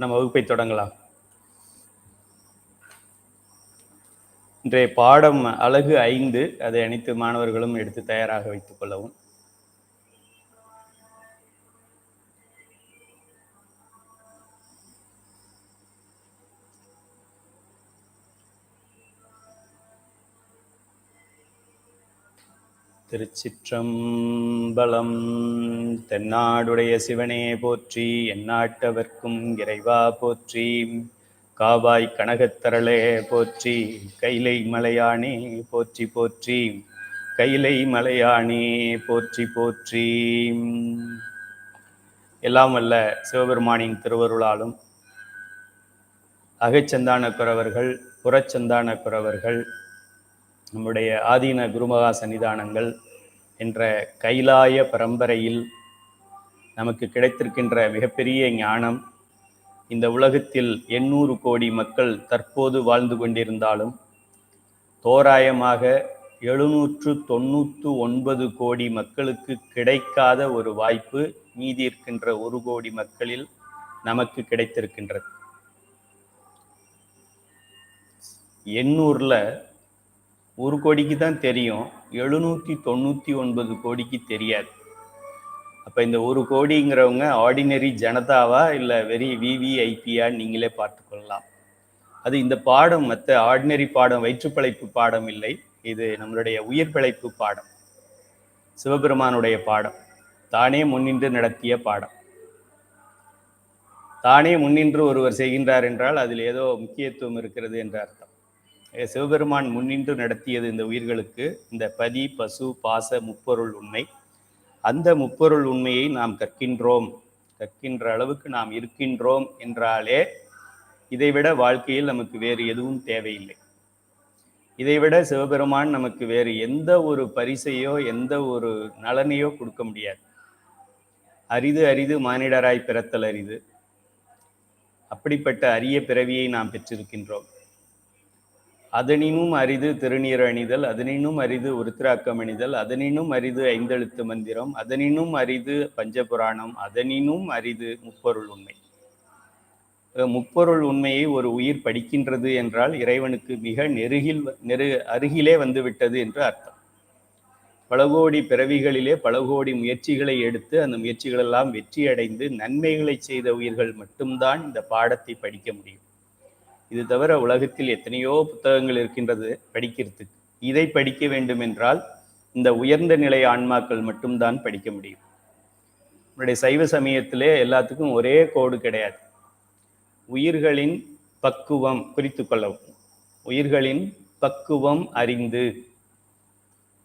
நம்ம வகுப்பை தொடங்கலாம். இன்றைய பாடம் அலகு 5. அதை அனைத்து மாணவர்களும் எடுத்து தயாராக வைத்துக் கொள்ளவும். திருச்சிற்றம்பலம். தென்னாடுடைய சிவனே போற்றி, எந்நாட்டவர்க்கும் இறைவா போற்றி. காவாய் கனகத்தரளே போற்றி, கைலை மலையானே போற்றி போற்றி, கைலை மலையானே போற்றி போற்றி. எல்லாம் வல்ல சிவபெருமானின் திருவருளாலும் அகச்சந்தான குரவர்கள், புறச்சந்தான குரவர்கள், நம்முடைய ஆதீன குருமகா சன்னிதானங்கள் என்ற கைலாய பரம்பரையில் நமக்கு கிடைத்திருக்கின்ற மிகப்பெரிய ஞானம், இந்த உலகத்தில் 800 கோடி மக்கள் தற்போது வாழ்ந்து கொண்டிருந்தாலும் தோராயமாக 799 கோடி மக்களுக்கு கிடைக்காத ஒரு வாய்ப்பு மீதி இருக்கின்ற 1 கோடி மக்களில் நமக்கு கிடைத்திருக்கின்றது. 800ல் 1 கோடிக்கு தான் தெரியும், 799 கோடிக்கு தெரியாது. அப்போ இந்த 1 கோடிங்கிறவங்க ஆர்டினரி ஜனதாவா இல்லை வெரி விவிஐபியா நீங்களே பார்த்து கொள்ளலாம். அது இந்த பாடம் மற்ற ஆர்டினரி பாடம், வயிற்றுப்பிழைப்பு பாடம் இல்லை. இது நம்மளுடைய உயிர் பிழைப்பு பாடம், சிவபெருமானுடைய பாடம், தானே முன்னின்று நடத்திய பாடம். தானே முன்னின்று ஒருவர் செய்கின்றார் என்றால் அதில் ஏதோ முக்கியத்துவம் இருக்கிறது என்ற அர்த்தம். சிவபெருமான் முன்னின்று நடத்தியது இந்த உயிர்களுக்கு இந்த பதி பசு பாச முப்பொருள் உண்மை. அந்த முப்பொருள் உண்மையை நாம் கற்கின்றோம், கற்கின்ற அளவுக்கு நாம் இருக்கின்றோம் என்றாலே இதைவிட வாழ்க்கையில் நமக்கு வேறு எதுவும் தேவையில்லை. இதைவிட சிவபெருமான் நமக்கு வேறு எந்த ஒரு பரிசையோ எந்த ஒரு நலனையோ கொடுக்க முடியாது. அரிது அரிது மானிடராய் பிறத்தல் அரிது. அப்படிப்பட்ட அரிய பிறவியை நாம் பெற்றிருக்கின்றோம். அதனினும் அரிது திருநீர் அணிதல், அதனினும் அரிது உருத்திராக்கம் அணிதல், அதனினும் அரிது 5 எழுத்து மந்திரம், அதனினும் அரிது பஞ்சபுராணம், அதனினும் அரிது முப்பொருள் உண்மை. முப்பொருள் உண்மையை ஒரு உயிர் படிக்கின்றது என்றால் இறைவனுக்கு மிக அருகிலே வந்துவிட்டது என்று அர்த்தம். பல கோடி பிறவிகளிலே பல கோடி முயற்சிகளை எடுத்து அந்த முயற்சிகளெல்லாம் வெற்றி அடைந்து நன்மைகளை செய்த உயிர்கள் மட்டும்தான் இந்த பாடத்தை படிக்க முடியும். இது தவிர உலகத்தில் எத்தனையோ புத்தகங்கள் இருக்கின்றது படிக்கிறதுக்கு. இதை படிக்க வேண்டும் என்றால் இந்த உயர்ந்த நிலை ஆன்மாக்கள் மட்டும்தான் படிக்க முடியும். நம்முடைய சைவ சமயத்திலே எல்லாத்துக்கும் ஒரே கோடு கிடையாது. உயிர்களின் பக்குவம் குறித்து கொள்ளவும், உயிர்களின் பக்குவம் அறிந்து,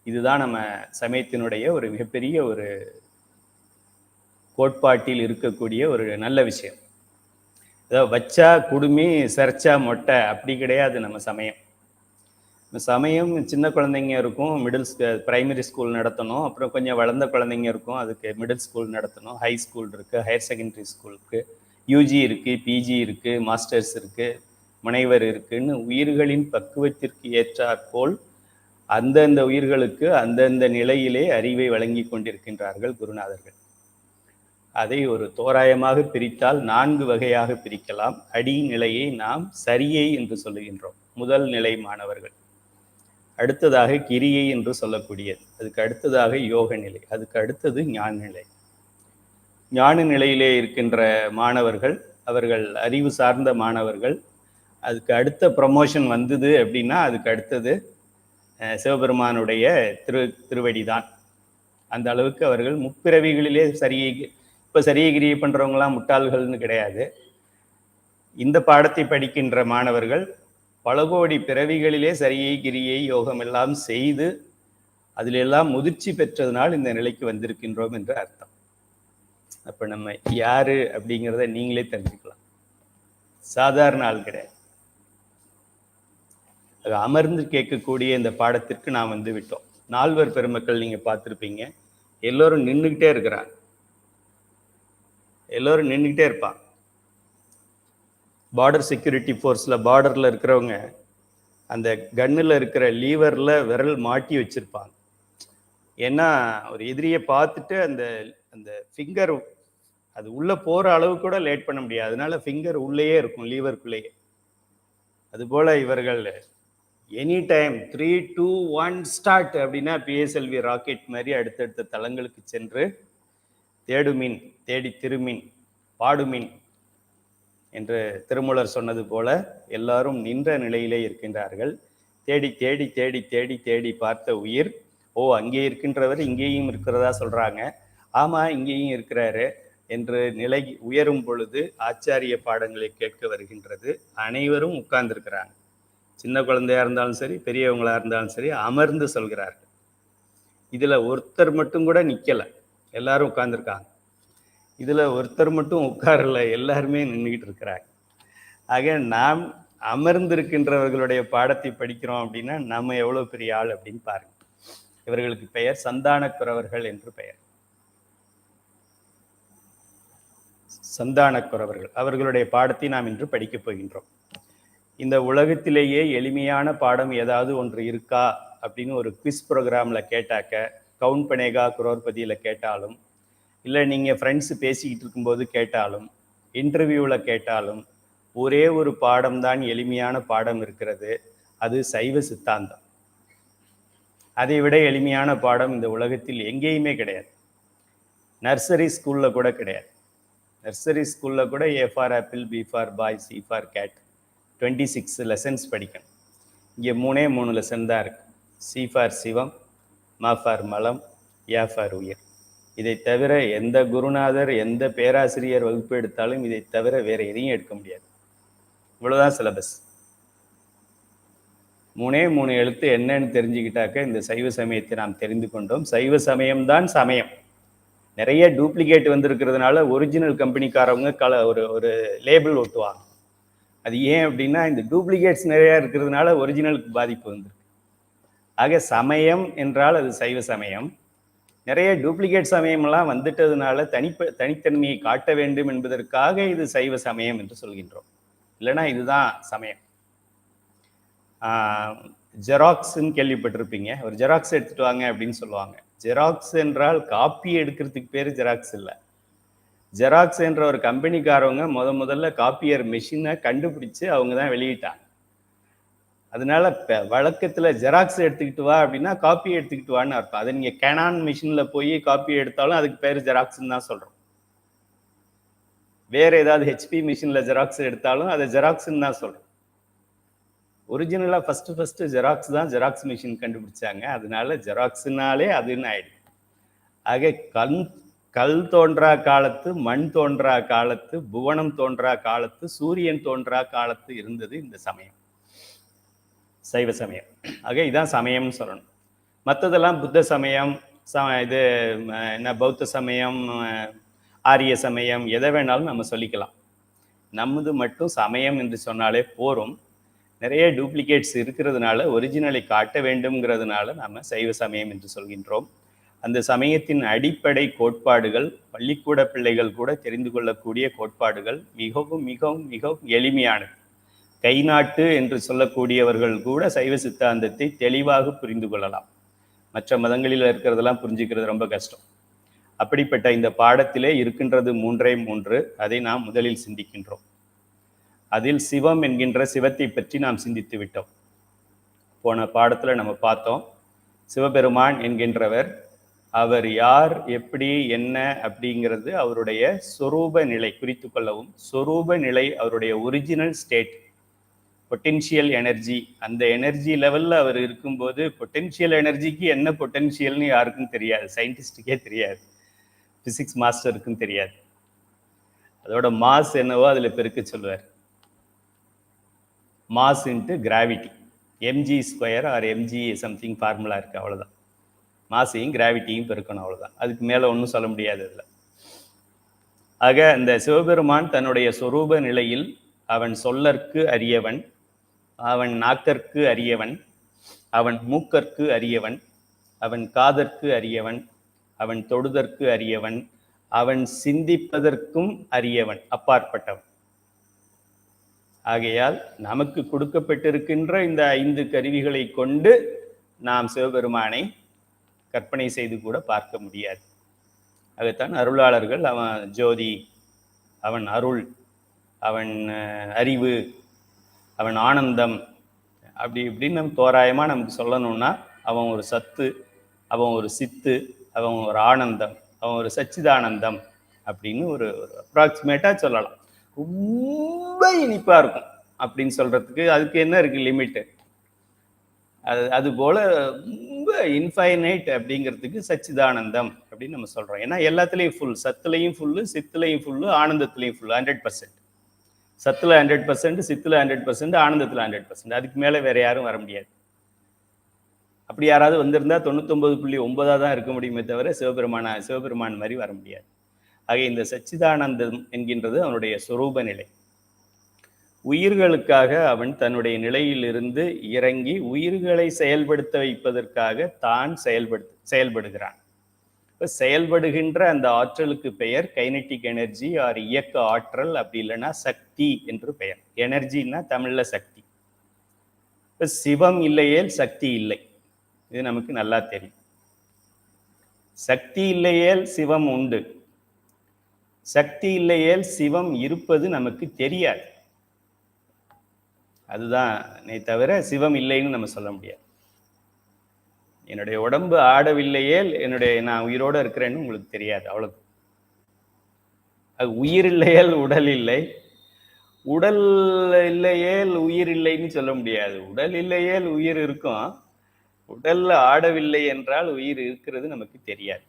இதுதான் நம்ம சமயத்தினுடைய ஒரு மிகப்பெரிய ஒரு கோட்பாட்டில் இருக்கக்கூடிய ஒரு நல்ல விஷயம். அதாவது வச்சா குடுமி சரிச்சா மொட்டை அப்படி கிடையாது நம்ம சமயம். சமயம் சின்ன குழந்தைங்க இருக்கும், பிரைமரி ஸ்கூல் நடத்தணும், அப்புறம் கொஞ்சம் வளர்ந்த குழந்தைங்க இருக்கும், அதுக்கு மிடில் ஸ்கூல் நடத்தணும், ஹை ஸ்கூல் இருக்குது, ஹையர் செகண்டரி ஸ்கூலுக்கு யூஜி இருக்குது, பிஜி இருக்குது, மாஸ்டர்ஸ் இருக்குது, முனைவர் இருக்குன்னு உயிர்களின் பக்குவத்திற்கு ஏற்றாற்போல் அந்தந்த உயிர்களுக்கு அந்தந்த நிலையிலே அறிவை வழங்கி கொண்டிருக்கின்றார்கள் குருநாதர்கள். அதை ஒரு தோராயமாக பிரித்தால் 4 வகையாக பிரிக்கலாம். அடிநிலையை நாம் சரியை என்று சொல்லுகின்றோம், முதல் நிலை மாணவர்கள். அடுத்ததாக கிரியை என்று சொல்லக்கூடியது, அதுக்கு அடுத்ததாக யோக நிலை, அதுக்கு அடுத்தது ஞான நிலை. ஞான நிலையிலே இருக்கின்ற மாணவர்கள் அவர்கள் அறிவு சார்ந்த மாணவர்கள். அதுக்கு அடுத்த ப்ரமோஷன் வந்தது அப்படின்னா அதுக்கு அடுத்தது சிவபெருமானுடைய திருவடிதான். அந்த அளவுக்கு அவர்கள் முப்பிறவிகளிலே சரியை. இப்போ சரியை கிரியை பண்ணுறவங்களாம் முட்டாள்கள்னு கிடையாது. இந்த பாடத்தை படிக்கின்ற மாணவர்கள் பல கோடி பிறவிகளிலே சரியை கிரியை யோகம் எல்லாம் செய்து அதிலெல்லாம் முதிர்ச்சி பெற்றதுனால் இந்த நிலைக்கு வந்திருக்கின்றோம் என்று அர்த்தம். அப்போ நம்ம யாரு அப்படிங்கிறத நீங்களே தெரிஞ்சுக்கலாம். சாதாரண ஆள் கிடையாது. அது அமர்ந்து கேட்கக்கூடிய இந்த பாடத்திற்கு நாம் வந்து விட்டோம். 4 பெருமக்கள் நீங்க பார்த்துருப்பீங்க. எல்லோரும் நின்றுக்கிட்டே இருக்கிறாங்க, எல்லோரும் நின்றுக்கிட்டே இருப்பாங்க. பார்டர் செக்யூரிட்டி ஃபோர்ஸில் பார்டரில் இருக்கிறவங்க அந்த கன்னில் இருக்கிற லீவரில் விரல் மாட்டி வச்சுருப்பாங்க. ஏன்னா ஒரு எதிரியை பார்த்துட்டு அந்த அந்த ஃபிங்கர் அது உள்ளே போகிற அளவு கூட லேட் பண்ண முடியாது. அதனால ஃபிங்கர் உள்ளேயே இருக்கும், லீவருக்குள்ளேயே. அதுபோல் இவர்கள் எனி டைம் 3, 2, 1 ஸ்டார்ட் அப்படின்னா பிஎஸ்எல்வி ராக்கெட் மாதிரி அடுத்தடுத்த தளங்களுக்கு சென்று தேடுமின், தேடி திருமின், பாடுமின் என்று திருமூலர் சொன்னது போல எல்லாரும் நின்ற நிலையிலே இருக்கின்றார்கள். தேடி தேடி தேடி தேடி தேடி பார்த்த உயிர், அங்கே இருக்கின்றவர் இங்கேயும் இருக்கிறதா சொல்றாங்க, ஆமா இங்கேயும் இருக்கிறாரு என்று நிலை உயரும் பொழுது ஆச்சாரிய பாடங்களை கேட்க வருகின்றது. அனைவரும் உட்கார்ந்துருக்கிறாங்க. சின்ன குழந்தையா இருந்தாலும் சரி, பெரியவங்களா இருந்தாலும் சரி, அமர்ந்து சொல்கிறார்கள். இதுல ஒருத்தர் மட்டும் கூட நிக்கல, எல்லாரும் உட்கார்ந்துருக்காங்க. இதுல ஒருத்தர் மட்டும் உட்காரல, எல்லாருமே நின்றுகிட்டு இருக்கிறாங்க. ஆக நாம் அமர்ந்திருக்கின்றவர்களுடைய பாடத்தை படிக்கிறோம் அப்படின்னா நம்ம எவ்வளவு பெரிய ஆள் அப்படின்னு பாருங்க. இவர்களுக்கு பெயர் சந்தானக்குறவர்கள் என்று பெயர். சந்தானக்குறவர்கள், அவர்களுடைய பாடத்தை நாம் இன்று படிக்கப் போகின்றோம். இந்த உலகத்திலேயே எளிமையான பாடம் ஏதாவது ஒன்று இருக்கா அப்படின்னு ஒரு குவிஸ் ப்ரோக்ராம்ல கேட்டாக்க, கவுன் பனேகா குரோர்பதியில் கேட்டாலும், இல்லை நீங்கள் ஃப்ரெண்ட்ஸ் பேசிக்கிட்டு இருக்கும்போது கேட்டாலும், இன்டர்வியூவில் கேட்டாலும், ஒரே ஒரு பாடம் தான் எளிமையான பாடம் இருக்கிறது. அது சைவ சித்தாந்தம். அதை விட எளிமையான பாடம் இந்த உலகத்தில் எங்கேயுமே கிடையாது. நர்சரி ஸ்கூலில் கூட கிடையாது. நர்சரி ஸ்கூலில் கூட A for apple, B for boy, C for cat 26 lessons படிக்கணும். இங்கே 3 லெசன் தான் இருக்கு. C for Sivam, M for மலம், A ஃபார் உயிர். இதை தவிர எந்த குருநாதர், எந்த பேராசிரியர் வகுப்பு எடுத்தாலும் இதை தவிர வேற எதையும் எடுக்க முடியாது. இவ்வளவுதான் சிலபஸ். 3 எழுத்து என்னன்னு தெரிஞ்சுக்கிட்டாக்க இந்த சைவ சமயத்தை நாம் தெரிந்து கொண்டோம். சைவ சமயம்தான் சமயம். நிறைய டூப்ளிகேட் வந்திருக்கிறதுனால ஒரிஜினல் கம்பெனிக்காரவங்க ஒரு லேபிள் ஒட்டுவாங்க. அது ஏன் அப்படின்னா இந்த டூப்ளிகேட்ஸ் நிறைய இருக்கிறதுனால ஒரிஜினலுக்கு பாதிப்பு வந்திருக்கு. ஆக சமயம் என்றால் அது சைவ சமயம். நிறைய டூப்ளிகேட் சமயமெல்லாம் வந்துட்டதுனால தனித்தன்மையை காட்ட வேண்டும் என்பதற்காக இது சைவ சமயம் என்று சொல்கின்றோம். இல்லைன்னா இதுதான் சமயம். ஜெராக்ஸ்ன்னு கேள்விப்பட்டிருப்பீங்க. ஒரு ஜெராக்ஸ் எடுத்துட்டு வாங்க அப்படின்னு சொல்லுவாங்க. ஜெராக்ஸ் என்றால் காப்பி எடுக்கிறதுக்கு பேர் ஜெராக்ஸ் இல்லை. ஜெராக்ஸ் என்ற ஒரு கம்பெனிக்காரவங்க முதல்ல காப்பியர் மெஷினை கண்டுபிடிச்சு அவங்க தான் வெளியிட்டாங்க. அதனால வழக்கத்துல ஜெராக்ஸ் எடுத்துக்கிட்டு வா அப்படின்னா காப்பி எடுத்துக்கிட்டு வான்னு அர்த்தம். அதை நீங்க கேனான் மிஷின்ல போய் காப்பி எடுத்தாலும் அதுக்கு பேர் ஜெராக்ஸ்ன்னு தான் சொல்றோம். வேற ஏதாவது HP மிஷின்ல ஜெராக்ஸ் எடுத்தாலும் அதை ஜெராக்ஸ்ன்னு தான் சொல்றோம். ஒரிஜினலா ஃபர்ஸ்ட் ஜெராக்ஸ் தான் ஜெராக்ஸ் மிஷின் கண்டுபிடிச்சாங்க. அதனால ஜெராக்ஸ்னாலே அதுன்னு ஆயிடுது. ஆக கல் தோன்றா காலத்து, மண் தோன்றா காலத்து, புவனம் தோன்றா காலத்து, சூரியன் தோன்றா காலத்து இருந்தது இந்த சமயம், சைவ சமயம். ஆக இதான் சமயம்னு சொல்லணும். மற்றதெல்லாம் புத்த சமயம், இது என்ன பௌத்த சமயம், ஆரிய சமயம், எதை வேணாலும் நம்ம சொல்லிக்கலாம். நம்மது மட்டும் சமயம் என்று சொன்னாலே போரும். நிறைய டூப்ளிகேட்ஸ் இருக்கிறதுனால ஒரிஜினலை காட்ட வேண்டும்ங்கிறதுனால நம்ம சைவ சமயம் என்று சொல்கின்றோம். அந்த சமயத்தின் அடிப்படை கோட்பாடுகள் பள்ளிக்கூட பிள்ளைகள் கூட தெரிந்து கொள்ளக்கூடிய கோட்பாடுகள் மிகவும் மிகவும் மிகவும் எளிமையானது. கை நாட்டு என்று சொல்லக்கூடியவர்கள் கூட சைவ சித்தாந்தத்தை தெளிவாக புரிந்து கொள்ளலாம். மற்ற மதங்களில் இருக்கிறதெல்லாம் புரிஞ்சுக்கிறது ரொம்ப கஷ்டம். அப்படிப்பட்ட இந்த பாடத்திலே இருக்கின்றது 3 அதை நாம் முதலில் சிந்திக்கின்றோம். அதில் சிவம் என்கின்ற சிவத்தை பற்றி நாம் சிந்தித்து விட்டோம். போன பாடத்துல நம்ம பார்த்தோம், சிவபெருமான் என்கின்றவர் அவர் யார், எப்படி, என்ன அப்படிங்கிறது அவருடைய சொரூப நிலை குறித்து கொள்ளவும், சொரூப நிலை அவருடைய ஒரிஜினல் ஸ்டேட், பொட்டென்ஷியல் எனர்ஜி, அந்த எனர்ஜி லெவல்ல அவர் இருக்கும்போது பொட்டென்ஷியல் எனர்ஜிக்கு என்ன பொட்டென்ஷியல்னு யாருக்கும் தெரியாது, சயின்டிஸ்டுக்கே தெரியாது, பிசிக்ஸ் மாஸ்டருக்கும் தெரியாது. அதோட மாஸ் என்னவோ அதுல பெருக்க சொல்லுவார். Mass into gravity, mg² or mg something formula இருக்கு, அவ்வளவுதான். மாசையும் கிராவிட்டியும் பெருக்கணும், அவ்வளவுதான். அதுக்கு மேல ஒன்றும் சொல்ல முடியாது அதுல. ஆக இந்த சிவபெருமான் தன்னுடைய சொரூப நிலையில் அவன் சொல்லற்கு அறியவன், அவன் நாக்கற்கு அறியவன், அவன் மூக்கற்கு அறியவன், அவன் காதற்கு அறியவன், அவன் தொடுதற்கு அறியவன், அவன் சிந்திப்பதற்கும் அறியவன், அப்பாற்பட்டவன். ஆகையால் நமக்கு கொடுக்கப்பட்டிருக்கின்ற இந்த 5 கருவிகளை கொண்டு நாம் சிவபெருமானை கற்பனை செய்து கூட பார்க்க முடியாது. அதுதான் அருளாளர்கள் அவன் ஜோதி அவன் அருள், அவன் அறிவு, அவன் ஆனந்தம், அப்படி இப்படின்னு நம்ம தோராயமாக நமக்கு சொல்லணும்னா அவன் ஒரு சத்து, அவன் ஒரு சித்து, அவன் ஒரு ஆனந்தம், அவன் ஒரு சச்சிதானந்தம் அப்படின்னு ஒரு அப்ராக்சிமேட்டாக சொல்லலாம். ரொம்ப இனிப்பாக இருக்கும் அப்படின்னு சொல்கிறதுக்கு அதுக்கு என்ன இருக்குது லிமிட்டு? அது போல ரொம்ப இன்ஃபைனைட் அப்படிங்கிறதுக்கு சச்சிதானந்தம் அப்படின்னு நம்ம சொல்கிறோம். ஏன்னா எல்லாத்துலேயும் ஃபுல், சத்துலையும் ஃபுல்லு, சித்துலையும் ஃபுல்லு, ஆனந்தத்துலேயும் ஃபுல்லு, 100%. சத்துல 100%, சித்துல 100%, ஆனந்தத்தில் 100%. அதுக்கு மேலே வேற யாரும் வர முடியாது. அப்படி யாராவது வந்திருந்தா 99.9 தான் இருக்க முடியுமே தவிர சிவபெருமான் மாதிரி வர முடியாது. ஆக இந்த சச்சிதானந்தம் என்கின்றது அவனுடைய சொரூப நிலை. உயிர்களுக்காக அவன் தன்னுடைய நிலையிலிருந்து இறங்கி உயிர்களை செயல்படுத்த வைப்பதற்காக தான் செயல்படுகிறான். செயல்படுகின்ற அந்த ஆற்றலுக்கு பெயர் கைனெட்டிக் எனர்ஜி ஆர் இயக்க ஆற்றல், அப்படி இல்லைன்னா சக்தி என்று பெயர். எனர்ஜின்னா தமிழ்ல சக்தி. சிவம் இல்லையேல் சக்தி இல்லை, இது நமக்கு நல்லா தெரியும். சக்தி இல்லையேல் சிவம் உண்டு, சக்தி இல்லையேல் சிவம் இருப்பது நமக்கு தெரியாது. அதுதான் தவிர சிவம் இல்லைன்னு நம்ம சொல்ல முடியாது. என்னுடைய உடம்பு ஆடவில்லையேல் நான் உயிரோடு இருக்கிறேன்னு உங்களுக்கு தெரியாது, அவ்வளவு. அது உயிர் இல்லையேல் உடல் இல்லை, உடல் இல்லையேல் உயிர் இல்லைன்னு சொல்ல முடியாது. உடல் இல்லையேல் உயிர் இருக்கும், உடல்ல ஆடவில்லை என்றால் உயிர் இருக்கிறது நமக்கு தெரியாது.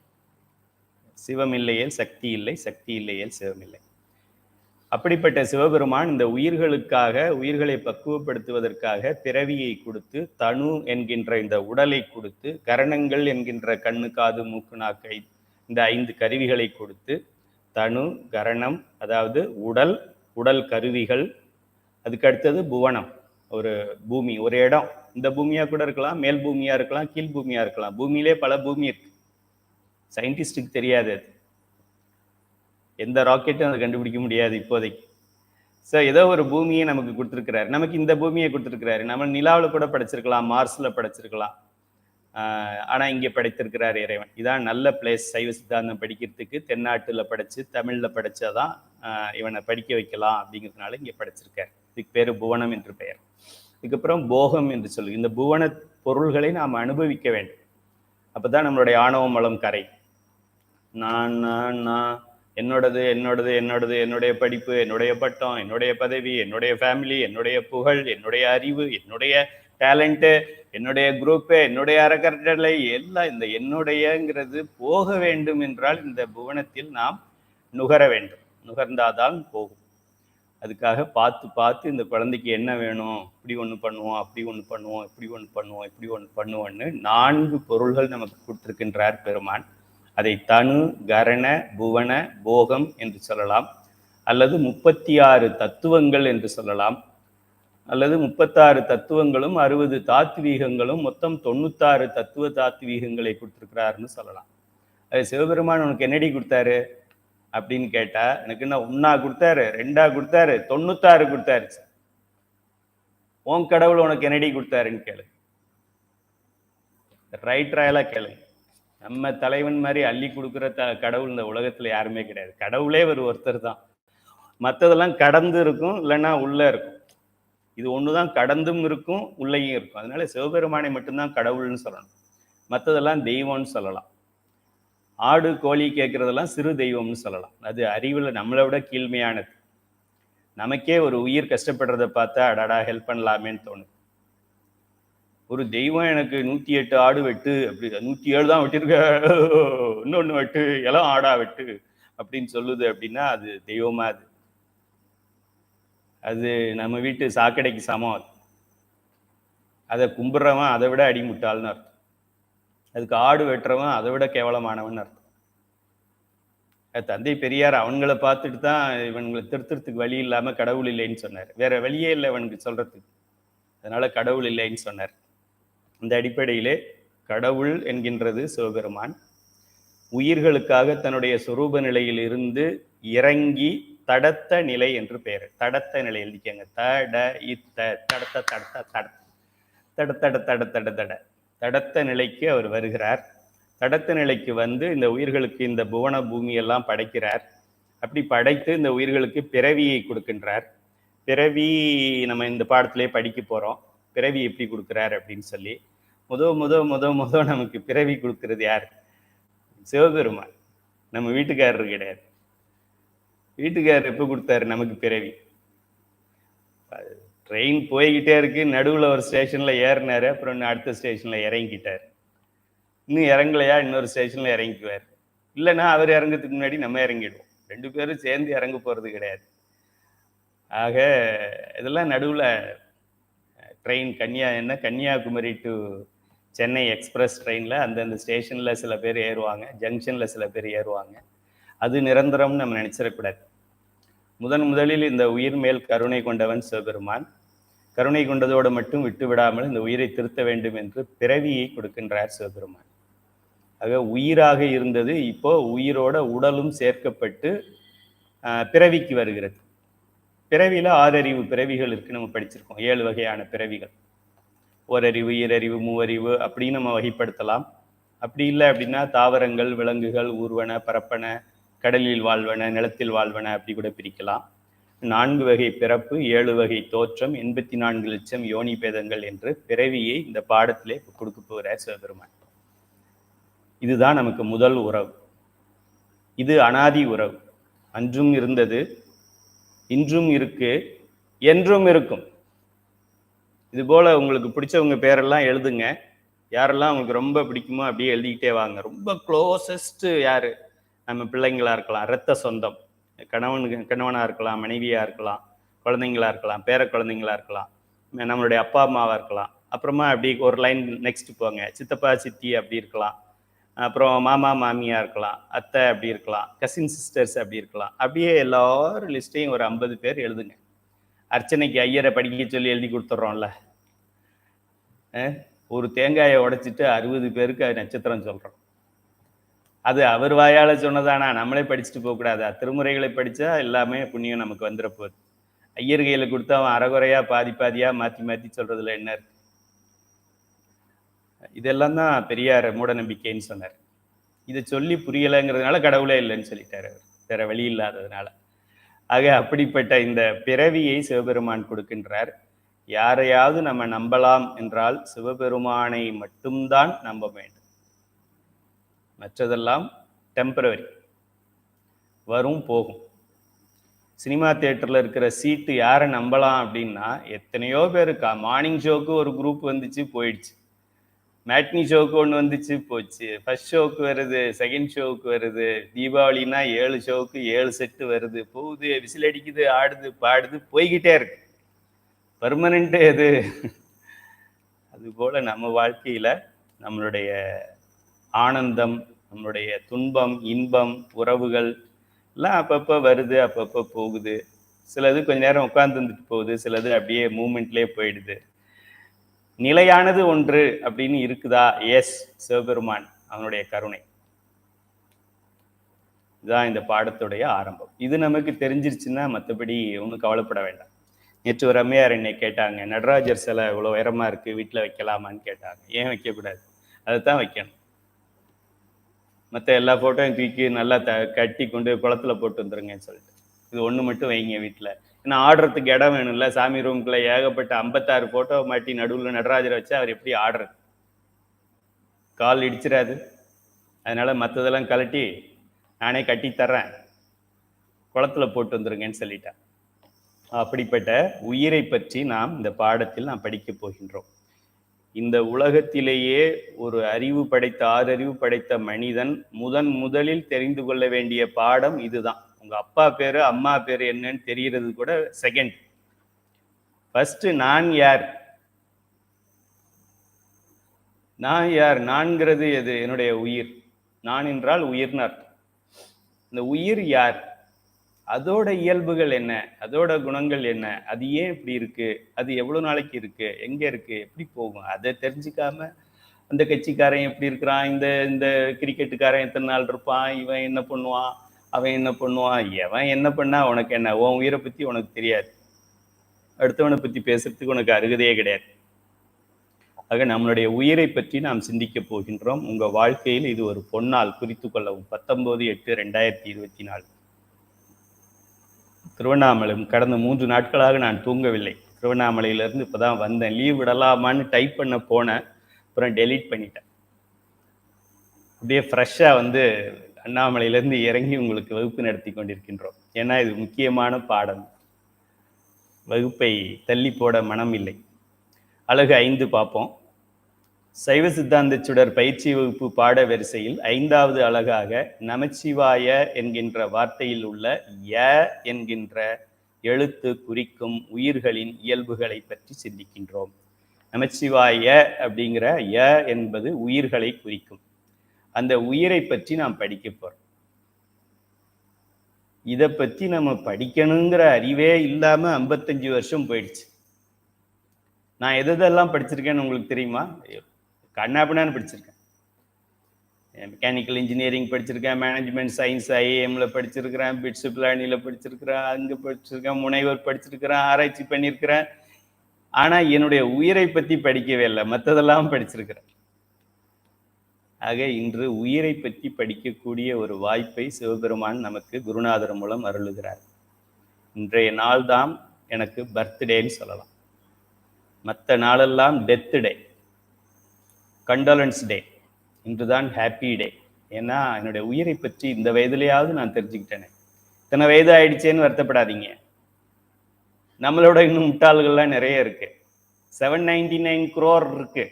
சிவம் இல்லையேல் சக்தி இல்லை, சக்தி இல்லையேல் சிவம் இல்லை. அப்படிப்பட்ட சிவபெருமான் இந்த உயிர்களுக்காக, உயிர்களை பக்குவப்படுத்துவதற்காக பிறவியை கொடுத்து, தனு என்கின்ற இந்த உடலை கொடுத்து, கரணங்கள் என்கின்ற கண்ணு, காது, மூக்கு, நாக்கை, இந்த 5 கருவிகளை கொடுத்து, தனு, கரணம், அதாவது உடல், உடல் கருவிகள், அதுக்கு அடுத்தது புவனம், ஒரு பூமி, ஒரு இடம். இந்த பூமியா கூட இருக்கலாம், மேல் பூமியா இருக்கலாம், கீழ் பூமியா இருக்கலாம். பூமியிலே பல பூமி இருக்கு, சயின்டிஸ்டுக்கு தெரியாது. எந்த ராக்கெட்டும் அதை கண்டுபிடிக்க முடியாது இப்போதைக்கு. ஸோ ஏதோ ஒரு பூமியை நமக்கு கொடுத்துருக்கிறாரு, நமக்கு இந்த பூமியை கொடுத்துருக்கிறாரு. நம்ம நிலாவில் கூட படைச்சிருக்கலாம், மார்ஸில் படைச்சிருக்கலாம், ஆனால் இங்கே படைத்திருக்கிறார் இறைவன். இதான் நல்ல பிளேஸ் சைவ சித்தாந்தம் படிக்கிறதுக்கு. தென்னாட்டில் படைச்சு தமிழில் படித்தாதான் இவனை படிக்க வைக்கலாம் அப்படிங்கிறதுனால இங்கே படைச்சிருக்கார். இதுக்கு பேர் புவனம் என்று பெயர். இதுக்கப்புறம் போகம் என்று சொல்லு. இந்த புவன பொருள்களை நாம் அனுபவிக்க வேண்டும். அப்போ தான் நம்மளுடைய ஆணவ மலம் கரை. நான் நான் நான் என்னோடது என்னோடது என்னோடது, என்னுடைய படிப்பு, என்னுடைய பட்டம், என்னுடைய பதவி, என்னுடைய ஃபேமிலி, என்னுடைய புகழ், என்னுடைய அறிவு, என்னுடைய டேலண்ட்டு, என்னுடைய குரூப்பு, என்னுடைய அறக்கட்டளை, எல்லாம் இந்த என்னுடையங்கிறது போக வேண்டும் என்றால் இந்த புவனத்தில் நாம் நுகர வேண்டும். நுகர்ந்தாதான் போகும். அதுக்காக பார்த்து பார்த்து இந்த குழந்தைக்கு என்ன வேணும், இப்படி ஒன்று பண்ணுவோம், அப்படி ஒன்று பண்ணுவோம், இப்படி ஒன்று பண்ணுவோம், இப்படி ஒன்று பண்ணுவோன்னு 4 பொருள்கள் நமக்கு கொடுத்திருக்கின்றார் பெருமான். அதை தனு, கரண, புவன, போகம் என்று சொல்லலாம், அல்லது 36 தத்துவங்கள் என்று சொல்லலாம், அல்லது 36 தத்துவங்களும் 60 தாத்வீகங்களும் மொத்தம் 96 தத்துவ தாத்வீகங்களை கொடுத்துருக்கிறாருன்னு சொல்லலாம். அது சிவபெருமான் உனக்கு என்னடி கொடுத்தாரு அப்படின்னு கேட்டா, எனக்கு என்ன 1 கொடுத்தாரு, 2 கொடுத்தாரு, 96 கொடுத்தாரு. உன் கடவுள் உனக்கு என்னடி கொடுத்தாருன்னு கேளு, ரைட் ராயலா கேளு. நம்ம தலைவன் மாதிரி அள்ளி கொடுக்குற கடவுள் இந்த உலகத்துல யாருமே கிடையாது. கடவுளே ஒருத்தர் தான். மற்றதெல்லாம் கடந்து இருக்கும், இல்லைன்னா உள்ள இருக்கும். இது ஒண்ணுதான் கடந்தும் இருக்கும், உள்ளேயும் இருக்கும். அதனால சிவபெருமானை மட்டும்தான் கடவுள்னு சொல்லணும், மற்றதெல்லாம் தெய்வம்னு சொல்லலாம். ஆடு கோழி கேட்கறதெல்லாம் சிறு தெய்வம்னு சொல்லலாம். அது அறிவுல நம்மளை விட கீழ்மையானது. நமக்கே ஒரு உயிர் கஷ்டப்படுறத பார்த்தா அடாடா ஹெல்ப் பண்ணலாமேன்னு தோணுது. ஒரு தெய்வம் எனக்கு 108 ஆடு வெட்டு, அப்படி 107 தான் வெட்டிருக்க, இன்னொன்னு வெட்டு, எல்லாம் ஆடா வெட்டு அப்படின்னு சொல்லுது அப்படின்னா அது தெய்வமா? அது நம்ம வீட்டு சாக்கடைக்கு சமம். அதை கும்பிட்றவன் அதை விட அடிமுட்டாள்னு அர்த்தம். அதுக்கு ஆடு வெட்டுறவன் அதை விட கேவலமானவன் அர்த்தம். தந்தை பெரியார் அவங்களை பார்த்துட்டு தான் இவங்களை திருத்துறதுக்கு வழி இல்லாம கடவுள் இல்லைன்னு சொன்னார். வேற வழியே இல்லை இவனுக்கு சொல்றதுக்கு, அதனால கடவுள் இல்லைன்னு சொன்னார். இந்த அடிப்படையிலே கடவுள் என்கின்றது சிவபெருமான். உயிர்களுக்காக தன்னுடைய சொரூப நிலையில் இருந்து இறங்கி தடத்த நிலை என்று பெயர். தடத்த நிலை எழுதிக்கங்க. தட இத்த தடத்த தடத்த தட தட தட தட தட தட தடத்த நிலைக்கு அவர் வருகிறார். தடத்த நிலைக்கு வந்து இந்த உயிர்களுக்கு இந்த புவன பூமியெல்லாம் படைக்கிறார். அப்படி படைத்து இந்த உயிர்களுக்கு பிறவியை கொடுக்கின்றார். பிறவி நம்ம இந்த பாடத்திலே படிக்க போகிறோம். பிறவி எப்படி கொடுக்குறார் அப்படின்னு சொல்லி முத நமக்கு பிறவி கொடுக்கறது யார்? சிவபெருமான். நம்ம வீட்டுக்காரர் கிடையாது. வீட்டுக்காரர் எப்போ கொடுத்தாரு நமக்கு பிறவி? ட்ரெயின் போய்கிட்டே இருக்கு, நடுவில் ஒரு ஸ்டேஷனில் ஏறினாரு, அப்புறம் அடுத்த ஸ்டேஷனில் இறங்கிட்டார். இன்னும் இறங்கலையா, இன்னொரு ஸ்டேஷனில் இறங்கிக்குவார். இல்லைன்னா அவர் இறங்கிறதுக்கு முன்னாடி நம்ம இறங்கிடுவோம். 2 பேரும் சேர்ந்து இறங்க போகிறது கிடையாது. ஆக இதெல்லாம் நடுவில் train Kanyakumari to Chennai express ட்ரெயினில் அந்தந்த ஸ்டேஷனில் சில பேர் ஏறுவாங்க, ஜங்ஷனில் சில பேர் ஏறுவாங்க. அது நிரந்தரம்னு நம்ம நினச்சிடக்கூடாது. முதலில் இந்த உயிர் மேல் கருணை கொண்டவன் சிவபெருமான். கருணை கொண்டதோடு மட்டும் விட்டு விடாமல் இந்த உயிரை திருத்த வேண்டும் என்று பிறவியை கொடுக்கின்றார் சிவபெருமான். ஆக உயிராக இருந்தது இப்போ உயிரோட உடலும் சேர்க்கப்பட்டு பிறவிக்கு வருகிறது. பிறவியில் 6 அறிவு பிறவிகள் இருக்கு, நம்ம படிச்சிருக்கோம். 7 வகையான பிறவிகள். ஓரறிவு, ஈரறிவு, மூவறிவு அப்படின்னு நம்ம வகைப்படுத்தலாம். அப்படி இல்லை அப்படின்னா தாவரங்கள், விலங்குகள், ஊர்வன, பரப்பன, கடலில் வாழ்வன, நிலத்தில் வாழ்வன அப்படி கூட பிரிக்கலாம். 4 வகை பிறப்பு, 7 வகை தோற்றம், 84 லட்சம் யோனி பேதங்கள் என்று பிறவியை இந்த பாடத்திலே கொடுக்க போகிறார் சிவபெருமான். இதுதான் நமக்கு முதல் உறவு. இது அனாதி உறவு. அன்றும் இருந்தது, இன்றும் இருக்கு, என்றும் இருக்கும். இது போல உங்களுக்கு பிடிச்சவங்க பேரெல்லாம் எழுதுங்க. யாரெல்லாம் உங்களுக்கு ரொம்ப பிடிக்குமோ அப்படியே எழுதிக்கிட்டே வாங்க. ரொம்ப க்ளோசஸ்ட் யாரு? நம்ம பிள்ளைங்களா இருக்கலாம், இரத்த சொந்தம், கணவனா இருக்கலாம், மனைவியா இருக்கலாம், குழந்தைங்களா இருக்கலாம், பேர குழந்தைங்களா இருக்கலாம், நம்மளுடைய அப்பா அம்மாவா இருக்கலாம். அப்புறமா அப்படி ஒரு லைன் நெக்ஸ்ட் போங்க, சித்தப்பா சித்தி அப்படி இருக்கலாம், அப்புறம் மாமா மாமியா இருக்கலாம், அத்தை அப்படி இருக்கலாம், கசின் சிஸ்டர்ஸ் அப்படி இருக்கலாம். அப்படியே எல்லாரும் லிஸ்ட்டையும் ஒரு 50 பேர் எழுதுங்க. அர்ச்சனைக்கு ஐயரை படிக்க சொல்லி எழுதி கொடுத்துட்றோம்ல, ஒரு தேங்காயை உடைச்சிட்டு 60 பேருக்கு அது நட்சத்திரம் சொல்கிறோம். அது அவர் வாயால் சொன்னதானா? நம்மளே படிச்சுட்டு போகக்கூடாதா? திருமுறைகளை படித்தா எல்லாமே புண்ணியம் நமக்கு வந்துட போகுது. ஐயர் கையில் கொடுத்தா அவன் அறகுறையா பாதியாக மாற்றி சொல்கிறதுல என்ன இருக்கு? இதெல்லாம் தான் பெரியார் மூட நம்பிக்கைன்னு சொன்னார். இதை சொல்லி புரியலைங்கிறதுனால கடவுளே இல்லைன்னு சொல்லிட்டார் அவர், வேற வழி இல்லாததுனால. ஆக அப்படிப்பட்ட இந்த பிறவியை சிவபெருமான் கொடுக்கின்றார். யாரையாவது நம்ம நம்பலாம் என்றால் சிவபெருமானை மட்டும்தான் நம்ப வேண்டும். மற்றதெல்லாம் டெம்பரவரி, வரும் போகும். சினிமா தியேட்டரில் இருக்கிற சீட்டு யாரை நம்பலாம் அப்படின்னா, எத்தனையோ பேருக்கா. மார்னிங் ஷோக்கு ஒரு குரூப் வந்துச்சு, போயிடுச்சு. மேட்னி ஷோவுக்கு ஒன்று வந்துச்சு, போச்சு. ஃபர்ஸ்ட் ஷோவுக்கு வருது, செகண்ட் ஷோவுக்கு வருது. தீபாவளினா 7 ஷோவுக்கு 7 செட்டு வருது, போகுது, விசில் அடிக்குது, ஆடுது, பாடுது, போய்கிட்டே இருக்கு. பர்மனெண்ட் எது? அதுபோல் நம்ம வாழ்க்கையில் நம்மளுடைய ஆனந்தம், நம்மளுடைய துன்பம், இன்பம், உறவுகள் எல்லாம் அப்பப்போ வருது, அப்பப்போ போகுது. சிலது கொஞ்ச நேரம் உட்கார்ந்து வந்துட்டு போகுது, சிலது அப்படியே மூமெண்ட்லேயே போயிடுது. நிலையானது ஒன்று அப்படின்னு இருக்குதா? எஸ், சிவபெருமான், அவனுடைய கருணை. இதுதான் இந்த பாடத்துடைய ஆரம்பம். இது நமக்கு தெரிஞ்சிருச்சுன்னா மற்றபடி ஒன்றும் கவலைப்பட வேண்டாம். நேற்று ஒரு அம்மையார் என்னை கேட்டாங்க, நடராஜர் சிலை இவ்வளோ உயரமாக இருக்குது, வீட்டில் வைக்கலாமான்னு கேட்டாங்க. ஏன் வைக்கக்கூடாது? அதை தான் வைக்கணும். மற்ற எல்லா ஃபோட்டோவும் தூக்கி நல்லா கட்டி கொண்டு குளத்துல போட்டு வந்துருங்கன்னு சொல்லிட்டு, இது ஒன்று மட்டும் வைங்க வீட்டில். ஏன்னா ஆடுறதுக்கு இடம் வேணும்ல. சாமி ரூம்குள்ளே ஏகப்பட்ட 56 ஃபோட்டோ மாட்டி நடுவில் நடராஜரை வச்சா அவர் எப்படி ஆடுறது? கால் இடிச்சிடாது. அதனால மற்றதெல்லாம் கலட்டி நானே கட்டி தர்றேன், குளத்துல போட்டு வந்துருங்கன்னு சொல்லிட்டேன். அப்படிப்பட்ட உயிரை பற்றி நாம் இந்த பாடத்தில் நாம் படிக்க போகின்றோம். இந்த உலகத்திலேயே ஒரு அறிவு படைத்த, 6 அறிவு படைத்த மனிதன் முதலில் தெரிந்து கொள்ள வேண்டிய பாடம் இதுதான். உங்க அப்பா பேரு அம்மா பேரு என்னன்னு தெரிகிறது கூட செகண்ட். ஃபர்ஸ்ட் நான் யார்? நான் யார்? நான்கிறது எது? என்னுடைய உயிர். நான் என்றால் உயிர்னு அர்த்தம். இந்த உயிர் யார்? அதோட இயல்புகள் என்ன? அதோட குணங்கள் என்ன? அது ஏன் இப்படி இருக்கு? அது எவ்வளவு நாளைக்கு இருக்கு? எங்க இருக்கு? எப்படி போகும்? அதை தெரிஞ்சுக்காம அந்த கட்சிக்காரன் எப்படி இருக்கிறான், இந்த கிரிக்கெட்டுக்காரன் எத்தனை நாள் இருப்பான், இவன் என்ன பண்ணுவான், அவன் என்ன பண்ணுவான், எவன் என்ன பண்ணா உனக்கு என்ன? உன் உயிரை பத்தி உனக்கு தெரியாது. அடுத்தவனை பத்தி பேசுறதுக்கு உனக்கு அருகதையே கிடையாது. ஆக நம்மளுடைய உயிரை பற்றி நாம் சிந்திக்க போகின்றோம். உங்க வாழ்க்கையில் இது ஒரு பொன்னாள், குறித்து கொள்ளவும். 19/8/2024. திருவண்ணாமலை கடந்த 3 நாட்களாக நான் தூங்கவில்லை. திருவண்ணாமலையிலேருந்து இப்போ தான் வந்தேன். லீவ் விடலாமான்னு டைப் பண்ண போனேன். அப்புறம் டெலீட் பண்ணிட்டேன். அப்படியே ஃப்ரெஷ்ஷாக வந்து அண்ணாமலையிலேருந்து இறங்கி உங்களுக்கு வகுப்பு நடத்தி கொண்டிருக்கின்றோம். ஏன்னா இது முக்கியமான பாடம். வகுப்பை தள்ளி போட மனம் இல்லை. அழகு 5 பார்ப்போம். சைவ சித்தாந்த சுடர் பயிற்சி வகுப்பு பாட வரிசையில் 5வது அழகாக நமச்சிவாய என்கின்ற வார்த்தையில் உள்ள ய என்கின்ற எழுத்து குறிக்கும் உயிர்களின் இயல்புகளை பற்றி சிந்திக்கின்றோம். நமச்சிவாய அப்படிங்கிற ய என்பது உயிர்களை குறிக்கும். அந்த உயிரை பற்றி நாம் படிக்க போறோம். இதை பற்றி நம்ம படிக்கணுங்கிற அறிவே இல்லாம 55 வருஷம் போயிடுச்சு. நான் எதெல்லாம் படிச்சிருக்கேன்னு உங்களுக்கு தெரியுமா? கண்ணாபின்னான்னு படிச்சிருக்கேன். மெக்கானிக்கல் இன்ஜினியரிங் படிச்சிருக்கேன், மேனேஜ்மெண்ட் சயின்ஸ் ஐஏஎம்ல படிச்சிருக்கிறேன், பிட்ஸு பிளானில படிச்சிருக்கிறேன், அங்கே படிச்சிருக்கேன், முனைவர் படிச்சிருக்கிறேன், ஆராய்ச்சி பண்ணியிருக்கிறேன். ஆனால் என்னுடைய உயிரை பற்றி படிக்கவே இல்லை, மற்றதெல்லாம் படிச்சிருக்கிறேன். ஆக இன்று உயிரை பற்றி படிக்கக்கூடிய ஒரு வாய்ப்பை சிவபெருமான் நமக்கு குருநாதர் மூலம் அருளுகிறார். இன்றைய நாள் தான் எனக்கு பர்த்டேன்னு சொல்லலாம். மற்ற நாளெல்லாம் டெத் டே, கண்டோலன்ஸ் டே. இன்று தான் ஹாப்பி டே. ஏன்னா என்னுடைய உயிரை பற்றி இந்த வயதுலையாவது நான் தெரிஞ்சுக்கிட்டேனே. இத்தனை வயது ஆயிடுச்சேன்னு வருத்தப்படாதீங்க. நம்மளோட இன்னும் முட்டாள்கள்லாம் நிறைய இருக்கு. 799 crore இருக்கு.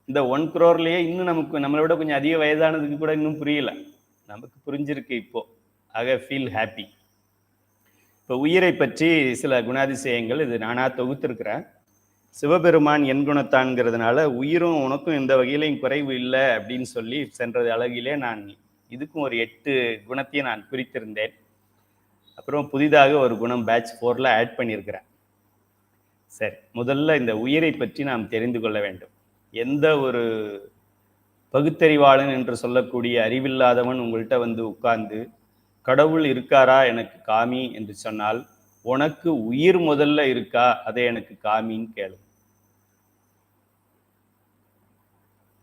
இந்த 1 crore இன்னும் நம்மளோட கொஞ்சம் அதிக வயதானதுக்கு கூட இன்னும் புரியல. நமக்கு புரிஞ்சிருக்கு இப்போ. ஆக ஃபீல் ஹாப்பி. இப்போ உயிரை பற்றி சில குணாதிசயங்கள் இது நானா தொகுத்திருக்கிறேன். சிவபெருமான் என் குணத்தான்ங்கிறதுனால உயிரும் உனக்கும் எந்த வகையிலையும் குறைவு இல்லை அப்படின்னு சொல்லி சென்றது அழகிலே நான் இதுக்கும் ஒரு 8 குணத்தையும் நான் குறித்திருந்தேன். அப்புறம் புதிதாக ஒரு குணம் பேட்ச் 4ல் ஆட் பண்ணியிருக்கிறேன். சரி, முதல்ல இந்த உயிரை பற்றி நாம் தெரிந்து கொள்ள வேண்டும். எந்த ஒரு பகுத்தறிவாளன் என்று சொல்லக்கூடிய அறிவில்லாதவன் உங்கள்கிட்ட வந்து உட்கார்ந்து கடவுள் இருக்காரா எனக்கு காமி என்று சொன்னால், உனக்கு உயிர் முதல்ல இருக்கா அதை எனக்கு காமின்னு கேளு.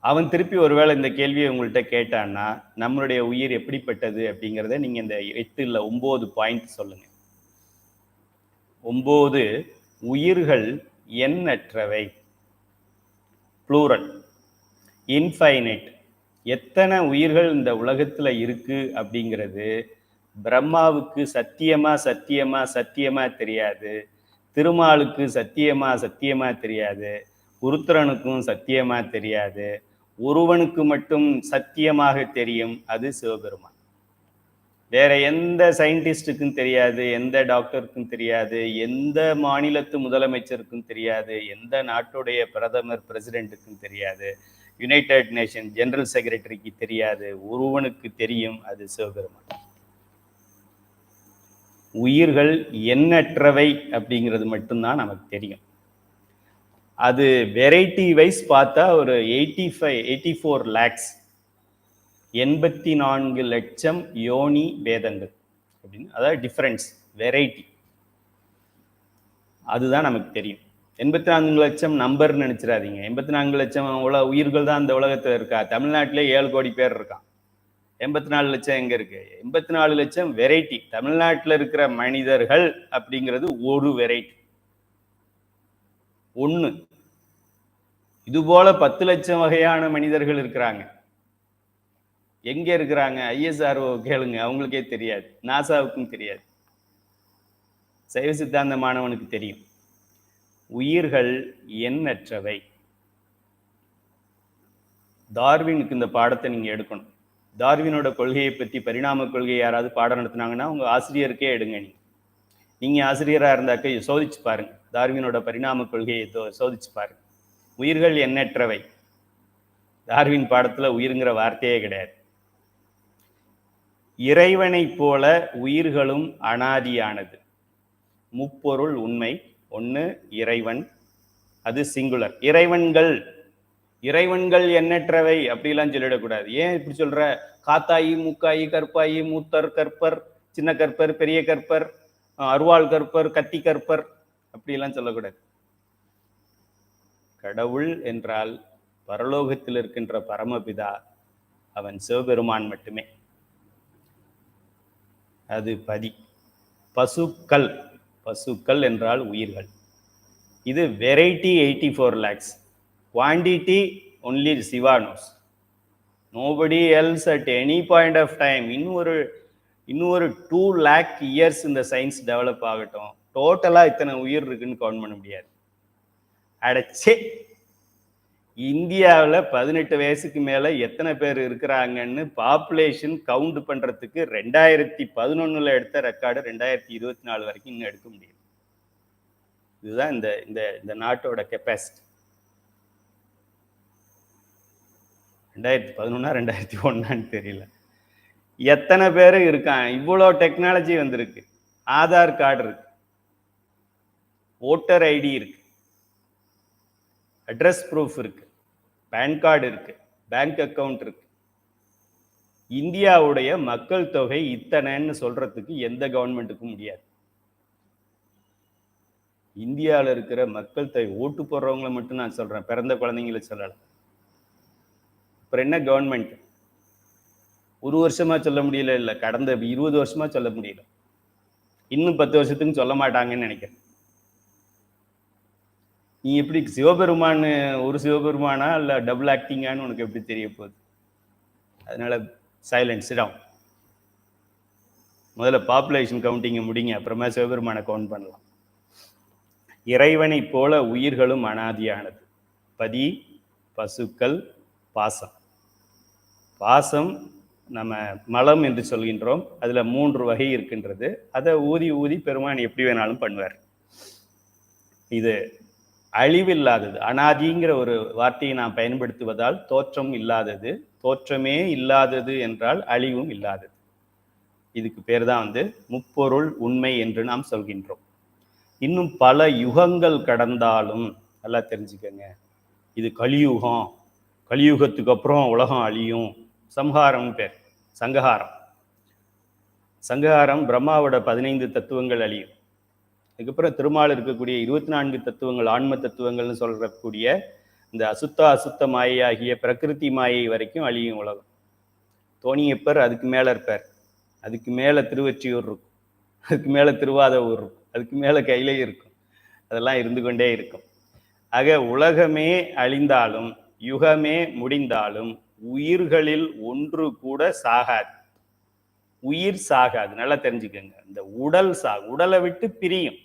அவன் திருப்பி ஒருவேளை இந்த கேள்வியை உங்கள்கிட்ட கேட்டான்னா, நம்மளுடைய உயிர் எப்படிப்பட்டது அப்படிங்கிறத நீங்க இந்த 8 இல்ல 9 பாயிண்ட் சொல்லுங்க. 9 உயிர்கள் எண்ணற்றவை, ப்ளூரல், இன்ஃபைனைட். எத்தனை உயிர்கள் இந்த உலகத்துல இருக்கு அப்படிங்கிறது பிரம்மாவுக்கு சத்தியமா சத்தியமா சத்தியமா தெரியாது, திருமாலுக்கு சத்தியமா சத்தியமா தெரியாது, உருத்திரனுக்கும் சத்தியமா தெரியாது. ஒருவனுக்கு மட்டும் சத்தியமாக தெரியும், அது சிவபெருமான். வேற எந்த சயின்டிஸ்டுக்கும் தெரியாது, எந்த டாக்டருக்கும் தெரியாது, எந்த மாநிலத்து முதலமைச்சருக்கும் தெரியாது, எந்த நாட்டுடைய பிரதமர் பிரசிடென்ட்டுக்கும் தெரியாது, யுனைடெட் நேஷன் ஜெனரல் செக்ரட்டரிக்கு தெரியாது. ஒருவனுக்கு தெரியும், அது சிவபெருமான். உயிர்கள் எண்ணற்றவை அப்படிங்கிறது மட்டும்தான் நமக்கு தெரியும். அது வெரைட்டி வைஸ் பார்த்தா ஒரு 84 lakhs, 84 லட்சம் யோனி வேதங்கள் அப்படின்னு, அதாவது டிஃபரன்ஸ், வெரைட்டி, அதுதான் நமக்கு தெரியும். 84 லட்சம் நம்பர்னு நினைச்சிடாதீங்க. 84 லட்சம் உயிர்கள் தான் அந்த உலகத்துல இருக்கா? தமிழ்நாட்டிலே 7 கோடி பேர் இருக்கான். 84 லட்சம் எங்க இருக்கு? 84 லட்சம் வெரைட்டி. தமிழ்நாட்டில் இருக்கிற மனிதர்கள் அப்படிங்கிறது ஒரு வெரைட்டி, ஒண்ணு. இது போல 10 லட்சம் வகையான மனிதர்கள் இருக்கிறாங்க. எங்க இருக்கிறாங்க? ISRO கேளுங்க, அவங்களுக்கே தெரியாது, நாசாவுக்கும் தெரியாது, சைவ சித்தாந்த மாணவனுக்கு தெரியும். உயிர்கள் எண்ணற்றவை. டார்வினுக்கு இந்த பாடத்தை நீங்க எடுக்கணும். டார்வினோட கொள்கையை பற்றி, பரிணாம கொள்கையை யாராவது பாடம் நடத்தினாங்கன்னா உங்க ஆசிரியருக்கே எடுங்க. நீங்க ஆசிரியராக இருந்தாக்க சோதிச்சு பாருங்க, டார்வினோட பரிணாம கொள்கையை சோதிச்சு பாருங்க. உயிர்கள் எண்ணற்றவை. டார்வின் பாடத்துல உயிருங்கிற வார்த்தையே கிடையாது. இறைவனை போல உயிர்களும் அனாதியானது. முப்பொருள் உண்மை. ஒன்று இறைவன், அது சிங்குலர். இறைவன்கள் எண்ணற்றவை அப்படிலாம் சொல்லிடக்கூடாது. ஏன் இப்படி சொல்ற? காத்தாயி, மூக்காயி, கற்பாயி, மூத்தர், கற்பர், சின்ன கற்பர், பெரிய கற்பர், அருவாள் கற்பர், கத்தி கற்பர் அப்படிலாம் சொல்லக்கூடாது. கடவுள் என்றால் பரலோகத்தில் இருக்கின்ற பரமபிதா, அவன் சிவபெருமான் மட்டுமே. அது பதி. பசுக்கள். பசுக்கள் என்றால் உயிர்கள். இது variety 84 lakhs. Quantity only Shiva knows. Nobody else at any point of time. இன்னொரு 2 lakh years இந்த சயின்ஸ் டெவலப் ஆகட்டும், டோட்டலா இத்தனை உயிர் இருக்குன்னு கவுண்ட் பண்ண முடியாது. அடச்சே, இந்தியாவில் 18 வயசுக்கு மேல எத்தனை பேர் இருக்கிறாங்கன்னு பாப்புலேஷன் கவுண்ட் பண்றதுக்கு 2011 எடுத்த ரெக்கார்டு 2024 வரைக்கும் இன்னும் எடுக்க முடியும். இதுதான் இந்த நாட்டோட கெப்பாசிட்டி. 2011 2001 தெரியல, எத்தனை பேர் இருக்காங்க. இவ்வளோ டெக்னாலஜி வந்திருக்கு. ஆதார் கார்டு இருக்கு, ஓட்டர் ஐடி இருக்கு, அட்ரஸ் ப்ரூஃப் இருக்கு, பேன் கார்டு இருக்கு, பேங்க் அக்கவுண்ட் இருக்கு. இந்தியாவுடைய மக்கள் தொகை இத்தனைன்னு சொல்றதுக்கு எந்த கவர்மெண்ட்டுக்கும் முடியாது. இந்தியாவில் இருக்கிற மக்கள் தொகை, ஓட்டு போடுறவங்களை மட்டும் நான் சொல்றேன், பிறந்த குழந்தைங்களை சொல்லல. அப்புறம் என்ன கவர்மெண்ட்? ஒரு வருஷமா சொல்ல முடியல, இல்லை கடந்த 20 வருஷமா சொல்ல முடியல, இன்னும் 10 வருஷத்துக்கு சொல்ல மாட்டாங்கன்னு நினைக்கிறேன். நீ எப்படி சிவபெருமான் ஒரு சிவபெருமானா இல்லை டபுள் ஆக்டிங்கான்னு உனக்கு எப்படி தெரிய போகுது? அதனால சைலன்ஸ் டவுன். முதல்ல பாப்புலேஷன் கவுண்டிங்கை முடிங்க, அப்புறமா சிவபெருமானை கவுண்ட் பண்ணலாம். இறைவனை போல உயிர்களும் அனாதியானது. பதி, பசுக்கள், பாசம். பாசம் நம்ம மலம் என்று சொல்கின்றோம். அதுல 3 வகை இருக்கின்றது. அதை ஊதி ஊதி பெருமான் எப்படி வேணாலும் பண்ணுவார். இது அழிவில்லாதது. அனாதிங்கிற ஒரு வார்த்தையை நாம் பயன்படுத்துவதால் தோற்றம் இல்லாதது, தோற்றமே இல்லாதது என்றால் அழிவும் இல்லாதது. இதுக்கு பேர் தான் முப்பொருள் உண்மை என்று நாம் சொல்கின்றோம். இன்னும் பல யுகங்கள் கடந்தாலும் நல்லா தெரிஞ்சுக்கங்க, இது கலியுகம். கலியுகத்துக்கு அப்புறம் உலகம் அழியும். சம்ஹாரம் பேர், சங்கஹாரம். சங்கஹாரம் பிரம்மாவோட 15 தத்துவங்கள் அழியும். அதுக்கப்புறம் திருமால் இருக்கக்கூடிய 24 தத்துவங்கள், ஆன்ம தத்துவங்கள்னு சொல்றக்கூடிய இந்த அசுத்த மாயையாகிய பிரகிருதி மாயை வரைக்கும் அழியும் உலகம். தோணியப்பர் அதுக்கு மேல இருப்பார், அதுக்கு மேல திருவொற்றியூர் இருக்கும், அதுக்கு மேல திருவாதவூர் இருக்கும், அதுக்கு மேல கையிலே இருக்கும். அதெல்லாம் இருந்து கொண்டே இருக்கும். ஆக உலகமே அழிந்தாலும் யுகமே முடிந்தாலும் உயிர்களில் ஒன்று கூட சாகாது. உயிர் சாகாது, நல்லா தெரிஞ்சுக்கங்க. இந்த உடல் உடலை விட்டு பிரியும்.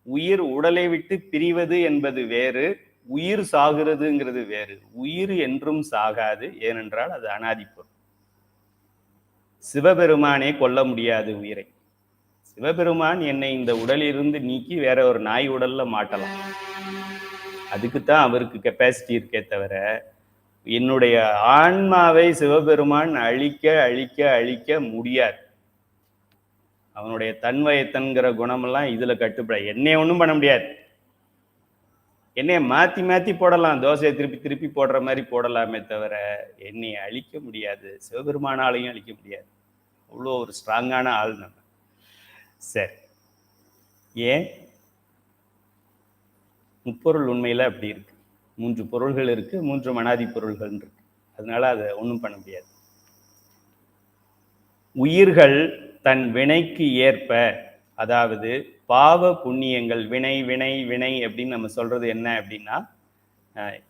உயிர் உடலை விட்டு பிரிவது என்பது வேறு, உயிர் சாகிறதுங்கிறது வேறு. உயிர் என்றும் சாகாது, ஏனென்றால் அது அனாதி பொருள். சிவபெருமானே கொல்ல முடியாது உயிரை. சிவபெருமான் என்னை இந்த உடலிலிருந்து நீக்கி வேற ஒரு நாய் உடல்ல மாட்டலாம். அதுக்குத்தான் அவருக்கு கெப்பாசிட்டி இருக்கே தவிர, என்னுடைய ஆன்மாவை சிவபெருமான் அழிக்க அழிக்க அழிக்க முடியாது. அவனுடைய தன்வயத்தன்கிற குணமெல்லாம் இதுல கட்டுப்பட. என்னைய ஒன்றும் பண்ண முடியாது. என்னைய மாத்தி மாத்தி போடலாம், தோசையை திருப்பி திருப்பி போடுற மாதிரி போடலாமே தவிர என்னைய அழிக்க முடியாது. சிவபெருமானாலையும் அழிக்க முடியாது. அவ்வளோ ஒரு ஸ்ட்ராங்கான ஆள் நம்ம. சரி, ஏன் முப்பொருள் உண்மையில அப்படி இருக்கு. 3 பொருள்கள் இருக்கு, 3 அனாதி பொருள்கள் இருக்கு. அதனால அதை ஒன்றும் பண்ண முடியாது. உயிர்கள் தன் வினைக்கு ஏற்ப, அதாவது பாவ புண்ணியங்கள், வினை வினை வினை அப்படின்னு நம்ம சொல்றது என்ன அப்படின்னா,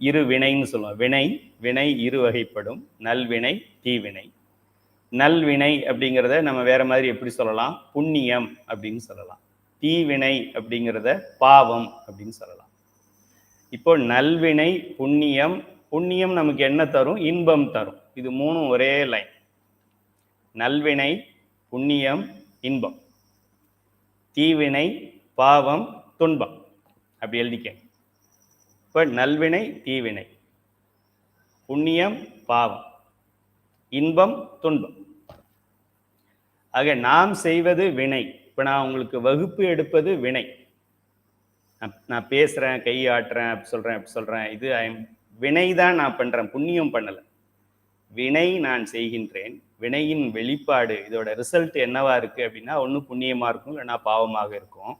இரு வினைன்னு சொல்லுவோம். வினை 2 வகைப்படும், நல்வினை, தீவினை. நல்வினை அப்படிங்கிறத நம்ம வேற மாதிரி எப்படி சொல்லலாம்? புண்ணியம் அப்படின்னு சொல்லலாம். தீவினை அப்படிங்கிறத பாவம் அப்படின்னு சொல்லலாம். இப்போ நல்வினை, புண்ணியம். புண்ணியம் நமக்கு என்ன தரும்? இன்பம் தரும். இது 3 ஒரே லைன். நல்வினை, புண்ணியம், இன்பம். தீவினை, பாவம், துன்பம். அப்படி எழுதிக்க. இப்போ நல்வினை, தீவினை, புண்ணியம், பாவம், இன்பம், துன்பம். ஆக நாம் செய்வது வினை. இப்போ நான் உங்களுக்கு வகுப்பு எடுப்பது வினை. நான் பேசுறேன், கை ஆட்டுறேன், அப்படி சொல்றேன், இது வினை தான் நான் பண்றேன், புண்ணியம் பண்ணல. வினை நான் செய்கின்றேன். வினையின் வெளிப்பாடு, இதோட ரிசல்ட் என்னவா இருக்கு அப்படின்னா, ஒன்று புண்ணியமா இருக்கும், இல்லைன்னா பாவமாக இருக்கும்.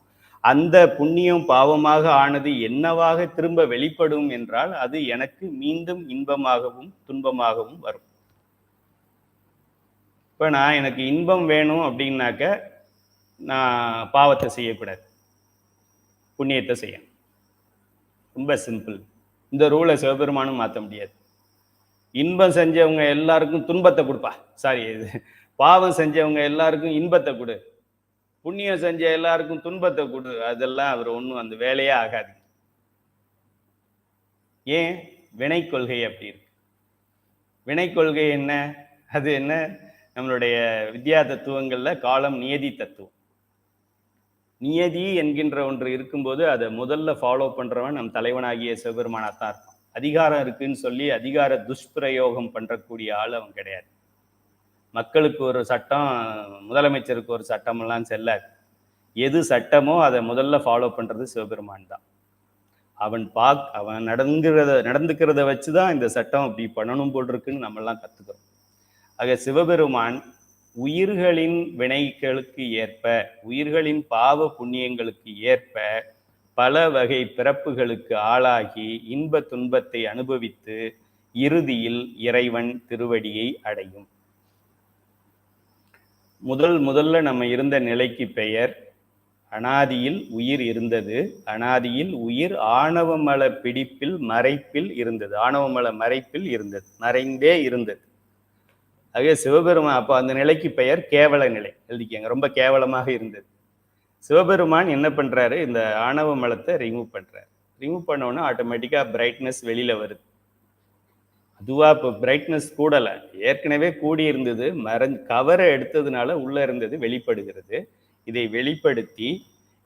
அந்த புண்ணியம் பாவமாக ஆனது என்னவாக திரும்ப வெளிப்படும் என்றால், அது எனக்கு மீண்டும் இன்பமாகவும் துன்பமாகவும் வரும். இப்போ நான் எனக்கு இன்பம் வேணும் அப்படின்னாக்க நான் பாவத்தை செய்யக்கூடாது, புண்ணியத்தை செய்யணும். ரொம்ப சிம்பிள். இந்த ரூலை சிவபெருமானும் மாற்ற முடியாது. இன்பம் செஞ்சவங்க எல்லாருக்கும் துன்பத்தை கொடுப்பா, சாரி, பாவம் செஞ்சவங்க எல்லாருக்கும் இன்பத்தை கொடு, புண்ணியம் செஞ்ச எல்லாருக்கும் துன்பத்தை கொடு, அதெல்லாம் அவர் ஒன்றும் அந்த வேலையே ஆகாது. ஏன்? வினை கொள்கை அப்படி இருக்கு. வினை கொள்கை என்ன? அது என்ன? நம்மளுடைய வித்யா தத்துவங்கள்ல காலம் நியதி தத்துவம். நியதி என்கின்ற ஒன்று இருக்கும்போது அதை முதல்ல ஃபாலோ பண்றவன் நம் தலைவனாகிய சிவபெருமானாத்தான் இருப்பான். அதிகாரம் இருக்குன்னு சொல்லி அதிகார துஷ்பிரயோகம் பண்றக்கூடிய ஆள் அவன் கிடையாது. மக்களுக்கு ஒரு சட்டம், முதலமைச்சருக்கு ஒரு சட்டம் எல்லாம் செல்லாது. எது சட்டமோ அதை முதல்ல ஃபாலோ பண்றது சிவபெருமான் தான். அவன் நடந்துக்கிறத வச்சுதான் இந்த சட்டம் அப்படி பண்ணணும் போல் இருக்குன்னு நம்ம எல்லாம் கத்துக்கிறோம். ஆக சிவபெருமான் உயிர்களின் வினைகளுக்கு ஏற்ப, உயிர்களின் பாவ புண்ணியங்களுக்கு ஏற்ப பல வகை பிறப்புகளுக்கு ஆளாகி இன்ப துன்பத்தை அனுபவித்து இறுதியில் இறைவன் திருவடியை அடையும். முதல்ல நம்ம இருந்த நிலைக்கு பெயர் அனாதியில் உயிர் இருந்தது. அனாதியில் உயிர் ஆணவமல பிடிப்பில் மறைப்பில் இருந்தது. ஆணவமல மறைப்பில் இருந்தது, மறைந்தே இருந்தது. ஆக சிவபெருமான் அப்போ அந்த நிலைக்கு பெயர் கேவல நிலை. எழுதிக்கங்க, ரொம்ப கேவலமாக இருந்தது. சிவபெருமான் என்ன பண்றாரு? இந்த ஆணவ மலத்தை ரிமூவ் பண்றாரு. ரிமூவ் பண்ணோன்னா ஆட்டோமேட்டிக்கா பிரைட்னஸ் வெளியில வருது. அதுவா இப்போ பிரைட்னஸ் கூடல, ஏற்கனவே கூடி இருந்தது, கவரை எடுத்ததுனால உள்ள இருந்தது வெளிப்படுகிறது. இதை வெளிப்படுத்தி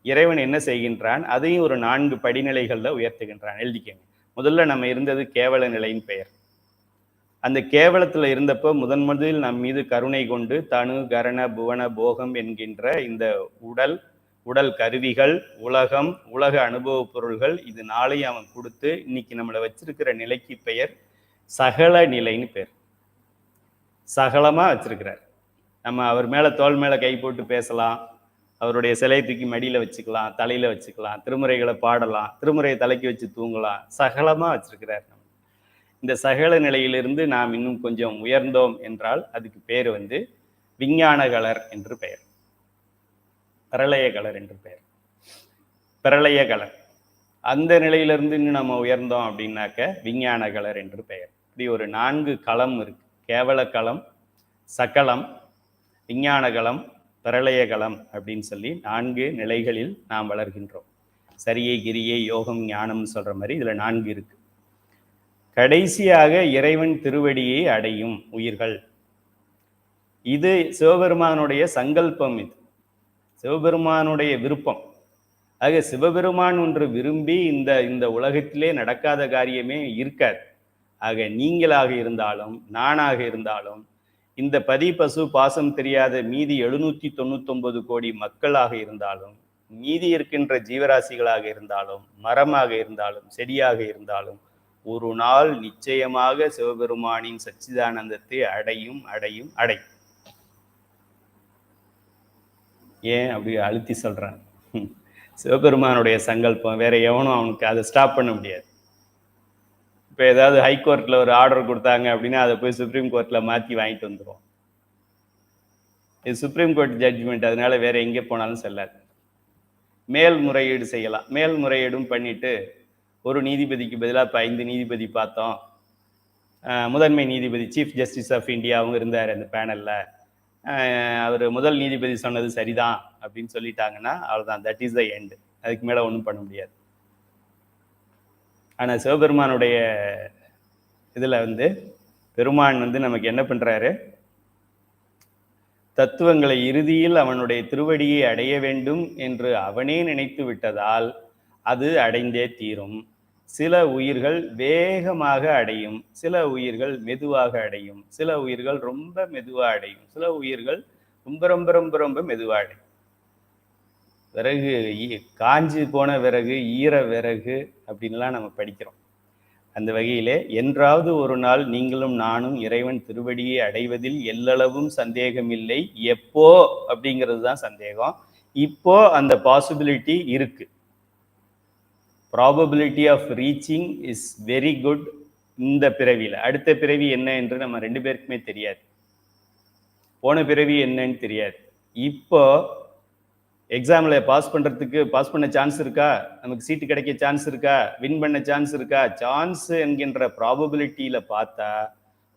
இறைவன் என்ன செய்கின்றான்? அதையும் ஒரு 4 படிநிலைகள்ல உயர்த்துகின்றான். எழுதிக்கங்க. முதல்ல நம்ம இருந்தது கேவல நிலையின் பெயர். அந்த கேவலத்துல இருந்தப்போ முதலில் நம் மீது கருணை கொண்டு தனு கரண புவன போகம் என்கின்ற இந்த உடல் கருவிகள், உலகம், உலக அனுபவ பொருள்கள், இது 4ஐயும் அவன் கொடுத்து இன்னைக்கு நம்மளை வச்சிருக்கிற நிலைக்கு பெயர் சகல நிலைன்னு பேர். சகலமா வச்சிருக்கிறார். நம்ம அவர் மேல தோல் மேல கை போட்டு பேசலாம், அவருடைய சிலை தூக்கி மடியில வச்சுக்கலாம், தலையில வச்சுக்கலாம், திருமுறைகளை பாடலாம், திருமுறையை தலைக்கு வச்சு தூங்கலாம், சகலமா வச்சிருக்கிறார். இந்த சகல நிலையிலிருந்து நாம் இன்னும் கொஞ்சம் உயர்ந்தோம் என்றால் அதுக்கு பேர் விஞ்ஞான கலர் என்று பெயர், பிரளய கலர் என்று பெயர். பிரளய கலர் அந்த நிலையிலிருந்து இன்னும் நம்ம உயர்ந்தோம் அப்படின்னாக்க விஞ்ஞான கலர் என்று பெயர். இப்படி ஒரு 4 களம் இருக்கு. கேவல களம், சகலம், விஞ்ஞான களம், பிரளய களம் அப்படின்னு சொல்லி 4 நிலைகளில் நாம் வளர்கின்றோம். சரியை, கிரியை, யோகம், ஞானம் சொல்ற மாதிரி இதுல 4 இருக்கு. கடைசியாக இறைவன் திருவடியை அடையும் உயிர்கள். இது சிவபெருமானுடைய சங்கல்பம், இது சிவபெருமானுடைய விருப்பம். ஆக சிவபெருமான் ஒன்று விரும்பி இந்த உலகத்திலே நடக்காத காரியமே இருக்காது. ஆக நீங்களாக இருந்தாலும் நானாக இருந்தாலும் இந்த பதி பசு பாசம் தெரியாத மீதி 799 கோடி மக்களாக இருந்தாலும், மீதி இருக்கின்ற ஜீவராசிகளாக இருந்தாலும், மரமாக இருந்தாலும், செடியாக இருந்தாலும் ஒரு நாள் நிச்சயமாக சிவபெருமானின் சச்சிதானந்தத்தை அடையும். ஏன் அப்படி அழுத்தி சொல்றான்? சிவபெருமானுடைய சங்கல்பம், வேற எவனும் அவனுக்கு அதை ஸ்டாப் பண்ண முடியாது. இப்போ ஏதாவது ஹைகோர்ட்ல ஒரு ஆர்டர் கொடுத்தாங்க அப்படின்னா அதை போய் சுப்ரீம் கோர்ட்ல மாற்றி வாங்கிட்டு வந்துடும். இது சுப்ரீம் கோர்ட் ஜட்ஜ்மெண்ட், அதனால வேற எங்கே போனாலும் செல்லாது. மேல்முறையீடு செய்யலாம். மேல்முறையீடும் பண்ணிட்டு ஒரு நீதிபதிக்கு பதிலாக இப்போ 5 நீதிபதி பார்த்தோம். முதன்மை நீதிபதி சீஃப் ஜஸ்டிஸ் ஆஃப் இந்தியா அவங்க இருந்தார் அந்த பேனல்ல. அவர் முதல் நீதிபதி சொன்னது சரிதான் அப்படின்னு சொல்லிட்டாங்கன்னா அவ்வளோதான், தட் இஸ் த எண்ட். அதுக்கு மேலே ஒன்றும் பண்ண முடியாது. ஆனால் சிவபெருமானுடைய இதில் பெருமான் நமக்கு என்ன பண்ணுறாரு? தத்துவங்களை இறுதியில் அவனுடைய திருவடியை அடைய வேண்டும் என்று அவனே நினைத்து விட்டதால் அது அடைந்தே தீரும். சில உயிர்கள் வேகமாக அடையும், சில உயிர்கள் மெதுவாக அடையும், சில உயிர்கள் ரொம்ப மெதுவாக அடையும், சில உயிர்கள் ரொம்ப ரொம்ப ரொம்ப ரொம்ப மெதுவாக அடையும். விறகு காஞ்சி போன விறகு, ஈர விறகு அப்படின்லாம் நம்ம படிக்கிறோம். அந்த வகையிலே என்றாவது ஒரு நாள் நீங்களும் நானும் இறைவன் திருவடியை அடைவதில் எல்லளவும் சந்தேகம் இல்லை. எப்போ அப்படிங்கிறது தான் சந்தேகம். இப்போ அந்த பாசிபிலிட்டி இருக்கு. Probability of reaching is very good. இந்த பிறவியில் அடுத்த பிறவி என்ன என்று நம்ம 2 பேருக்குமே தெரியாது. போன பிறவி என்னன்னு தெரியாது. இப்போ எக்ஸாமில் பாஸ் பண்ண சான்ஸ் இருக்கா, நமக்கு சீட்டு கிடைக்க சான்ஸ் இருக்கா, வின் பண்ண சான்ஸ் இருக்கா? சான்ஸ் என்கின்ற ப்ராபபிலிட்டியில பார்த்தா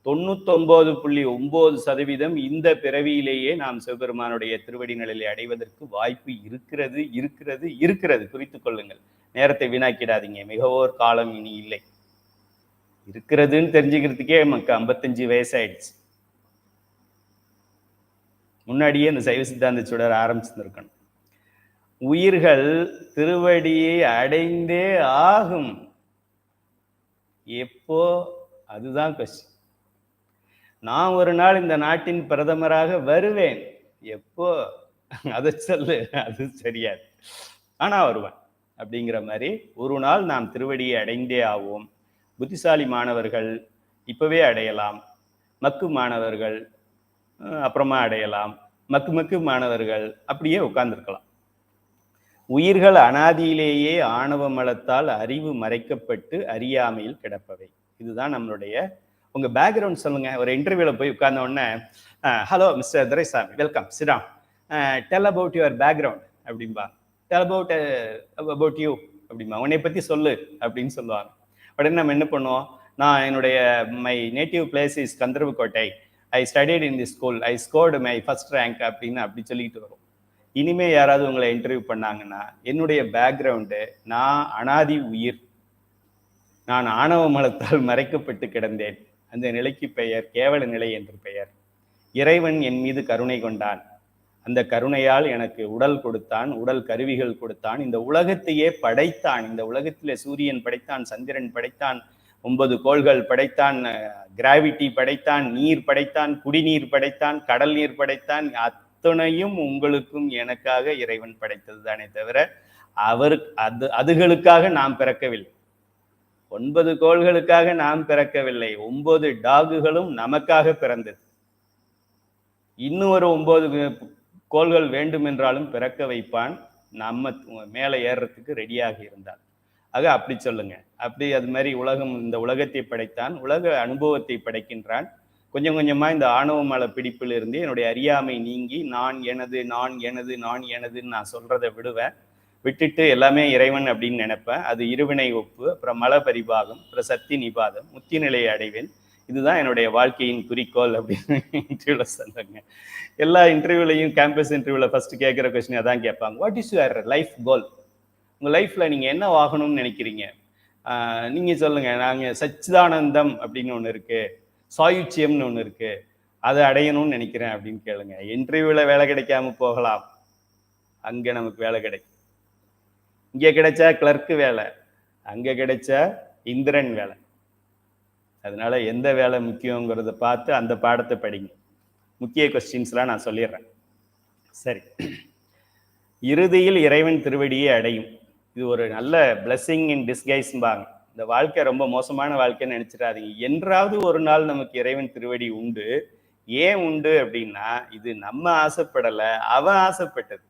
99.9% இந்த பிறவியிலேயே நாம் சிவபெருமானுடைய திருவடி நிலையை அடைவதற்கு வாய்ப்பு இருக்கிறது இருக்கிறது இருக்கிறது. குறித்துக் கொள்ளுங்கள். நேரத்தை வீணாக்கிடாதீங்க. மிகவோர் காலம் இனி இல்லை. இருக்கிறதுன்னு தெரிஞ்சுக்கிறதுக்கே நமக்கு 55 வயசாயிடுச்சு. முன்னாடியே இந்த சைவ சித்தாந்த சுடர் ஆரம்பிச்சிருக்கணும். உயிர்கள் திருவடியை அடைந்தே ஆகும். எப்போ? அதுதான் கொஸ்டின். நான் ஒரு நாள் இந்த நாட்டின் பிரதமராக வருவேன். எப்போ? அதை சொல்லு. அது சரியாது. ஆனா வருவேன் அப்படிங்கிற மாதிரி ஒரு நாள் நாம் திருவடியை அடைந்தே ஆவோம். புத்திசாலி மாணவர்கள் இப்பவே அடையலாம். மக்கு மாணவர்கள் அப்புறமா அடையலாம். மக்கு மாணவர்கள் அப்படியே உட்கார்ந்துருக்கலாம். உயிர்கள் அனாதியிலேயே ஆணவ மலத்தால் அறிவு மறைக்கப்பட்டு அறியாமையில் கிடப்பவை. இதுதான் நம்மளுடைய. உங்க பேக்ரவுண்ட் சொல்லுங்க. ஒரு இன்டர்வியூல போய் உட்கார்ந்த உடனே, hello mister Duraisamy, welcome, sit down, tell about your background அப்படின்பா. டெல் அபவுட் யூ அப்படின்பா. உன்னை பத்தி சொல்லு அப்படின்னு சொல்லுவாங்க. உடனே நம்ம என்ன பண்ணுவோம்? நான் என்னுடைய my native place is Gandarvakottai, I studied in the school, I scored my first rank அப்படின்னு அப்படி சொல்லிட்டு வரும். இனிமே யாராவது உங்களை இன்டர்வியூ பண்ணாங்கன்னா, என்னுடைய பேக்ரவுண்டு, நான் அனாதி உயிர், நான் ஆணவ மலத்தால் மறைக்கப்பட்டு கிடந்தேன். அந்த நிலைக்கு பெயர் கேவல நிலை என்று பெயர். இறைவன் என் மீது கருணை கொண்டான். அந்த கருணையால் எனக்கு உடல் கொடுத்தான், உடல் கருவிகள் கொடுத்தான், இந்த உலகத்தையே படைத்தான். இந்த உலகத்திலே சூரியன் படைத்தான், சந்திரன் படைத்தான், 9 கோள்கள் படைத்தான், கிராவிட்டி படைத்தான், நீர் படைத்தான், குடிநீர் படைத்தான், கடல் நீர் படைத்தான். அத்தனையும் உங்களுக்கும் எனக்காக இறைவன் படைத்தது தானே தவிர அதுகளுக்காக நாம் பிறக்கவில்லை. 9 கோள்களுக்காக நாம் பிறக்கவில்லை. 9 டாகுகளும் நமக்காக பிறந்தது. இன்னும் ஒரு 9 கோள்கள் வேண்டும் என்றாலும் பிறக்க வைப்பான், நம்ம மேலே ஏறுறதுக்கு ரெடியாக இருந்தால். ஆக அப்படி சொல்லுங்க. அப்படி அது மாதிரி இந்த உலகத்தை படைத்தான், உலக அனுபவத்தை படைக்கின்றான். கொஞ்சம் கொஞ்சமா இந்த ஆணவ மல பிடிப்பில் இருந்து என்னுடைய அறியாமை நீங்கி நான் எனது நான் எனது நான் எனதுன்னு நான் சொல்றதை விட்டுட்டு எல்லாமே இறைவன் அப்படின்னு நினைப்பேன். அது இருவினை ஒப்பு, அப்புறம் மல பரிபாகம், அப்புறம் சக்தி நிபாதம், முத்தி நிலையை அடைவேன். இதுதான் என்னுடைய வாழ்க்கையின் குறிக்கோள் அப்படின்னு இன்டர்வியூல சொல்லுங்க. எல்லா இன்டர்வியூலையும், கேம்பஸ் இன்டர்வியூல ஃபர்ஸ்ட் கேட்குற கொஸ்டின் அதான் கேட்பாங்க. வாட் இஸ் யுவர் லைஃப் கோல்? உங்க லைஃப்ல நீங்க என்ன ஆகணும்னு நினைக்கிறீங்க? நீங்க சொல்லுங்க. நாங்க சச்சிதானந்தம் அப்படின்னு ஒண்ணு இருக்கு, சாயுச்சியம்னு ஒண்ணு இருக்கு, அதை அடையணும்னு நினைக்கிறேன் அப்படின்னு கேளுங்க. இன்டர்வியூல வேலை கிடைக்காம போகலாம், அங்க நமக்கு வேலை கிடைக்கும். இங்க கிடைச்சா கிளர்க்கு வேலை, அங்க கிடைச்சா இந்திரன் வேலை. அதனால எந்த வேலை முக்கியங்கிறத பார்த்து அந்த பாடத்தை படிங்க. முக்கிய கொஸ்டின்ஸ்லாம் நான் சொல்லிடுறேன். சரி, இறுதியில் இறைவன் திருவடியை அடையும். இது ஒரு நல்ல பிளெஸிங் இன் டிஸ்கைஸ்பாங்க. இந்த வாழ்க்கை ரொம்ப மோசமான வாழ்க்கைன்னு நினைச்சிடாதீங்க. என்றாவது ஒரு நாள் நமக்கு இறைவன் திருவடி உண்டு. ஏன் உண்டு அப்படின்னா, இது நம்ம ஆசைப்படல, அவன் ஆசைப்பட்டது.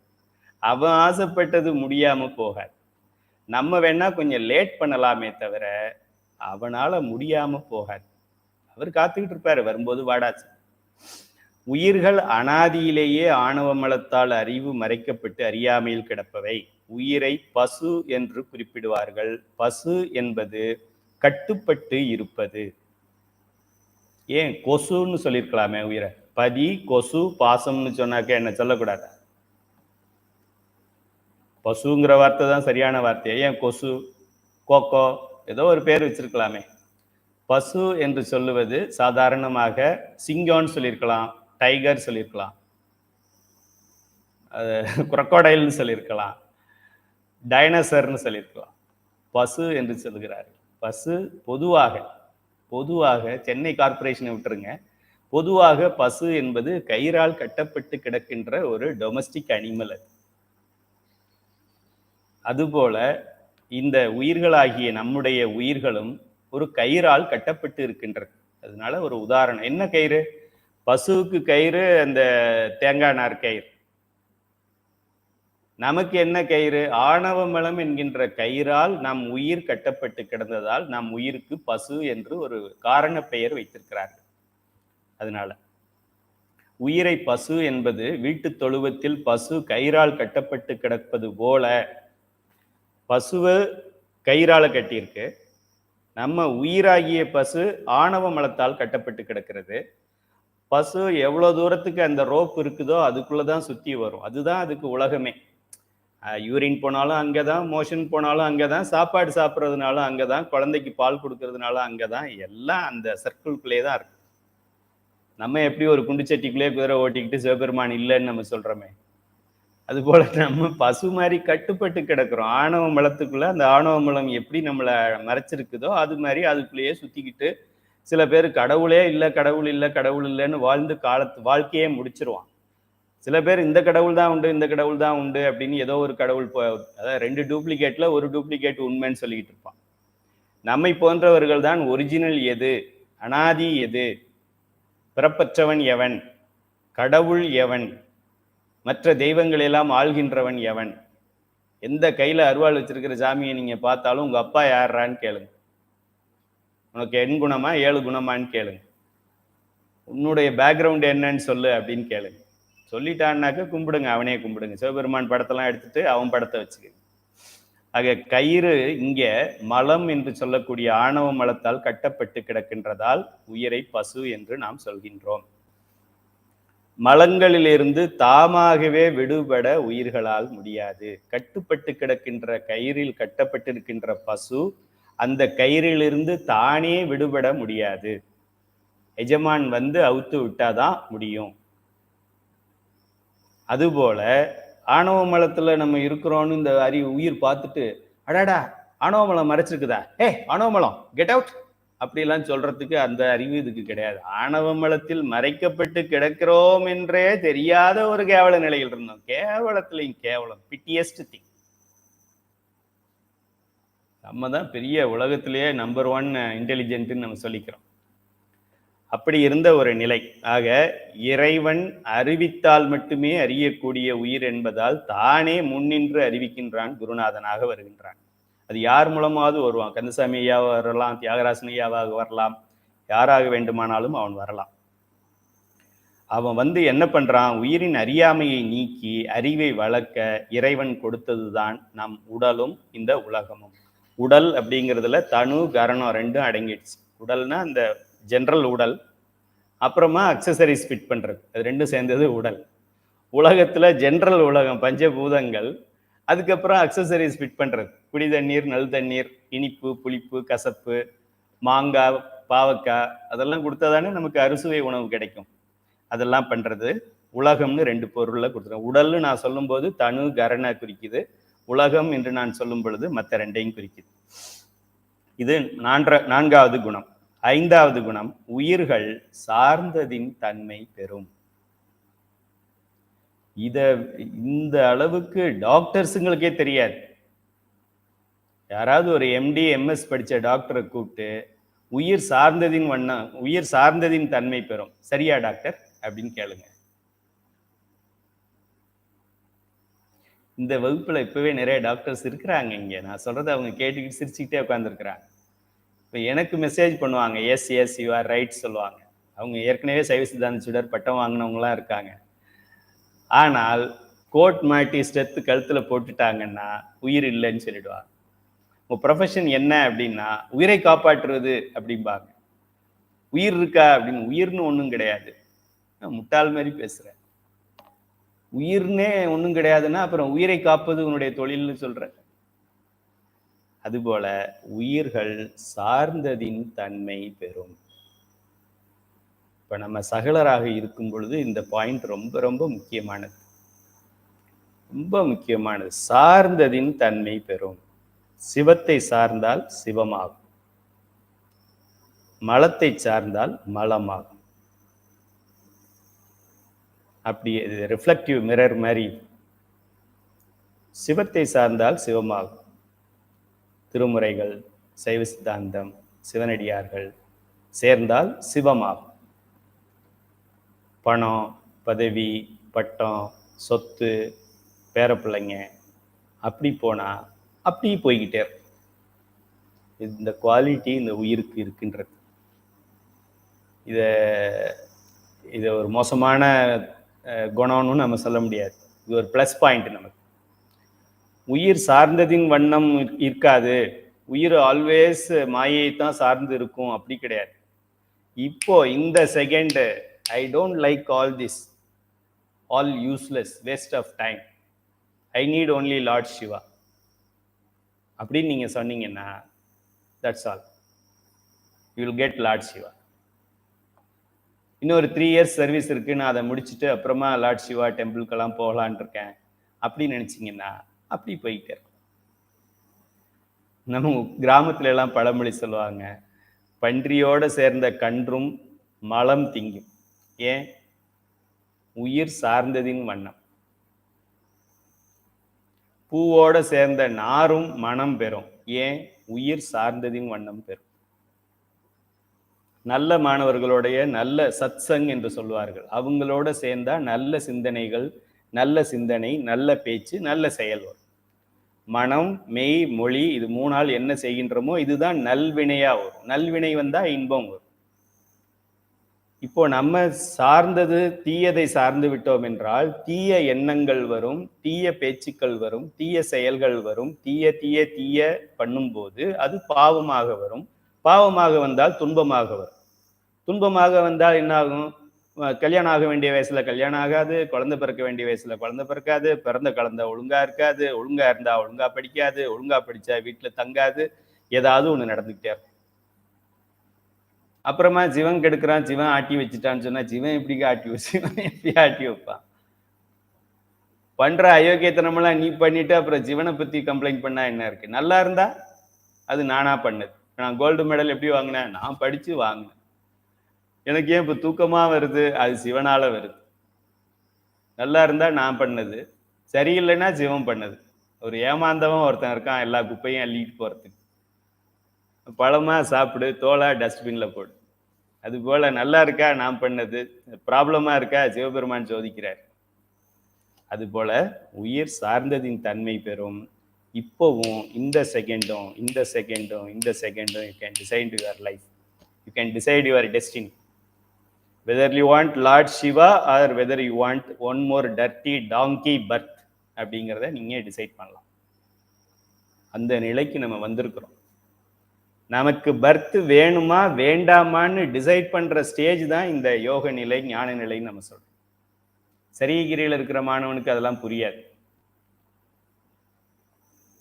அவன் ஆசைப்பட்டது முடியாம போகாது. நம்ம வேணா கொஞ்சம் லேட் பண்ணலாமே தவிர அவனால முடியாம போகாது. அவர் காத்துக்கிட்டு இருப்பாரு, வரும்போது வாடாச்சு. உயிர்கள் அனாதியிலேயே ஆணவ மலத்தால் அறிவு மறைக்கப்பட்டு அறியாமையில் கிடப்பவை. உயிரை பசு என்று குறிப்பிடுவார்கள். பசு என்பது கட்டுப்பட்டு இருப்பது. ஏன் கொசுன்னு சொல்லியிருக்கலாமே உயிரை? பதி, கொசு, பாசம்னு சொன்னாக்க என்ன சொல்லக்கூடாது? பசுங்கிற வார்த்தை தான் சரியான வார்த்தை. ஏன் கொசு, கோக்கோ, ஏதோ ஒரு பேர் வச்சிருக்கலாமே. பசு என்று சொல்லுவது சாதாரணமாக சிங்கம்னு சொல்லியிருக்கலாம், டைகர் சொல்லியிருக்கலாம், குரக்கோடைல்னு சொல்லியிருக்கலாம், டைனோசர்னு சொல்லியிருக்கலாம். பசு என்று சொல்லுகிறார்கள். பசு பொதுவாக சென்னை கார்பரேஷனை விட்டுருங்க, பொதுவாக பசு என்பது கயிறால் கட்டப்பட்டு கிடக்கின்ற ஒரு டொமஸ்டிக் அனிமல். அதுபோல இந்த உயிர்களாகிய நம்முடைய உயிர்களும் ஒரு கயிறால் கட்டப்பட்டு இருக்கின்றது. அதனால ஒரு உதாரணம், என்ன கயிறு? பசுவுக்கு கயிறு அந்த தேங்காய் நார் கயிறு. நமக்கு என்ன கயிறு? ஆணவ மலம் என்கின்ற கயிறால் நம் உயிர் கட்டப்பட்டு கிடந்ததால் நம் உயிருக்கு பசு என்று ஒரு காரண பெயர் வைத்திருக்கிறார்கள். அதனால உயிரை பசு என்பது வீட்டு தொழுவத்தில் பசு கயிறால் கட்டப்பட்டு கிடப்பது போல, பசுவை கயிறால கட்டியிருக்கு. நம்ம உயிராகிய பசு ஆணவ மலத்தால் கட்டப்பட்டு கிடக்கிறது. பசு எவ்வளவு தூரத்துக்கு அந்த ரோப் இருக்குதோ அதுக்குள்ளதான் சுத்தி வரும். அதுதான் அதுக்கு உலகமே. யூரின் போனாலும் அங்கதான், மோஷன் போனாலும் அங்கதான், சாப்பாடு சாப்பிட்றதுனாலும் அங்கதான், குழந்தைக்கு பால் கொடுக்கறதுனால அங்கதான், எல்லாம் அந்த சர்க்கிள்குள்ளே தான் இருக்கு. நம்ம எப்படி ஒரு குண்டுச்சட்டிக்குள்ளே குதிரை ஓட்டிக்கிட்டு சிவபெருமான் இல்லைன்னு நம்ம சொல்றோமே, அது போல நம்ம பசு மாதிரி கட்டுப்பட்டு கிடக்கிறோம். ஆணவ மலத்துக்குள்ள அந்த ஆணவ மலம் எப்படி நம்மளை மறைச்சிருக்குதோ அது மாதிரி அதுக்குள்ளேயே சுத்திக்கிட்டு, சில பேர் கடவுளே இல்லை, கடவுள் இல்லை, கடவுள் இல்லைன்னு வாழ்ந்து வாழ்க்கையே முடிச்சிருவான். சில பேர் இந்த கடவுள் தான் உண்டு, இந்த கடவுள் தான் உண்டு அப்படின்னு ஏதோ ஒரு கடவுள் அதாவது 2 டூப்ளிகேட்ல ஒரு டூப்ளிகேட் உண்மைன்னு சொல்லிக்கிட்டு இருப்பான். நம்மை போன்றவர்கள் தான் ஒரிஜினல் எது, அனாதி எது, பிறப்பற்றவன் எவன், கடவுள் எவன், மற்ற தெய்வங்கள் எல்லாம் ஆள்கின்றவன் எவன், எந்த கையில அருவாள் வச்சிருக்கிற சாமியை நீங்க பார்த்தாலும் உங்க அப்பா யாரான்னு கேளுங்க. உனக்கு எண் குணமா 7 குணமான்னு கேளுங்க. உன்னுடைய பேக்ரவுண்ட் என்னன்னு சொல்லு அப்படின்னு கேளுங்க. சொல்லிட்டான்னாக்க கும்பிடுங்க, அவனே கும்பிடுங்க. சிவபெருமான் படத்தெல்லாம் எடுத்துட்டு அவன் படத்தை வச்சுக்க. ஆக கயிறு இங்க மலம் என்று சொல்லக்கூடிய ஆணவ மலத்தால் கட்டப்பட்டு கிடக்கின்றதால் உயிரை பசு என்று நாம் சொல்கின்றோம். மலங்களிலிருந்து தாமாகவே விடுபட உயிர்களால் முடியாது. கட்டுப்பட்டு கிடக்கின்ற கயிறில் கட்டப்பட்டிருக்கின்ற பசு அந்த கயிறிலிருந்து தானே விடுபட முடியாது. எஜமான் வந்து அவுத்து விட்டாதான் முடியும். அதுபோல ஆணவ மலத்துல நம்ம இருக்கிறோம்னு இந்த உயிர் பார்த்துட்டு, அடாடா ஆணவ மலம் மறைச்சிருக்குதா, ஆணவ மலம் கெட் அவுட் அப்படிலாம் சொல்றதுக்கு அந்த அறிவு இதுக்கு கிடையாது. ஆணவ மலத்தில் மறைக்கப்பட்டு கிடக்கிறோம் என்றே தெரியாத ஒரு கேவல நிலையில் இருந்தோம். கேவலத்திலையும் கேவலம், பிட்டியஸ்ட் திங். நம்ம தான் பெரிய உலகத்திலேயே நம்பர் 1 இன்டெலிஜென்ட்னு நம்ம சொல்லிக்கிறோம். அப்படி இருந்த ஒரு நிலை. ஆக இறைவன் அறிவித்தால் மட்டுமே அறியக்கூடிய உயிர் என்பதால் தானே முன்னின்று அறிவிக்கின்றான், குருநாதனாக வருகின்றான். அது யார் மூலமாவது வருவான். கந்தசாமி ஐயாவாக வரலாம், தியாகராசன் ஐயாவாக வரலாம், யாராக வேண்டுமானாலும் அவன் வரலாம். அவன் வந்து என்ன பண்றான், உயிரின் அறியாமையை நீக்கி அறிவை வளர்க்க இறைவன் கொடுத்ததுதான் நம் உடலும் இந்த உலகமும். உடல் அப்படிங்கிறதுல தனு கரணம் 2 அடங்கிடுச்சு. உடல்னா அந்த ஜென்ரல் உடல், அப்புறமா அக்சசரிஸ் ஃபிட் பண்றது, அது 2 சேர்ந்தது உடல். உலகத்துல ஜென்ரல் உலகம் பஞ்சபூதங்கள், அதுக்கப்புறம் அக்சசரிஸ் ஃபிட் பண்றது, குடி தண்ணீர், நல் தண்ணீர், இனிப்பு, புளிப்பு, கசப்பு, மாங்காய், பாவக்காய், அதெல்லாம் கொடுத்தாதானே நமக்கு அறுசுவை உணவு கிடைக்கும். அதெல்லாம் பண்றது உலகம்னு 2 பொருள்ல கொடுத்துருக்கேன். உடல்னு நான் சொல்லும் போது தனு கரண குறிக்குது, உலகம் என்று நான் சொல்லும் பொழுது மற்ற 2ஐயும் குறிக்குது. இது 4வது குணம். 5வது குணம், உயிர்கள் சார்ந்ததின் தன்மை பெறும். இந்த அளவுக்கு டாக்டர்ஸுங்களுக்கே தெரியாது. யாராவது ஒரு MD MS படிச்ச டாக்டரை கூப்பிட்டு உயிர் சார்ந்ததின் தன்மை பெறும், சரியா டாக்டர் அப்படின்னு கேளுங்க. இந்த வகுப்புல இப்பவே நிறைய டாக்டர்ஸ் இருக்கிறாங்க. இங்க நான் சொல்றதை அவங்க கேட்டுக்கிட்டு சிரிச்சுக்கிட்டே உட்காந்துருக்கிறாங்க. இப்போ எனக்கு மெசேஜ் பண்ணுவாங்க, எஸ் யூ ஆர் ரைட் சொல்லுவாங்க. அவங்க ஏற்கனவே சைவ சித்தாந்த சுடர் பட்டம் வாங்கினவங்களாம் இருக்காங்க. ஆனால் கோட் மாட்டி ஸ்டெத்து கழுத்துல போட்டுட்டாங்கன்னா உயிர் இல்லைன்னு சொல்லிடுவாங்க. உங்க ப்ரொஃபஷன் என்ன அப்படின்னா உயிரை காப்பாற்றுறது அப்படிம்பாங்க. உயிர் இருக்கா அப்படின்னு, உயிர்னு ஒன்றும் கிடையாது. முட்டாள் மாதிரி பேசுறேன். உயிர்னே ஒன்றும் கிடையாதுன்னா அப்புறம் உயிரை காப்பது உன்னுடைய தொழில்னு சொல்ற. அதுபோல உயிர்கள் சார்ந்ததின் தன்மை பெறும். இப்ப நம்ம சகலராக இருக்கும் பொழுது இந்த பாயிண்ட் ரொம்ப ரொம்ப முக்கியமானது, ரொம்ப முக்கியமானது. சார்ந்ததின் தன்மை பெறும். சிவத்தை சார்ந்தால் சிவமாகும், மலத்தை சார்ந்தால் மலமாகும். அப்படி ரிஃப்ளெக்டிவ் மிரர் மாதிரி. சிவத்தை சார்ந்தால் சிவமாகும். திருமுறைகள், சைவ சித்தாந்தம், சிவனடியார்கள் சேர்ந்தால் சிவமாகும். பணம், பதவி, பட்டம், சொத்து, பேரப்பிள்ளைங்க அப்படி போனா அப்படி போய்கிட்டே இருக்கும். இந்த குவாலிட்டி இந்த உயிருக்கு இருக்கின்றது. இத இது ஒரு மோசமான குணம்னு நம்ம சொல்ல முடியாது. இது ஒரு ப்ளஸ் பாயிண்ட் நமக்கு. உயிர் சார்ந்ததின் வண்ணம் இருக்காது, உயிர் ஆல்வேஸ் மாயை தான் சார்ந்து இருக்கும், அப்படி கிடையாது. இப்போ இந்த second I don't like all this, all useless, waste of time, I need only lord Shiva அப்படின்னு நீங்க சொன்னீங்கன்னா, that's all, you will get lord Shiva. இன்னொரு 3 years சர்வீஸ் இருக்கு, நான் அதை முடிச்சுட்டு அப்புறமா லார்ட் சிவா டெம்பிளுக்கெல்லாம் போகலான் இருக்கேன் அப்படின்னு நினைச்சீங்கன்னா அப்படி போயிட்டே இருக்கும். நம்ம கிராமத்துல எல்லாம் பழமொழி சொல்லுவாங்க, பன்றியோட சேர்ந்த கன்றும் மலம் திங்கும். ஏன்? உயிர் சார்ந்ததின் வண்ணம். பூவோட சேர்ந்த நாரும் மனம் பெறும். ஏன்? உயிர் சார்ந்ததின் வண்ணம் பெறும். நல்ல மாணவர்களுடைய நல்ல சத்சங் என்று சொல்வார்கள், அவங்களோட சேர்ந்தா நல்ல சிந்தனைகள், நல்ல சிந்தனை, நல்ல பேச்சு, நல்ல செயல் வரும். மனம், மெய், மொழி, இது 3 என்ன செய்கின்றமோ இதுதான் நல்வினையா வரும். நல்வினை வந்தா இன்பம் வரும். இப்போ நம்ம சார்ந்தது தீயதை சார்ந்து விட்டோம் என்றால் தீய எண்ணங்கள் வரும், தீய பேச்சுக்கள் வரும், தீய செயல்கள் வரும். தீய தீய தீய பண்ணும்போது அது பாவமாக வரும். பாவமாக வந்தால் துன்பமாக வரும். துன்பமாக வந்தால் என்ன ஆகும்? கல்யாணம் ஆக வேண்டிய வயசுல கல்யாணம் ஆகாது, குழந்தை பிறக்க வேண்டிய வயசுல குழந்தை பிறக்காது, பிறந்த குழந்தை ஒழுங்கா இருக்காது, ஒழுங்கா இருந்தா ஒழுங்கா படிக்காது, ஒழுங்கா படிச்சா வீட்டுல தங்காது, ஏதாவது ஒண்ணு நடந்துகிட்டே இருக்கும். அப்புறமா ஜீவன் கெடுக்கிறான், ஜீவன் ஆட்டி வச்சுட்டான்னு சொன்னா ஜீவன் எப்படி ஆட்டி வச்சு எப்படி ஆட்டி வைப்பான்? பண்ற அயோக்கியத்தனமெல்லாம் நீ பண்ணிட்டு அப்புறம் ஜீவனை பத்தி கம்ப்ளைண்ட் பண்ணா என்ன இருக்கு? நல்லா இருந்தா அது நானா பண்ணது. நான் கோல்டு மெடல் எப்படி வாங்கினேன்? நான் படிச்சு வாங்கினேன். எனக்கு ஏன் இப்ப தூக்கமா வருது? அது சிவனால வருது. நல்லா இருந்தா நான் பண்ணது, சரியில்லைன்னா ஜீவன் பண்ணது. ஒரு ஏமாந்தவன் ஒருத்தன் இருக்கான் எல்லா குப்பையும் அள்ளிட்டு போறதுக்கு. பழமா சாப்பிடு, தோலா டஸ்ட்பின்ல போடு. அது போல நல்லா இருக்கா நான் பண்ணது, ப்ராப்ளமா இருக்கா சிவபெருமான் சோதிக்கிறார். அது போல உயிர் சார்ந்ததின் தன்மை பெறும். இப்போவும் இந்த செகண்டும் you can decide your life, you can decide your destiny. whether you want Lord Shiva or whether you want one more dirty donkey birth அப்படிங்கிறத நீங்க டிசைட் பண்ணலாம். அந்த நிலைக்கு நம்ம வந்திருக்கிறோம். நமக்கு பர்த் வேணுமா வேண்டாமான்னு டிசைட் பண்ற ஸ்டேஜ் தான் இந்த யோக நிலை, ஞான நிலைன்னு நம்ம சொல்றோம். சரீகிரியில் இருக்கிற மாணவனுக்கு அதெல்லாம் புரியாது.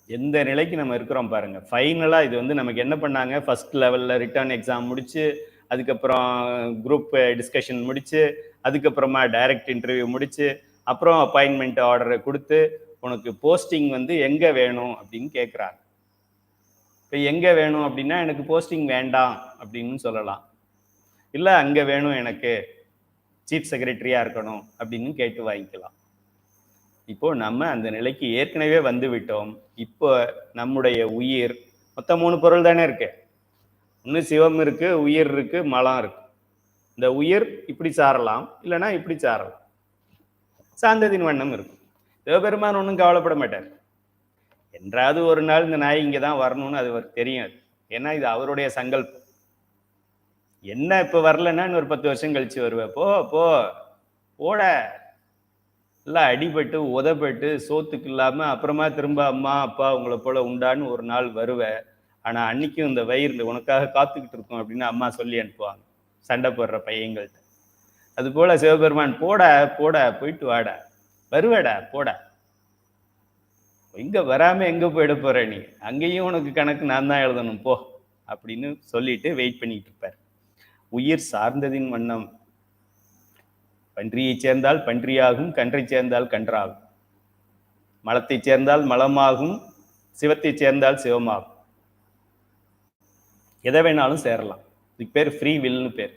எந்த நிலைக்கு நம்ம இருக்கிறோம் பாருங்க. ஃபைனலா இது வந்து நமக்கு என்ன பண்ணாங்க, ஃபர்ஸ்ட் லெவல்ல ரிட்டர்ன் எக்ஸாம் முடிச்சு, அதுக்கப்புறம் குரூப் டிஸ்கஷன் முடிச்சு, அதுக்கப்புறமா டைரக்ட் இன்டர்வியூ முடிச்சு, அப்புறம் அப்பாயின்மெண்ட் ஆர்டரை கொடுத்து உனக்கு போஸ்டிங் வந்து எங்க வேணும் அப்படின்னு கேட்குறாங்க. இப்போ எங்க வேணும் அப்படின்னா எனக்கு போஸ்டிங் வேண்டாம் அப்படின்னு சொல்லலாம். இல்லை அங்கே வேணும், எனக்கு சீஃப் செக்ரட்டரியா இருக்கணும் அப்படின்னு கேட்டு வாங்கிக்கலாம். இப்போ நம்ம அந்த நிலைக்கு ஏற்கனவே வந்து விட்டோம். இப்போ நம்முடைய உயிர் மொத்தம் 3 பொருள் தானே இருக்கு. ஒன்று சிவம் இருக்கு, உயிர் இருக்கு, மலம் இருக்கு. இந்த உயிர் இப்படி சாரலாம், இல்லைன்னா இப்படி சாரலாம். சார்ந்ததின் வண்ணம் இருக்கும். சிவபெருமான் ஒன்றும் கவலைப்பட மாட்டார். என்றாவது ஒரு நாள் இந்த நாய் இங்கே தான் வரணும்னு அது தெரியும். ஏன்னா இது அவருடைய சங்கல்பம். என்ன இப்போ வரலன்னா இன்னொரு 10 வருஷம் கழிச்சு வருவேன். போ போ போட எல்லாம் அடிபட்டு உதப்பட்டு சோத்துக்கு இல்லாம அப்புறமா திரும்ப அம்மா அப்பா உங்களை போல உண்டான்னு ஒரு நாள் வருவேன். ஆனா அன்னைக்கும் இந்த வயிறு உனக்காக காத்துக்கிட்டு இருக்கோம் அப்படின்னு அம்மா சொல்லி அனுப்புவாங்க சண்டை போடுற பையங்கள்ட்ட. அது போல சிவபெருமான் போட போட போயிட்டு வாடா, வருவேடா போட, இங்க வராம எங்க போயிட போற நீ, அங்கேயும் உனக்கு கணக்கு நான் தான் எழுதணும் போ அப்படின்னு சொல்லிட்டு வெயிட் பண்ணிட்டு இருப்பார். உயிர் சார்ந்ததின் வண்ணம். பன்றியை சேர்ந்தால் பன்றியாகும், கன்றை சேர்ந்தால் கன்றாகும், மலத்தை சேர்ந்தால் மலமாகும், சிவத்தை சேர்ந்தால் சிவமாகும். எதை வேணாலும் சேரலாம். இதுக்கு பேர் ஃப்ரீ வில்னு பேர்.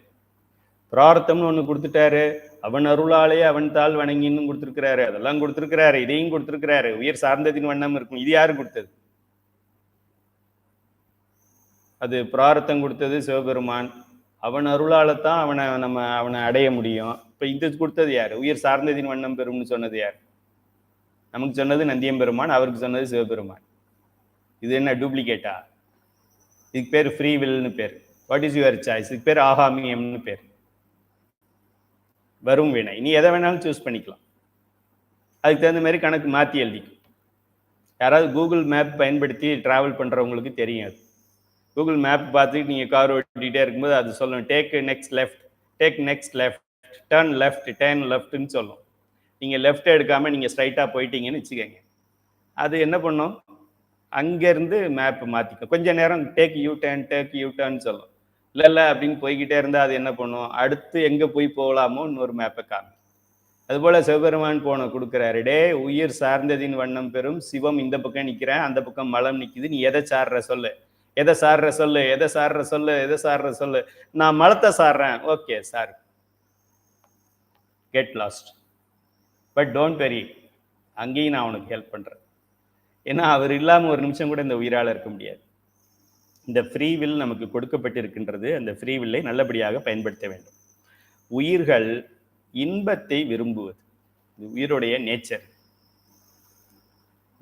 பிரார்த்தம்னு ஒண்ணு கொடுத்துட்டாரு, அவன் அருளாலே அவன் தாள் வணங்கின்னு கொடுத்துருக்கிறாரு, அதெல்லாம் கொடுத்துருக்கிறாரு, இதையும் கொடுத்துருக்கிறாரு. உயிர் சார்ந்ததின் வண்ணம் இருக்கும். இது யாரு கொடுத்தது? அது பிரார்த்தம் கொடுத்தது சிவபெருமான். அவன் அருளாலத்தான் அவனை அடைய முடியும். இப்ப இது கொடுத்தது யாரு? உயிர் சார்ந்ததின் வண்ணம் பெறும்னு சொன்னது யார்? நமக்கு சொன்னது நந்தியம்பெருமான், அவருக்கு சொன்னது சிவபெருமான். இது என்ன டூப்ளிகேட்டா? இதுக்கு பேர் ஃப்ரீ வில்னு பேர். What is your choice? இதுக்கு பேர் ஆகாமியம்னு பேர். வரும் வினை. நீ எதை வேணாலும் சூஸ் பண்ணிக்கலாம். அதுக்கு தகுந்த மாதிரி கணக்கு மாற்றி எழுதிக்கும். யாராவது கூகுள் மேப் பயன்படுத்தி ட்ராவல் பண்ணுறவங்களுக்கு தெரியும். அது கூகுள் மேப் பார்த்துட்டு நீங்கள் கார் ஓட்டிகிட்டே இருக்கும்போது அது சொல்லும், டேக் நெக்ஸ்ட் லெஃப்ட், டர்ன் லெஃப்ட்னு சொல்லும். நீங்கள் லெஃப்ட் எடுக்காமல் நீங்கள் ஸ்ட்ரைட்டாக போயிட்டீங்கன்னு வச்சுக்கோங்க, அது என்ன பண்ணும், அங்கேருந்து மேப் மாற்றிக்கும். கொஞ்சம் நேரம் டேக் யூ டர்ன் சொல்லும். இல்லை அப்படின்னு போய்கிட்டே இருந்தால் அது என்ன பண்ணும், அடுத்து எங்கே போய் போகலாமோ இன்னொரு மேப்பை காணும். அதுபோல் சிவபெருமான் கொடுக்குறாரு, டே உயிர் சார்ந்ததின் வண்ணம் பெறும் சிவம் இந்த பக்கம் நிற்கிறேன், அந்த பக்கம் மலம் நிற்குது, நீ எதை சாடுற சொல்லு. நான் மலத்தை சாடுறேன். Okay sir, get lost, but don't worry, அங்கேயும் நான் உனக்கு ஹெல்ப் பண்ணுறேன். ஏன்னா அவர் இல்லாமல் ஒரு நிமிஷம் கூட இந்த உயிரால் இருக்க முடியாது. இந்த ஃப்ரீ வில் நமக்கு கொடுக்கப்பட்டிருக்கின்றது. அந்த ஃப்ரீ வில்லை நல்லபடியாக பயன்படுத்த வேண்டும். உயிர்கள் இன்பத்தை விரும்புவது, உயிருடைய நேச்சர்.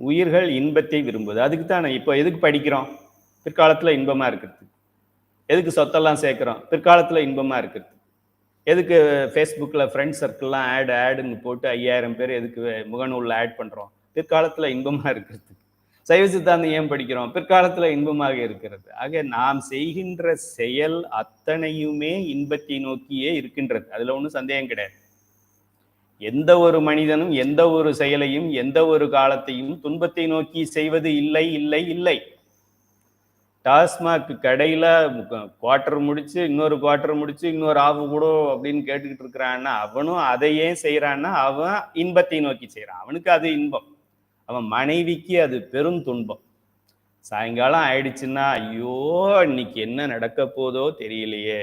உயிர்கள் இன்பத்தை விரும்புவது. அதுக்கு தான் இப்போ எதுக்கு படிக்கிறோம், பிற்காலத்தில் இன்பமாக இருக்கிறது. எதுக்கு சொத்தெல்லாம் சேர்க்குறோம், பிற்காலத்தில் இன்பமாக இருக்கிறது. எதுக்கு ஃபேஸ்புக்கில் ஃப்ரெண்ட்ஸ் சர்க்கிள்லாம் ஆடுன்னு போட்டு 5000 பேர் எதுக்கு முகநூலில் ஆட் பண்ணுறோம், பிற்காலத்தில் இன்பமாக இருக்கிறது. சைவ சித்தாந்தம் ஏன் படிக்கிறோம், பிற்காலத்தில் இன்பமாக இருக்கிறது. ஆக நாம் செய்கின்ற செயல் அத்தனையுமே இன்பத்தை நோக்கியே இருக்கின்றது. அதில் ஒன்றும் சந்தேகம் கிடையாது. எந்த ஒரு மனிதனும் எந்த ஒரு செயலையும் எந்த ஒரு காலத்தையும் துன்பத்தை நோக்கி செய்வது இல்லை. டாஸ்மாக் கடையில் குவார்டர் முடிச்சு இன்னொரு ஆஃப் கூட அப்படின்னு கேட்டுக்கிட்டு இருக்கிறான்னா அவனும் அதையே செய்கிறான்னா அவன் இன்பத்தை நோக்கி செய்கிறான். அவனுக்கு அது இன்பம், அவன் மனைவிக்கு அது பெரும் துன்பம். சாயங்காலம் ஆயிடுச்சுன்னா ஐயோ இன்னைக்கு என்ன நடக்க போதோ தெரியலையே,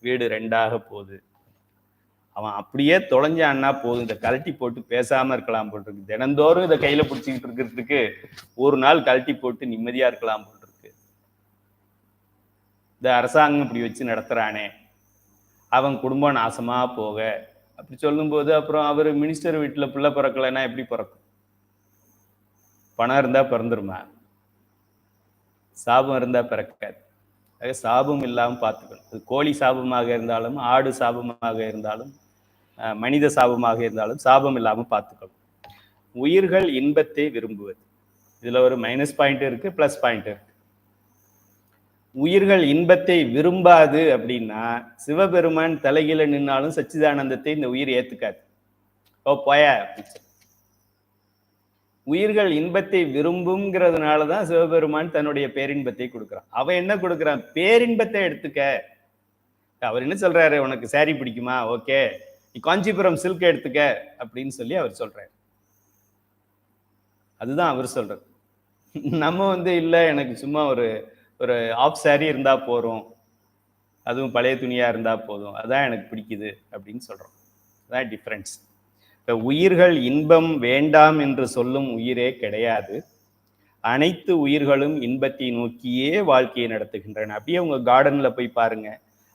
வீடு 2ஆக போகுது. அவன் அப்படியே தொலைஞ்சான்னா போதும், இதை கழட்டி போட்டு பேசாம இருக்கலாம் போல் இருக்கு. தினந்தோறும் இதை கையில பிடிச்சிக்கிட்டு இருக்கிறதுக்கு ஒரு நாள் கழட்டி போட்டு நிம்மதியா இருக்கலாம் போல் இருக்கு. இந்த அரசாங்கம் இப்படி வச்சு நடத்துறானே, அவன் குடும்பம் நாசமா போக அப்படி சொல்லும்போது அப்புறம் அவர் மினிஸ்டர் வீட்டுல பிள்ளை பிறக்கலைன்னா எப்படி பிறக்கும்? பணம் இருந்தா பிறந்துருமா? சாபம் இருந்தா பிறக்காது. சாபம் இல்லாமல் பார்த்துக்கணும். அது கோழி சாபமாக இருந்தாலும், ஆடு சாபமாக இருந்தாலும், மனித சாபமாக இருந்தாலும் சாபம் இல்லாமல் பார்த்துக்கணும். உயிர்கள் இன்பத்தை விரும்புவது, இதுல ஒரு மைனஸ் பாயிண்ட் இருக்கு, பிளஸ் பாயிண்ட் இருக்கு. உயிர்கள் இன்பத்தை விரும்பாது அப்படின்னா சிவபெருமான் தலைகீழ நின்னாலும் சச்சிதானந்தத்தை இந்த உயிர் ஏத்துக்காது. போய உயிர்கள் இன்பத்தை விரும்புங்கிறதுனாலதான் சிவபெருமான் தன்னுடைய பேரின்பத்தை கொடுக்குறான். அவன் என்ன கொடுக்குறான், பேரின்பத்தை எடுத்துக்க. அவர் என்ன சொல்றாரு, உனக்கு சாரி பிடிக்குமா, ஓகே நீ காஞ்சிபுரம் சில்க் எடுத்துக்க அப்படின்னு சொல்லி அவர் சொல்றாரு. அதுதான் அவர் சொல்றது. நம்ம இல்லை எனக்கு சும்மா ஒரு ஆஃப் சாரி இருந்தா போறோம், அதுவும் பழைய துணியா இருந்தா போதும், அதான் எனக்கு பிடிக்குது அப்படின்னு சொல்றோம். அதான் டிஃபரன்ஸ். இப்போ உயிர்கள் இன்பம் வேண்டாம் என்று சொல்லும் உயிரே கிடையாது. அனைத்து உயிர்களும் இன்பத்தை நோக்கியே வாழ்க்கையை நடத்துகின்றன. அப்படியே உங்க கார்டன்ல போய் பாருங்க,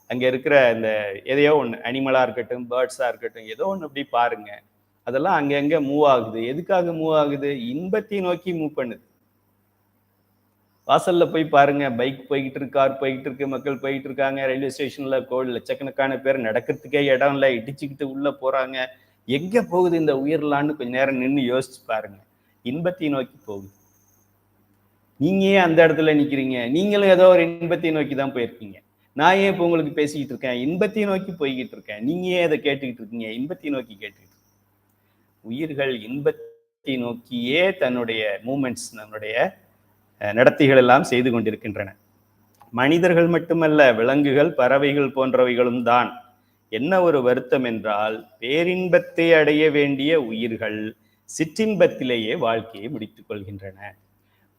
அங்க இருக்கிற இந்த எதையோ ஒன்று, அனிமலா இருக்கட்டும், பேர்ட்ஸா இருக்கட்டும், ஏதோ ஒன்று அப்படி பாருங்க, அதெல்லாம் அங்கங்க மூவ் ஆகுது. எதுக்காக மூவ் ஆகுது? இன்பத்தை நோக்கி மூவ் பண்ணுது. வாசல்ல போய் பாருங்க, பைக் போய்கிட்டு இருக்கு, கார் போய்கிட்டு இருக்கு, மக்கள் போய்கிட்டு இருக்காங்க. ரயில்வே ஸ்டேஷன்ல லட்சக்கணக்கான பேர் நடக்கிறதுக்கே இடம் இல்லை, இடிச்சுக்கிட்டு உள்ள போறாங்க. எங்க போகுது இந்த உயிர்லான்னு கொஞ்ச நேரம் நின்று யோசிச்சு பாருங்க. இன்பத்தை நோக்கி போகுது. நீங்க ஏன் அந்த இடத்துல நிக்கிறீங்க? நீங்களும் ஏதோ ஒரு இன்பத்தை நோக்கி தான் போயிருக்கீங்க. நான் ஏன் இப்போ உங்களுக்கு பேசிக்கிட்டு இருக்கேன், இன்பத்தை நோக்கி போய்கிட்டு இருக்கேன். நீங்க ஏன் அதை கேட்டுக்கிட்டு இருக்கீங்க, இன்பத்தை நோக்கி கேட்டுக்கிட்டு. உயிர்கள் இன்பத்தை நோக்கியே தன்னுடைய மூமெண்ட்ஸ், நம்முடைய நடத்திகள் எல்லாம் செய்து கொண்டிருக்கின்றன. மனிதர்கள் மட்டுமல்ல, விலங்குகள், பறவைகள் போன்றவைகளும் தான். என்ன ஒரு வருத்தம் என்றால், பேரின்பத்தை அடைய வேண்டிய உயிர்கள் சிற்றின்பத்திலேயே வாழ்க்கையை முடித்துக் கொள்கின்றன.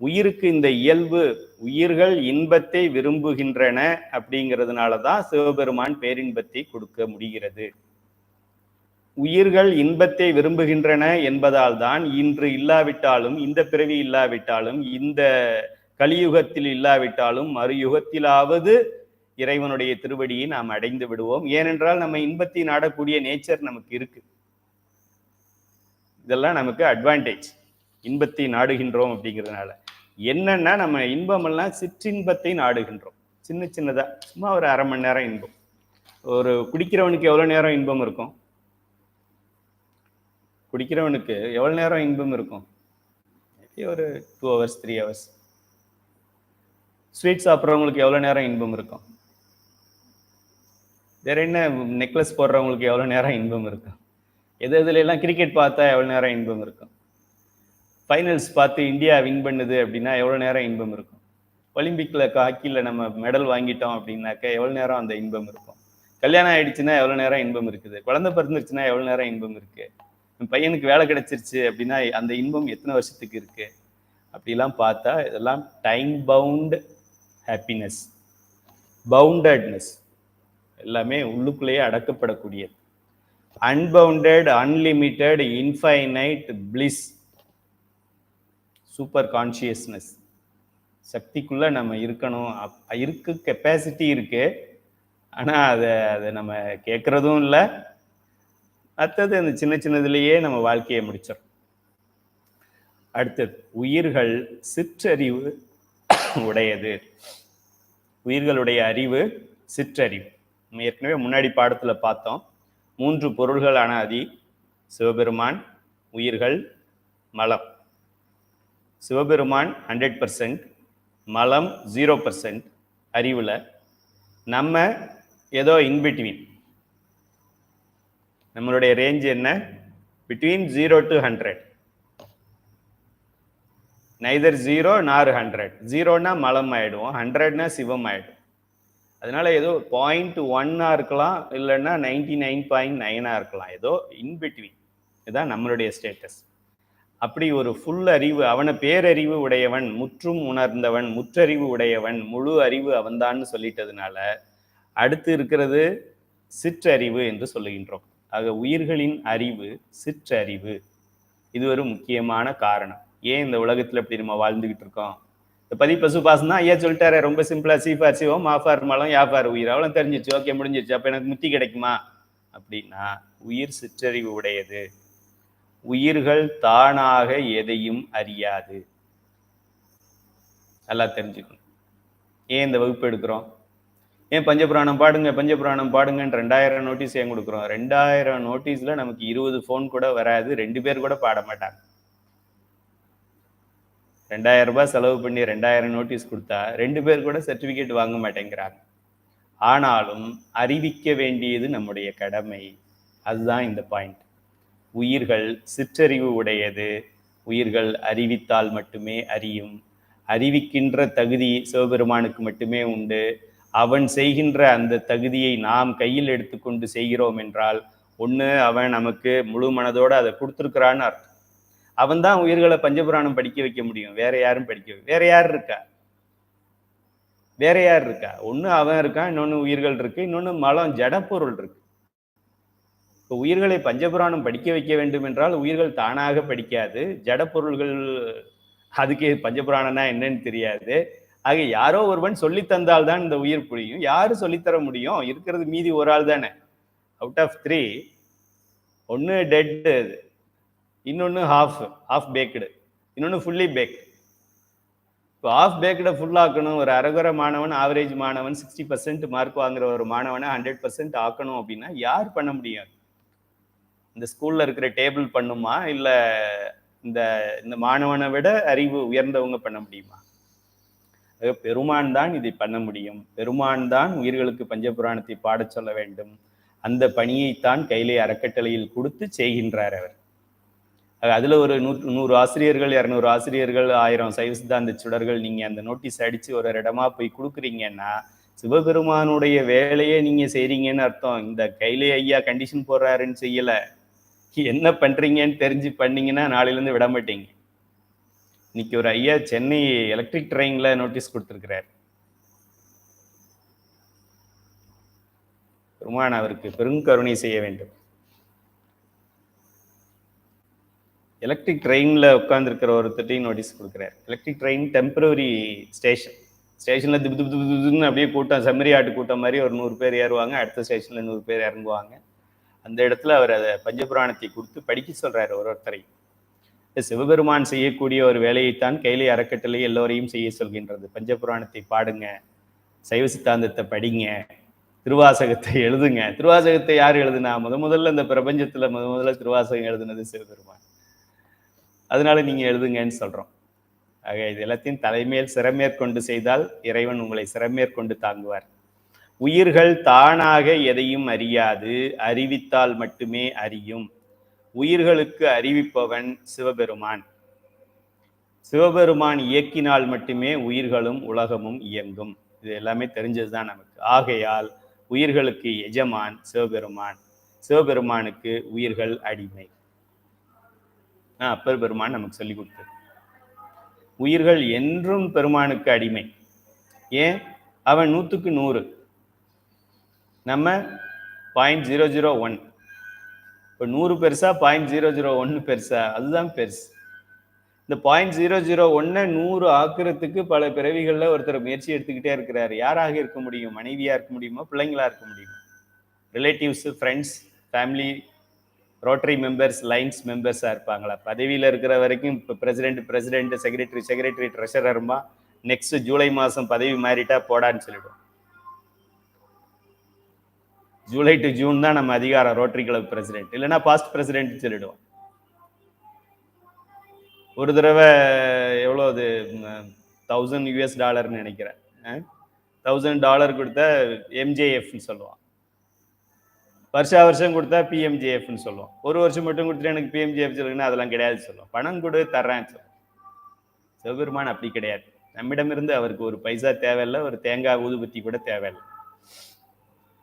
உயிருக்கு இந்த இயல்பு, உயிர்கள் இன்பத்தை விரும்புகின்றன அப்படிங்கிறதுனாலதான் சிவபெருமான் பேரின்பத்தை கொடுக்க முடிகிறது. உயிர்கள் இன்பத்தை விரும்புகின்றன என்பதால் தான் இன்று இல்லாவிட்டாலும், இந்த பிறவி இல்லாவிட்டாலும், இந்த கலியுகத்தில் இல்லாவிட்டாலும் மறுயுகத்திலாவது இறைவனுடைய திருவடியை நாம் அடைந்து விடுவோம். ஏனென்றால் நம்ம இன்பத்தை நாடக்கூடிய நேச்சர் நமக்கு இருக்கு. இதெல்லாம் நமக்கு அட்வான்டேஜ், இன்பத்தை நாடுகின்றோம் அப்படிங்கிறதுனால. என்னன்னா நம்ம இன்பமெல்லாம் சிற்றின்பத்தை நாடுகின்றோம். சின்னதா சும்மா ஒரு 1/2 மணி நேரம் இன்பம். ஒரு குடிக்கிறவனுக்கு எவ்வளவு நேரம் இன்பம் இருக்கும்? குடிக்கிறவனுக்கு எவ்வளவு நேரம் இன்பம் இருக்கும்? ஒரு 2 hours 3 hours. ஸ்வீட் சாப்பிட்றவங்களுக்கு எவ்வளவு நேரம் இன்பம் இருக்கும்? வேற என்ன, நெக்லஸ் போடுறவங்களுக்கு எவ்வளவு நேரம் இன்பம் இருக்கும்? இதுல எல்லாம் கிரிக்கெட் பார்த்தா எவ்வளவு நேரம் இன்பம் இருக்கும்? ஃபைனல்ஸ் பார்த்து இந்தியா வின் பண்ணுது அப்படின்னா எவ்வளவு நேரம் இன்பம் இருக்கும்? ஒலிம்பிக்ல ஹாக்கியில் நம்ம மெடல் வாங்கிட்டோம் அப்படின்னாக்க எவ்வளவு நேரம் அந்த இன்பம் இருக்கும்? கல்யாணம் ஆயிடுச்சுன்னா எவ்வளவு நேரம் இன்பம் இருக்குது? குழந்தை பிறந்துருச்சுன்னா எவ்வளவு நேரம் இன்பம் இருக்கு? பையனுக்கு வேலை கிடைச்சிருச்சு அப்படின்னா அந்த இன்பம் எத்தனை வருஷத்துக்கு இருக்கு? அப்படிலாம் பார்த்தா இதெல்லாம் டைம் பவுண்ட் ஹாப்பினஸ், பவுண்டட்னஸ், எல்லாமே உள்ளுக்குள்ளேயே அடக்கப்படக்கூடியது. Unbounded, unlimited, infinite bliss, super consciousness. சக்திக்குள்ள நம்ம இருக்கணும். இருக்கு, கெப்பாசிட்டி இருக்கு. ஆனா அதை நம்ம கேட்கறதும் இல்லை. அடுத்தது அந்த சின்ன சின்னதுலேயே நம்ம வாழ்க்கையை முடிச்சிடும். அடுத்தது, உயிர்கள் சிற்றறிவு உடையது. உயிர்களுடைய அறிவு சிற்றறிவு. நம்ம ஏற்கனவே முன்னாடி பாடத்துல பார்த்தோம். 3 பொருள்களான அதி, சிவபெருமான், உயிர்கள், மலம். சிவபெருமான் 100%, மலம் 0% அறிவுல. நம்ம ஏதோ இன்பிட்வீன். நம்மளுடைய ரேஞ்ச் என்ன? Between 0 to 100. நைதர் 0 நார் 100. 0னா மலம் ஆயிடுவோம், 100னா சிவம் ஆயிடும். அதனால ஏதோ 0.1 இருக்கலாம், இல்லைன்னா 99.9 இருக்கலாம். ஏதோ இன்பிட்வீன். இதுதான் நம்மளுடைய ஸ்டேட்டஸ். அப்படி ஒரு ஃபுல் அறிவு, அவனை பேரறிவு உடையவன், முற்றும் உணர்ந்தவன், முற்றறிவு உடையவன், முழு அறிவு அவன்தான்னு சொல்லிட்டதுனால அடுத்து இருக்கிறது சிற்றறிவு என்று சொல்லுகின்றோம். ஆக உயிர்களின் அறிவு சிற்றறிவு. இது ஒரு முக்கியமான காரணம். ஏன் இந்த உலகத்துல இப்படி நம்ம வாழ்ந்துகிட்டு இருக்கோம்? இந்த பதி பசு பாசம் தான் ஐயா சொல்லிட்டாரு, ரொம்ப சிம்பிளா. சீஃபார் சிவம், மாஃபார் மலம், யாஃபார் உயிர். அவ்வளவு தெரிஞ்சிச்சு, ஓகே முடிஞ்சிருச்சு. அப்ப எனக்கு முத்தி கிடைக்குமா அப்படின்னா, உயிர் சிற்றறிவு உடையது. உயிர்கள் தானாக எதையும் அறியாது. நல்லா தெரிஞ்சுக்கணும். ஏன் இந்த வகுப்பு எடுக்கிறோம்? ஏன் பஞ்சபுராணம் பாடுங்க பஞ்சபுராணம் பாடுங்கன்னு 2000 நோட்டீஸ் ஏன் கொடுக்குறோம்? 2000 நோட்டீஸ்ல நமக்கு 20 ஃபோன் கூட வராது, 2 பேர் கூட பாட மாட்டாங்க. 2000 ரூபாய் செலவு பண்ணி 2000 நோட்டீஸ் கொடுத்தா 2 பேர் கூட சர்டிபிகேட் வாங்க மாட்டேங்கிறாங்க. ஆனாலும் அறிவிக்க வேண்டியது நம்முடைய கடமை. அதுதான் இந்த பாயிண்ட். உயிர்கள் சிற்றறிவு உடையது. உயிர்கள் அறிவித்தால் மட்டுமே அறியும். அறிவிக்கின்ற தகுதி சிவபெருமானுக்கு மட்டுமே உண்டு. அவன் செய்கின்ற அந்த தகுதியை நாம் கையில் எடுத்துக்கொண்டு செய்கிறோம் என்றால், ஒன்று அவன் நமக்கு முழு மனதோடு அதை கொடுத்துருக்கிறான்னு அர்த்தம். அவன் தான் உயிர்களை பஞ்சபுராணம் படிக்க வைக்க முடியும். வேற யாரும் வேற யார் இருக்கா? வேற யார் இருக்கா? ஒன்று அவன் இருக்கான், இன்னொன்று உயிர்கள் இருக்கு, இன்னொன்று மலம் ஜடப்பொருள் இருக்கு. இப்போ உயிர்களை பஞ்சபுராணம் படிக்க வைக்க வேண்டும் என்றால் உயிர்கள் தானாக படிக்காது. ஜடப்பொருள்கள் அதுக்கு பஞ்சபுராணம்னா என்னன்னு தெரியாது. ஆக யாரோ ஒருவன் சொல்லி தந்தால் தான் இந்த உயிர் புரியும். யாரு சொல்லித்தர முடியும்? இருக்கிறது மீதி ஒரு ஆள் தானே. அவுட் ஆஃப் 3 ஒன்று டெட், இன்னொன்று ஹாஃப் பேக்டு, இன்னொன்று ஃபுல்லி பேக்டு. இப்போ ஹாஃப் பேக்கடை ஃபுல்லாக்கணும். ஒரு அரகுர மாணவன், ஆவரேஜ் மாணவன், 60% மார்க் வாங்குற ஒரு மாணவனை 100% ஆக்கணும் அப்படின்னா யார் பண்ண முடியும்? இந்த ஸ்கூல்ல இருக்கிற டேபிள் பண்ணுமா, இல்லை இந்த மாணவனை விட அறிவு உயர்ந்தவங்க பண்ண முடியுமா? பெருமான் தான் இதை பண்ண முடியும். பெருமான் தான் உயிர்களுக்கு பஞ்சபுராணத்தை பாட சொல்ல வேண்டும். அந்த பணியைத்தான் கையிலே அறக்கட்டளையில் கொடுத்து செய்கின்றார் அவர். அதுல ஒரு 100 ஆசிரியர்கள், 200 ஆசிரியர்கள், 1000 சைவ சித்தாந்த சுடர்கள் நீங்க அந்த நோட்டீஸ் அடிச்சு ஒரு இடமா போய் கொடுக்குறீங்கன்னா சிவபெருமானுடைய வேலையே நீங்க செய்றீங்கன்னு அர்த்தம். இந்த கையிலே ஐயா கண்டிஷன் போடுறாருன்னு செய்யல, என்ன பண்றீங்கன்னு தெரிஞ்சு பண்ணீங்கன்னா நாளையிலேருந்து விட மாட்டீங்க. இன்னைக்கு ஒரு ஐயா சென்னை எலக்ட்ரிக் ட்ரெயின்ல நோட்டீஸ் கொடுத்திருக்கிறார். பெருமான் அவருக்கு பெருங்கருணை செய்ய வேண்டும். எலக்ட்ரிக் ட்ரெயின்ல உட்கார்ந்துருக்கிற ஒருத்தட்டையும் நோட்டீஸ் கொடுக்குறாரு. எலக்ட்ரிக் ட்ரெயின் டெம்பரரி ஸ்டேஷன்ல திபுன்னு அப்படியே கூட்டம், செம்மறி ஆட்டு கூட்டம் மாதிரி ஒரு 100 பேர் ஏறுவாங்க, அடுத்த ஸ்டேஷன்ல 100 பேர் இறங்குவாங்க. அந்த இடத்துல அவர் அதை பஞ்சபுராணத்தை கொடுத்து படிக்க சொல்றாரு ஒருத்தரை. சிவபெருமான் செய்யக்கூடிய ஒரு வேலையைத்தான் கையிலே அறக்கட்டளை எல்லோரையும் செய்ய சொல்கின்றது. பஞ்சபுராணத்தை பாடுங்க, சைவ சித்தாந்தத்தை படிங்க, திருவாசகத்தை எழுதுங்க. திருவாசகத்தை யார் எழுதுனா? முதல்ல இந்த பிரபஞ்சத்துல முதல்ல திருவாசகம் எழுதுனது சிவபெருமான். அதனால நீங்க எழுதுங்கன்னு சொல்றோம். ஆக இது எல்லாத்தையும் தலைமேல் சிறமேற்கொண்டு செய்தால் இறைவன் உங்களை சிறமேற்கொண்டு தாங்குவார். உயிர்கள் தானாக எதையும் அறியாது, அறிவித்தால் மட்டுமே அறியும். உயிர்களுக்கு அறிவிப்பவன் சிவபெருமான். சிவபெருமான் இயக்கினால் மட்டுமே உயிர்களும் உலகமும் இயங்கும். இது எல்லாமே தெரிஞ்சதுதான் நமக்கு. ஆகையால் உயிர்களுக்கு எஜமான் சிவபெருமான். சிவபெருமானுக்கு உயிர்கள் அடிமை. அப்பர் பெருமான் நமக்கு சொல்லி கொடுத்தது. உயிர்கள் என்றும் பெருமானுக்கு அடிமை. ஏன்? அவன் 100க்கு 100, நம்ம 0.001. இப்போ 100 பெருசா 0.001 பெருசா? அதுதான் பெருசு. இந்த 0.001 100 ஆக்குறதுக்கு பல பிறவிகள்ல ஒருத்தர் முயற்சி எடுத்துக்கிட்டே இருக்கிறாரு. யாராக இருக்க முடியும்? மனைவியா இருக்க முடியுமா? பிள்ளைங்களா இருக்க முடியுமா? Relatives, friends, family, Rotary members, Lions மெம்பர்ஸா இருப்பாங்களா? பதவியில் இருக்கிற வரைக்கும் இப்போ பிரசிடென்ட், செக்ரட்டரி, ட்ரெஷரருமா, நெக்ஸ்ட் ஜூலை மாதம் பதவி மாறிட்டா போடான்னு சொல்லிடுவோம். ஜூலை டு ஜூன் தான் நம்ம அதிகாரம், ரோட்டரி கிளப் பிரசிடென்ட். இல்லைன்னா பாஸ்ட் பிரசிடென்ட் சொல்லிடுவோம். ஒரு தடவை எவ்வளோ அது $1000 நினைக்கிறேன். $1000 கொடுத்தா எம்ஜேஎஃப்னு சொல்லுவான். வருஷம் கொடுத்தா பிஎம்ஜேஎஃப்னு சொல்லுவோம். ஒரு வருஷம் மட்டும் கொடுத்துட்டு எனக்கு பிஎம்ஜேஎஃப் சொல்லுங்கன்னா அதெல்லாம் கிடையாது சொல்லுவோம். பணம் கொடு தர்றேன் சொல்லுவோம். சிவபெருமான் அப்படி கிடையாது. நம்மிடமிருந்து அவருக்கு ஒரு பைசா தேவையில்லை, ஒரு தேங்காய் ஊதுபத்தி கூட தேவையில்லை.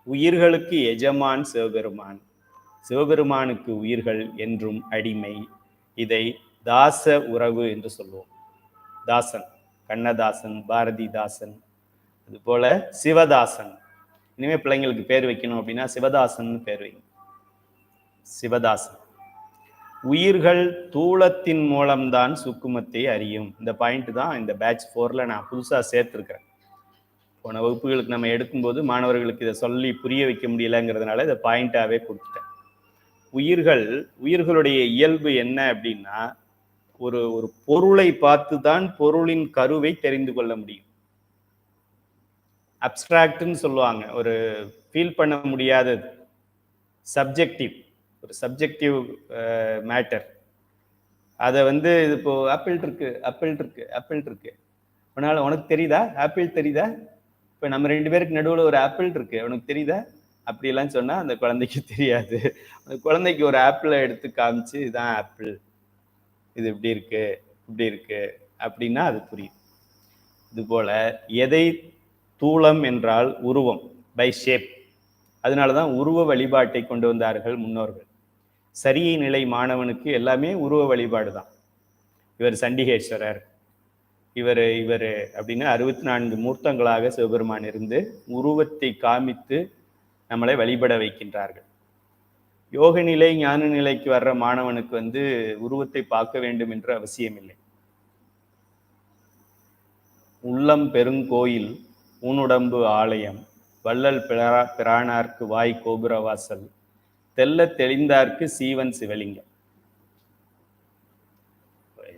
உயிர்களுக்கு எஜமான் சிவபெருமான். சிவபெருமானுக்கு உயிர்கள் என்றும் அடிமை. இதை தாச உறவு என்று சொல்லுவோம். தாசன், கண்ணதாசன், பாரதிதாசன், அது போல சிவதாசன். இனிமே பிள்ளைங்களுக்கு பேர் வைக்கணும் அப்படின்னா சிவதாசன் பேர் வைங்க. சிவதாசன். உயிர்கள் தூளத்தின் மூலம்தான் சுக்குமத்தை அறியும். இந்த பாயிண்ட் தான் இந்த பேட்ச் 4ல நான் புதுசா சேர்த்திருக்கிறேன். போன வகுப்புகளுக்கு நம்ம எடுக்கும்போது மாணவர்களுக்கு இதை சொல்லி புரிய வைக்க முடியலங்கிறதுனால இதை பாயிண்டாவே கொடுத்துட்டேன். உயிர்களுடைய இயல்பு என்ன அப்படின்னா, ஒரு ஒரு பொருளை பார்த்து தான் பொருளின் கருவை தெரிந்து கொள்ள முடியும். அப்டிராக்ட்னு சொல்லுவாங்க, ஒரு ஃபீல் பண்ண முடியாதது, சப்ஜெக்டிவ், ஒரு சப்ஜெக்டிவ் மேட்டர். அதை வந்து இப்போ ஆப்பிள் இருக்கு. அதனால உனக்கு தெரியுதா ஆப்பிள் தெரியுதா? இப்போ நம்ம 2 பேருக்கு நடுவில் ஒரு ஆப்பிள் இருக்கு, உனக்கு தெரியுதா? அப்படிலாம் சொன்னா அந்த குழந்தைக்கு தெரியாது. அந்த குழந்தைக்கு ஒரு ஆப்பிளை எடுத்து காமிச்சு இதுதான் ஆப்பிள், இது இப்படி இருக்கு அப்படின்னா அது புரியும். இது போல எதை தூளம் என்றால் உருவம், பை ஷேப். அதனாலதான் உருவ வழிபாட்டை கொண்டு வந்தார்கள் முன்னோர்கள். சரியை நிலை மாணவனுக்கு எல்லாமே உருவ வழிபாடு தான். இவர் சண்டிகேஸ்வரர், இவர் அப்படின்னு 64 மூர்த்தங்களாக சிவபெருமான் இருந்து உருவத்தை காமித்து நம்மளை வழிபட வைக்கின்றார்கள். யோக நிலை, ஞான நிலைக்கு வர்ற மாணவனுக்கு வந்து உருவத்தை பார்க்க வேண்டும் என்ற அவசியம் இல்லை. உள்ளம் பெருங்கோயில், ஊனுடம்பு ஆலயம், வள்ளல் பிரானார்க்கு வாய் கோபுரவாசல், தெல்ல தெளிந்தார்க்கு சீவன் சிவலிங்கம்.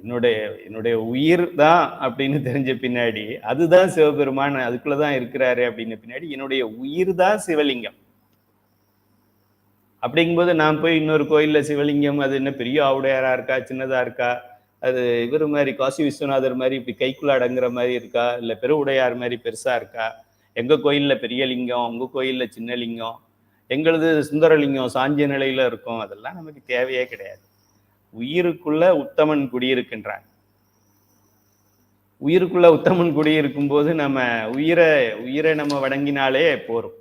என்னுடைய உயிர் தான் அப்படின்னு தெரிஞ்ச பின்னாடி, அதுதான் சிவபெருமான் அதுக்குள்ளதான் இருக்கிறாரு அப்படின்னு பின்னாடி, என்னுடைய உயிர் தான் சிவலிங்கம். அப்படிங்கும்போது நான் போய் இன்னொரு கோயில்ல சிவலிங்கம் அது என்ன பெரிய ஆவுடையாரா இருக்கா, சின்னதா இருக்கா, அது இவர் மாதிரி காசி விஸ்வநாதர் மாதிரி இப்படி கைக்குள்ள அடங்குற மாதிரி இருக்கா, இல்ல பெருவுடையார் மாதிரி பெருசா இருக்கா, எங்க கோயில்ல பெரிய லிங்கம், உங்க கோயில்ல சின்ன லிங்கம், எங்களது சுந்தரலிங்கம் சாஞ்சிய நிலையில இருக்கும், அதெல்லாம் நமக்கு தேவையே கிடையாது. உயிருக்குள்ள உத்தமன் குடியிருக்கின்றான். உயிருக்குள்ள உத்தமன் குடியிருக்கும் போது நம்ம உயிரை நம்ம வணங்கினாலே போரும்.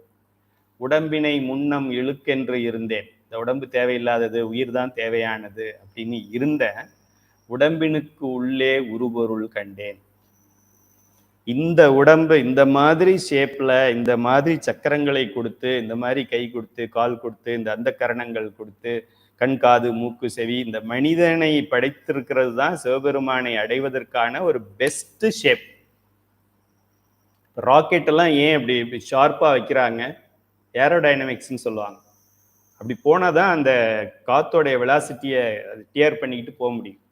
உடம்பினை முன்னம் இழுக்கென்று இருந்தேன், இந்த உடம்பு தேவையில்லாதது, உயிர் தான் தேவையானது அப்படின்னு இருந்த உடம்பினுக்கு உள்ளே உருபொருள் கண்டேன். இந்த உடம்பு இந்த மாதிரி ஷேப்ல, இந்த மாதிரி சக்கரங்களை கொடுத்து, இந்த மாதிரி கை கொடுத்து, கால் கொடுத்து, இந்த அந்த கரணங்கள் கொடுத்து, கண், காது, மூக்கு, செவி, இந்த மனிதனை படைத்திருக்கிறது தான் சிவபெருமானை அடைவதற்கான ஒரு பெஸ்ட் ஷேப். ராக்கெட் எல்லாம் ஏன் அப்படி ஷார்ப்பா வைக்கிறாங்க? ஏரோடைனமிக்ஸ்ன்னு சொல்லுவாங்க. அப்படி போனாதான் அந்த காத்தோடைய வெலாசிட்டியை டியர் பண்ணிக்கிட்டு போக முடியும்.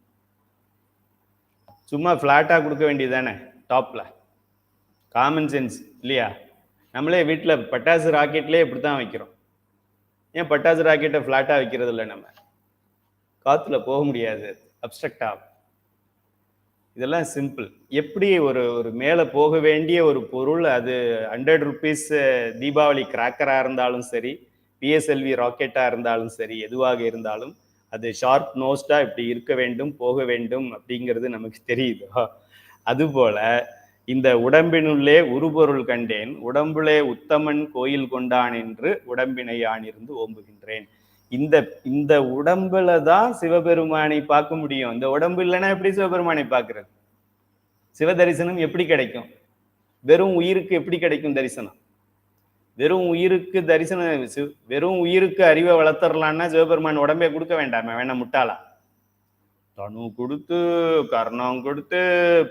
சும்மா ஃபிளாட்டா கொடுக்க வேண்டியது தானே டாப்ல, காமன் சென்ஸ் இல்லையா? நம்மளே வீட்டில் பட்டாசு ராக்கெட்லேயே இப்படி தான் வைக்கிறோம். ஏன் பட்டாசு ராக்கெட்டை ஃப்ளாட்டாக வைக்கிறது இல்லை? நம்ம காற்றுல போக முடியாது, அப்ஸ்ட்ரக்ட் ஆகும். இதெல்லாம் சிம்பிள். எப்படி ஒரு ஒரு மேலே போக வேண்டிய ஒரு பொருள், அது 100 ருபீஸ் தீபாவளி கிராக்கராக இருந்தாலும் சரி, பிஎஸ்எல்வி ராக்கெட்டாக இருந்தாலும் சரி, எதுவாக இருந்தாலும் அது ஷார்ப் நோஸ்டாக இப்படி இருக்க வேண்டும், போக வேண்டும் அப்படிங்கிறது நமக்கு தெரியுதோ, அதுபோல இந்த உடம்பினுள்ளே உருபொருள் கண்டேன், உடம்புலே உத்தமன் கோயில் கொண்டான் என்று உடம்பினை யானிருந்து ஓம்புகின்றேன். இந்த இந்த உடம்புல தான் சிவபெருமானை பார்க்க முடியும். இந்த உடம்பு இல்லைன்னா எப்படி சிவபெருமானை பார்க்கறது? சிவ தரிசனம் எப்படி கிடைக்கும்? வெறும் உயிருக்கு எப்படி கிடைக்கும் தரிசனம்? வெறும் உயிருக்கு தரிசனம், வெறும் உயிருக்கு அறிவை வளர்த்தரலான்னா சிவபெருமான் உடம்பே கொடுக்க வேண்டாமே, வேணா முட்டாளா? தனு கொடுத்து, கர்ணம் கொடுத்து,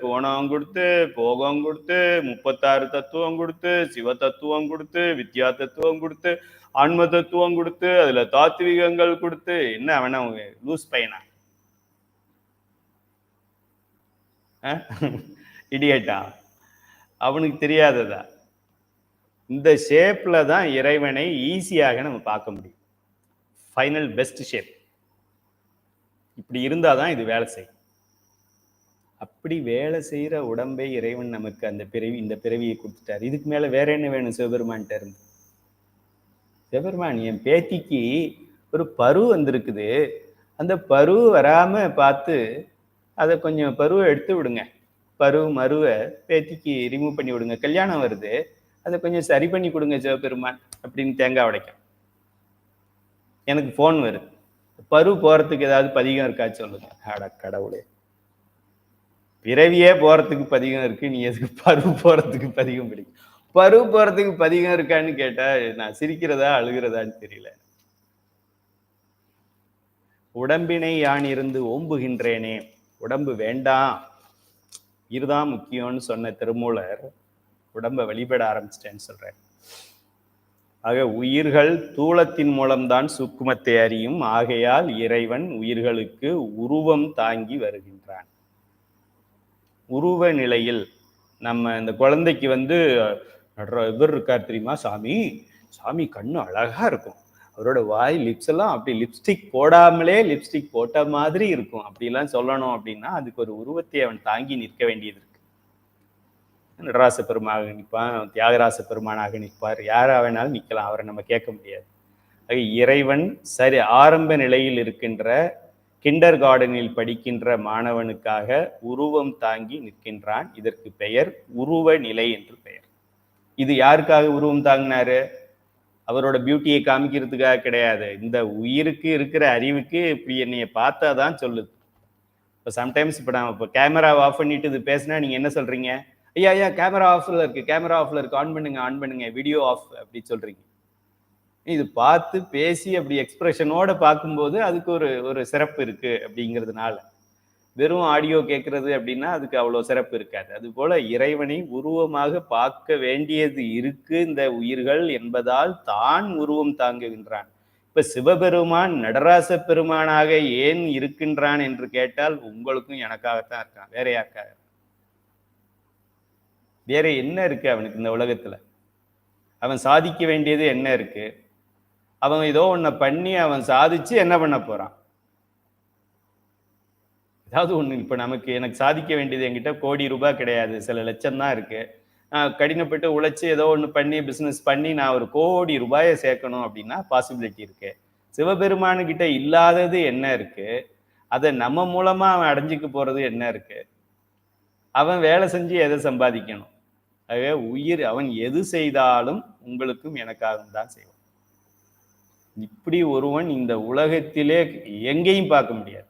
போனம் கொடுத்து, போகம் கொடுத்து, 36 தத்துவம் கொடுத்து, சிவ தத்துவம் கொடுத்து, வித்யா தத்துவம் கொடுத்து, ஆன்ம தத்துவம் கொடுத்து, அதுல தாத்விகங்கள் கொடுத்து, என்ன வேணா லூஸ் பையனா? இடியட்டா? அவனுக்கு தெரியாததா? இந்த ஷேப்ல தான் இறைவனை ஈஸியாக நம்ம பார்க்க முடியும். ஃபைனல் பெஸ்ட் ஷேப் இப்படி இருந்தாதான் இது வேலை செய்யும். அப்படி வேலை செய்யற உடம்பை இறைவன் நமக்கு அந்த பிறவி, இந்த பிறவியை கொடுத்துட்டார். இதுக்கு மேல வேற என்ன வேணும் சிவபெருமான்கிட்ட இருந்து? சிவபெருமான், என் பேத்திக்கு ஒரு பரு வந்திருக்குது, அந்த பரு வராம பார்த்து அதை கொஞ்சம் பருவை எடுத்து விடுங்க, மருவை பேத்திக்கு ரிமூவ் பண்ணி விடுங்க, கல்யாணம் வருது, அதை கொஞ்சம் சரி பண்ணி கொடுங்க சிவபெருமான் அப்படின்னு தேங்காய் உடைக்கும். எனக்கு போன் வருது, பரு போறதுக்கு ஏதாவது பதிகம் இருக்கா சொல்லுங்க. அட கடவுளே, பிறவியே போறதுக்கு பதிகம் இருக்கு, நீ எதுக்கு பரு போறதுக்கு பதிகம் பிடிக்கும்? பரு போறதுக்கு பதிகம் இருக்கான்னு கேட்டா நான் சிரிக்கிறதா அழுகிறதான்னு தெரியல. உடம்பினை யான் இருந்து ஓம்புகின்றேனே, உடம்பு வேண்டாம், இதுதான் முக்கியம்னு சொன்ன திருமூலர் உடம்பை வழிபட ஆரம்பிச்சிட்டேன்னு சொல்றேன். ஆக உயிர்கள் தூலத்தின் மூலம்தான் சூக்குமத்தை அறியும், ஆகையால் இறைவன் உயிர்களுக்கு உருவம் தாங்கி வருகின்றான். உருவ நிலையில் நம்ம இந்த குழந்தைக்கு இவர் இருக்கார் தெரியுமா, சாமி, சாமி கண்ணு அழகா இருக்கும், அவரோட வாய் லிப்ஸ் எல்லாம் அப்படி லிப்ஸ்டிக் போடாமலே லிப்ஸ்டிக் போட்ட மாதிரி இருக்கும், அப்படிலாம் சொல்லணும் அப்படின்னா அதுக்கு ஒரு உருவத்தை அவன் தாங்கி நிற்க வேண்டியது இருக்கு. நடராச பெருமாக நிற்பான், தியாகராச பெருமானாக நிற்பார், யாரா வேணாலும் நிற்கலாம், அவரை நம்ம கேட்க முடியாது. இறைவன் சரி ஆரம்ப நிலையில் இருக்கின்ற கிண்டர் கார்டனில் படிக்கின்ற மாணவனுக்காக உருவம் தாங்கி நிற்கின்றான். இதற்கு பெயர் உருவ நிலை என்று பெயர். இது யாருக்காக உருவம் தாங்கினாரு? அவரோட பியூட்டியை காமிக்கிறதுக்காக கிடையாது. இந்த உயிருக்கு இருக்கிற அறிவுக்கு இப்படி என்னைய பார்த்தாதான் சொல்லுது. இப்போ சம்டைம்ஸ் இப்போ நான் இப்போ கேமராவை ஆஃப் பண்ணிட்டு இது பேசினா நீங்க என்ன சொல்றீங்க? ஐயா ஐயா கேமரா ஆஃப்ல இருக்கு, கேமரா ஆஃப்ல இருக்கு, ஆன் பண்ணுங்க, வீடியோ ஆஃப் அப்படி சொல்றீங்க. இது பார்த்து பேசி அப்படி எக்ஸ்பிரஷனோட பார்க்கும்போது அதுக்கு ஒரு சிறப்பு இருக்கு. அப்படிங்கிறதுனால வெறும் ஆடியோ கேட்கறது அப்படின்னா அதுக்கு அவ்வளோ சிறப்பு இருக்காது. அது போல இறைவனை உருவமாக பார்க்க வேண்டியது இருக்கு இந்த உயிர்கள் என்பதால் தான் உருவம் தாங்குகின்றான். இப்ப சிவபெருமான் நடராச பெருமானாக ஏன் இருக்கின்றான் என்று கேட்டால் உங்களுக்கும் எனக்காகத்தான் இருக்கான், வேற யாருக்காக? வேற என்ன இருக்கு அவனுக்கு இந்த உலகத்துல? அவன் சாதிக்க வேண்டியது என்ன இருக்கு? அவன் ஏதோ ஒன்ன பண்ணி அவன் சாதிச்சு என்ன பண்ண போறான்? ஏதாவது ஒண்ணு. இப்ப எனக்கு சாதிக்க வேண்டியது என்கிட்ட கோடி ரூபாய் கிடையாது, சில லட்சம் தான் இருக்கு. நான் கடினப்பட்டு உழைச்சி ஏதோ ஒண்ணு பண்ணி பிசினஸ் பண்ணி நான் ஒரு கோடி ரூபாயை சேர்க்கணும் அப்படின்னா பாசிபிலிட்டி இருக்கு. சிவபெருமானுகிட்ட இல்லாதது என்ன இருக்கு? அதை நம்ம மூலமா அவன் அடைஞ்சிக்க போறது என்ன இருக்கு? அவன் வேலை செஞ்சு எதை சம்பாதிக்கணும்? ஆக உயிர் அவன் எது செய்தாலும் உங்களுக்கும் எனக்காகவும் தான் செய்வான். இப்படி ஒருவன் இந்த உலகத்திலே எங்கேயும் பார்க்க முடியாது.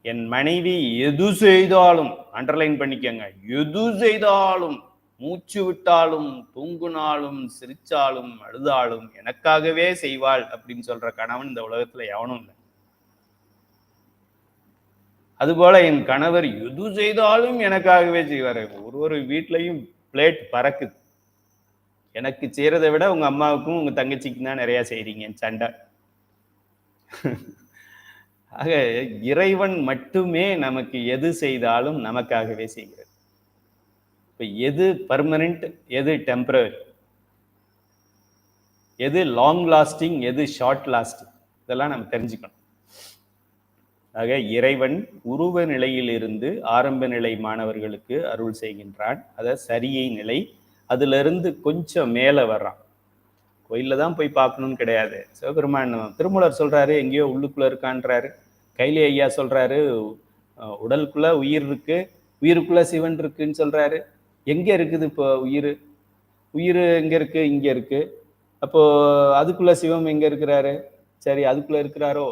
என் மனைவி எது செய்தாலும், அண்டர்லைன் பண்ணிக்கங்க, எது செய்தாலும், மூச்சு விட்டாலும், தூங்குனாலும், சிரிச்சாலும், அழுதாலும் எனக்காகவே செய்வாள் அப்படின்னு சொல்ற கணவன் இந்த உலகத்துல எவனும் இல்லை. அதுபோல என் கணவர் எது செய்தாலும் எனக்காகவே செய்வார். ஒரு வீட்லையும் பிளேட் பறக்குது, எனக்கு செய்யறதை விட உங்க அம்மாவுக்கும் உங்க தங்கச்சிக்கும் தான் நிறைய செய்றீங்க சண்டை. ஆக இறைவன் மட்டுமே நமக்கு எது செய்தாலும் நமக்காகவே செய்கிறது. இப்ப எது பர்மனன்ட், எது டெம்பரரி? எது லாங் லாஸ்டிங், எது ஷார்ட் லாஸ்டிங், இதெல்லாம் நம்ம தெரிஞ்சுக்கணும். ஆக இறைவன் உருவ நிலையிலிருந்து ஆரம்ப நிலை மாணவர்களுக்கு அருள் செய்கின்றான். அத சரியை நிலை, அதுல இருந்து கொஞ்சம் மேல வர்றான். கோயில்ல தான் போய் பார்க்கணும்னு கிடையாது. சிவபெருமான் திருமூலர் சொல்றாரு எங்கேயோ உள்ளுக்குள்ள இருக்கான்றாரு. கைலி ஐயா சொல்றாரு உடலுக்குள்ள உயிர் இருக்கு, உயிருக்குள்ள சிவன் இருக்குன்னு சொல்றாரு. எங்க இருக்குது இப்போ உயிர்? உயிர் எங்க இருக்கு? இங்க இருக்கு. அப்போ அதுக்குள்ள சிவம் எங்க இருக்கிறாரு? சரி, அதுக்குள்ள இருக்கிறாரோ?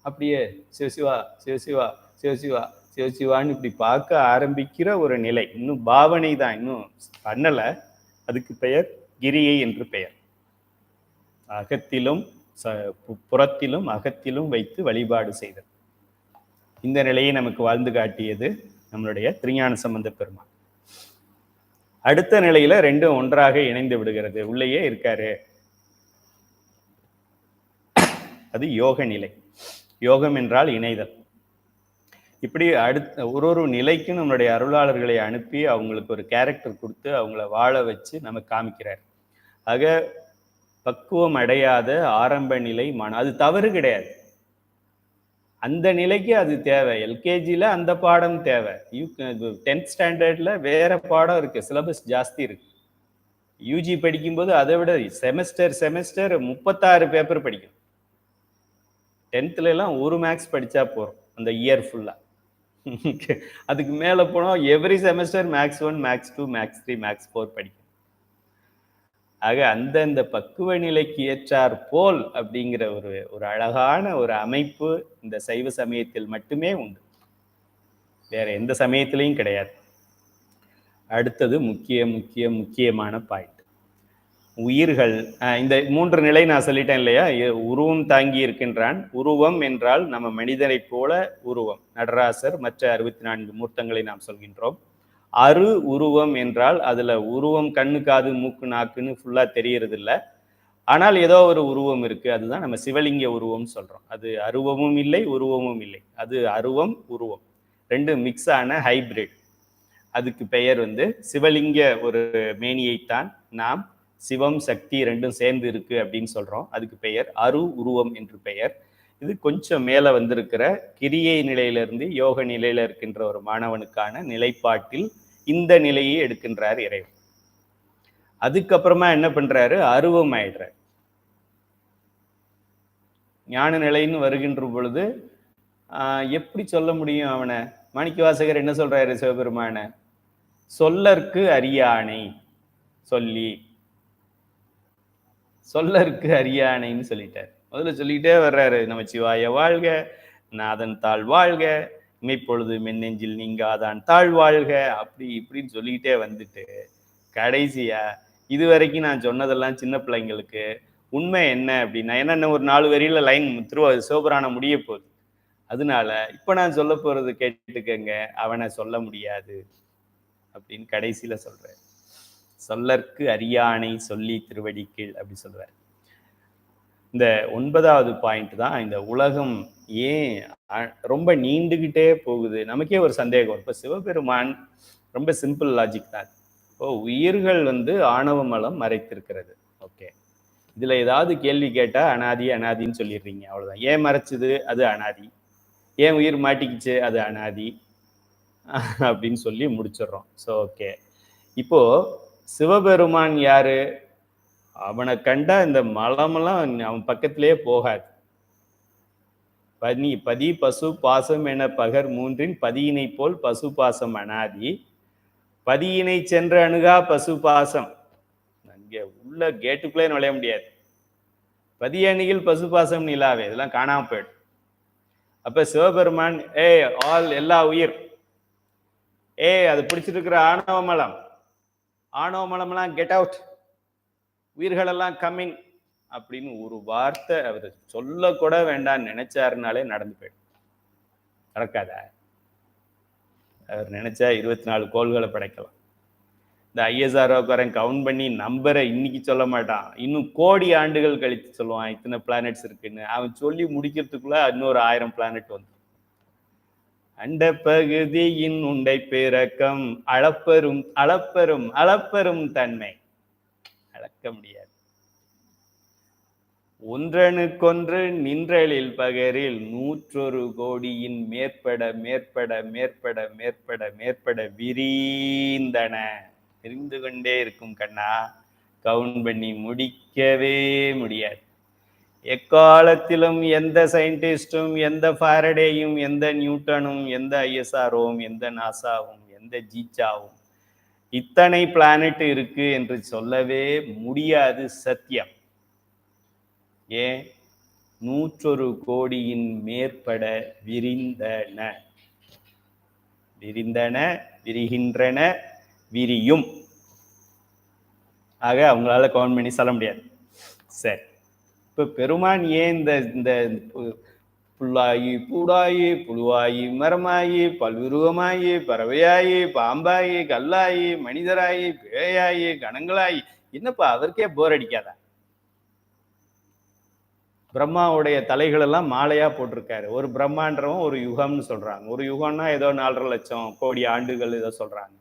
அப்படியே சிவசிவா சிவசிவா சிவசிவா சிவசிவான்னு இப்படி பார்க்க ஆரம்பிக்கிற ஒரு நிலை. இன்னும் பாவனை தான், இன்னும் பண்ணல. அதுக்கு பெயர் கிரியை என்று பெயர். அகத்திலும் புறத்திலும் அகத்திலும் வைத்து வழிபாடு செய்தல். இந்த நிலையை நமக்கு வாழ்ந்து காட்டியது நம்மளுடைய திருஞான சம்பந்த பெருமான். அடுத்த நிலையில ரெண்டும் ஒன்றாக இணைந்து விடுகிறது. உள்ளேயே இருக்காரு. அது யோக நிலை. யோகம் என்றால் இணைதல். இப்படி அடுத்த ஒரு நிலைக்கும் நம்மளுடைய அருளாளர்களை அனுப்பி அவங்களுக்கு ஒரு கேரக்டர் கொடுத்து அவங்கள வாழ வச்சு நமக்கு காமிக்கிறார். ஆக பக்குவம் அடையாத ஆரம்ப நிலை அது தவறு கிடையாது. அந்த நிலைக்கு அது தேவை. எல்கேஜியில் அந்த பாடம் தேவை. 10th ஸ்டாண்டர்ட்ல வேற பாடம் இருக்கு, சிலபஸ் ஜாஸ்தி இருக்கு. யூஜி படிக்கும்போது அதை விட செமஸ்டர் 36 பேப்பர் படிக்கணும். 10th எல்லாம் ஒரு மேக்ஸ் படிச்சா போறோம் அந்த இயர் ஃபுல்லா. அதுக்கு மேல போனோம் every semester maths 1, maths 2, maths 3, maths 4 படிக்கணும். ஆக அந்தந்த பக்குவ நிலைக்கு ஏற்றார் போல் அப்படிங்கிற ஒரு அழகான ஒரு அமைப்பு இந்த சைவ சமயத்தில் மட்டுமே உண்டு, வேற எந்த சமயத்திலையும் கிடையாது. அடுத்தது முக்கியமான பாயிண்ட், உயிர்கள். இந்த 3 நிலை நான் சொல்லிட்டேன் இல்லையா? உருவம் தாங்கி இருக்கின்றான். உருவம் என்றால் நம்ம மனிதரை போல உருவம், நடராசர் மற்ற 64 மூர்த்தங்களை நாம் சொல்கின்றோம். அரு உருவம் என்றால் அதுல உருவம் கண்ணு காது மூக்கு நாக்குன்னு ஃபுல்லா தெரியறது இல்லை, ஆனால் ஏதோ ஒரு உருவம் இருக்கு. அதுதான் நம்ம சிவலிங்க உருவம் சொல்றோம். அது அருவமும் இல்லை உருவமும் இல்லை, அது அருவம் உருவம் ரெண்டு மிக்ஸ் ஆன ஹைபிரிட். அதுக்கு பெயர் சிவலிங்க ஒரு மேனியைத்தான் நாம் சிவம் சக்தி ரெண்டும் சேர்ந்து இருக்கு அப்படின்னு சொல்றோம். அதுக்கு பெயர் அரு உருவம் என்று பெயர். இது கொஞ்சம் மேல வந்திருக்கிற கிரியை நிலையிலிருந்து யோக நிலையில இருக்கின்ற ஒரு மாணவனுக்கான நிலைப்பாட்டில் இந்த நிலையை எடுக்கின்றார் இறைவன். அதுக்கப்புறமா என்ன பண்றாரு? அருவம் ஆயிடுறார். ஞான நிலைன்னு வருகின்ற பொழுது எப்படி சொல்ல முடியும் அவனை? மாணிக்கவாசகர் என்ன சொல்றாரு சிவபெருமான? சொல்லற்கு அரியானை சொல்லி, சொல்லற்கு அரியானைன்னு சொல்லிட்டார். முதல்ல சொல்லிக்கிட்டே வர்றாரு, நமச்சிவாய வாழ்க, நாதன் தாழ் வாழ்க, இமைப்பொழுது மென்னெஞ்சில் நீங்காதான் தாழ் வாழ்க, அப்படி இப்படின்னு சொல்லிக்கிட்டே வந்துட்டு கடைசியா இதுவரைக்கும் நான் சொன்னதெல்லாம் சின்ன பிள்ளைங்களுக்கு உண்மை என்ன அப்படின்னா, என்ன ஒரு 4 வரியில லைன் சிவபுராணம் முடிய போகுது. அதனால இப்ப நான் சொல்ல போறது கேட்டுக்கங்க, அவனை சொல்ல முடியாது அப்படின்னு கடைசியில சொல்றாரு. சொல்லற்கு அரியானை சொல்லி திருவடி கீழ் அப்படி சொல்றாரு. இந்த 9வது பாயிண்ட் தான் இந்த உலகம் ஏன் ரொம்ப நீண்டுகிட்டே போகுது. நமக்கே ஒரு சந்தேகம். இப்ப சிவபெருமான் ரொம்ப சிம்பிள் லாஜிக் தான். இப்போ உயிர்கள் ஆணவ மலம் மறைத்திருக்கிறது. ஓகே, இதுல ஏதாவது கேள்வி கேட்டா அனாதின்னு சொல்லிடுறீங்க, அவ்வளவுதான். ஏன் மறைச்சுது? அது அனாதி. ஏன் உயிர் மாட்டிக்கிச்சு? அது அனாதி அப்படின்னு சொல்லி முடிச்சிடுறோம். ஸோ ஓகே, இப்போ சிவபெருமான் யாரு? அவனை கண்டா இந்த மலமெல்லாம் அவன் பக்கத்திலேயே போகாது. பதி பசு பாசம் என பகர் 3 பதியினை போல் பசு பாசம் அனாதி, பதியினை சென்று அணுகா பசு பாசம். அங்கே உள்ள கேட்டுக்குள்ளே நுழைய முடியாது. பதியணியில் பசு பாசம் நிலாவே, இதெல்லாம் காணாம போயிடும். அப்ப சிவபெருமான் எல்லா உயிர் அது பிடிச்சிட்டு இருக்கிற ஆணவ மலம் கெட் அவுட், உயிர்கள் எல்லாம் கம்மிங் அப்படின்னு ஒரு வார்த்தை அவர் சொல்ல கூட வேண்டாம் நினைச்சாருனாலே நடந்து போயிடும். நடக்காத? அவர் நினைச்சா 24 கோள்களை படைக்கலாம். இந்த ISRO கவுண்ட் பண்ணி நம்பரை இன்னைக்கு சொல்ல மாட்டான், இன்னும் கோடி ஆண்டுகள் கழித்து சொல்லுவான் இத்தனை பிளானட்ஸ் இருக்குன்னு. அவன் சொல்லி முடிக்கிறதுக்குள்ள இன்னொரு 1000 பிளானட் வந்து. அண்ட பகுதியின் உண்டை பிறக்கம் அளப்பெரும் அளப்பெரும் அளப்பெரும் தன்மை, அளக்க முடியாது. ஒன்றனுக்கொன்று நின்றலில் பகரில் 101 கோடியின் மேற்பட மேற்பட மேற்பட மேற்பட மேற்பட விரிந்தன. விரிந்து கொண்டே இருக்கும் கண்ணா, கவுண்ட் பண்ணி முடிக்கவே முடியாது. எக்காலத்திலும் எந்த சயின்டிஸ்டும், எந்த ஃபாரடேயும், எந்த நியூட்டனும், எந்த ஐஎஸ்ஆர்ஓவும், எந்த நாசாவும், எந்த ஜீச்சாவும் இத்தனை பிளானட் இருக்கு என்று சொல்லவே முடியாது. சத்தியம். ஏன்? 101 கோடியின் மேற்பட விரிந்தன, விரிந்தன, விரிகின்றன, விரியும். ஆக அவங்களால கவுண்ட் பண்ணி சொல்ல முடியாது. சரி, இப்ப பெருமான் ஏன் இந்த புல்லாயி பூடாயி புழுவாயி மரமாயி பல்விருகமாயி பறவையாயி பாம்பாயி கல்லாயி மனிதராயி பேயாயி கணங்களாயி, என்னப்பா அவருக்கே போர் அடிக்காதா? பிரம்மாவுடைய தலைகள் எல்லாம் மாலையா போட்டிருக்காரு. ஒரு பிரம்மான்றவன் ஒரு யுகம்னு சொல்றாங்க. ஒரு யுகம்னா ஏதோ 4.5 லட்சம் கோடி ஆண்டுகள் ஏதோ சொல்றாங்க.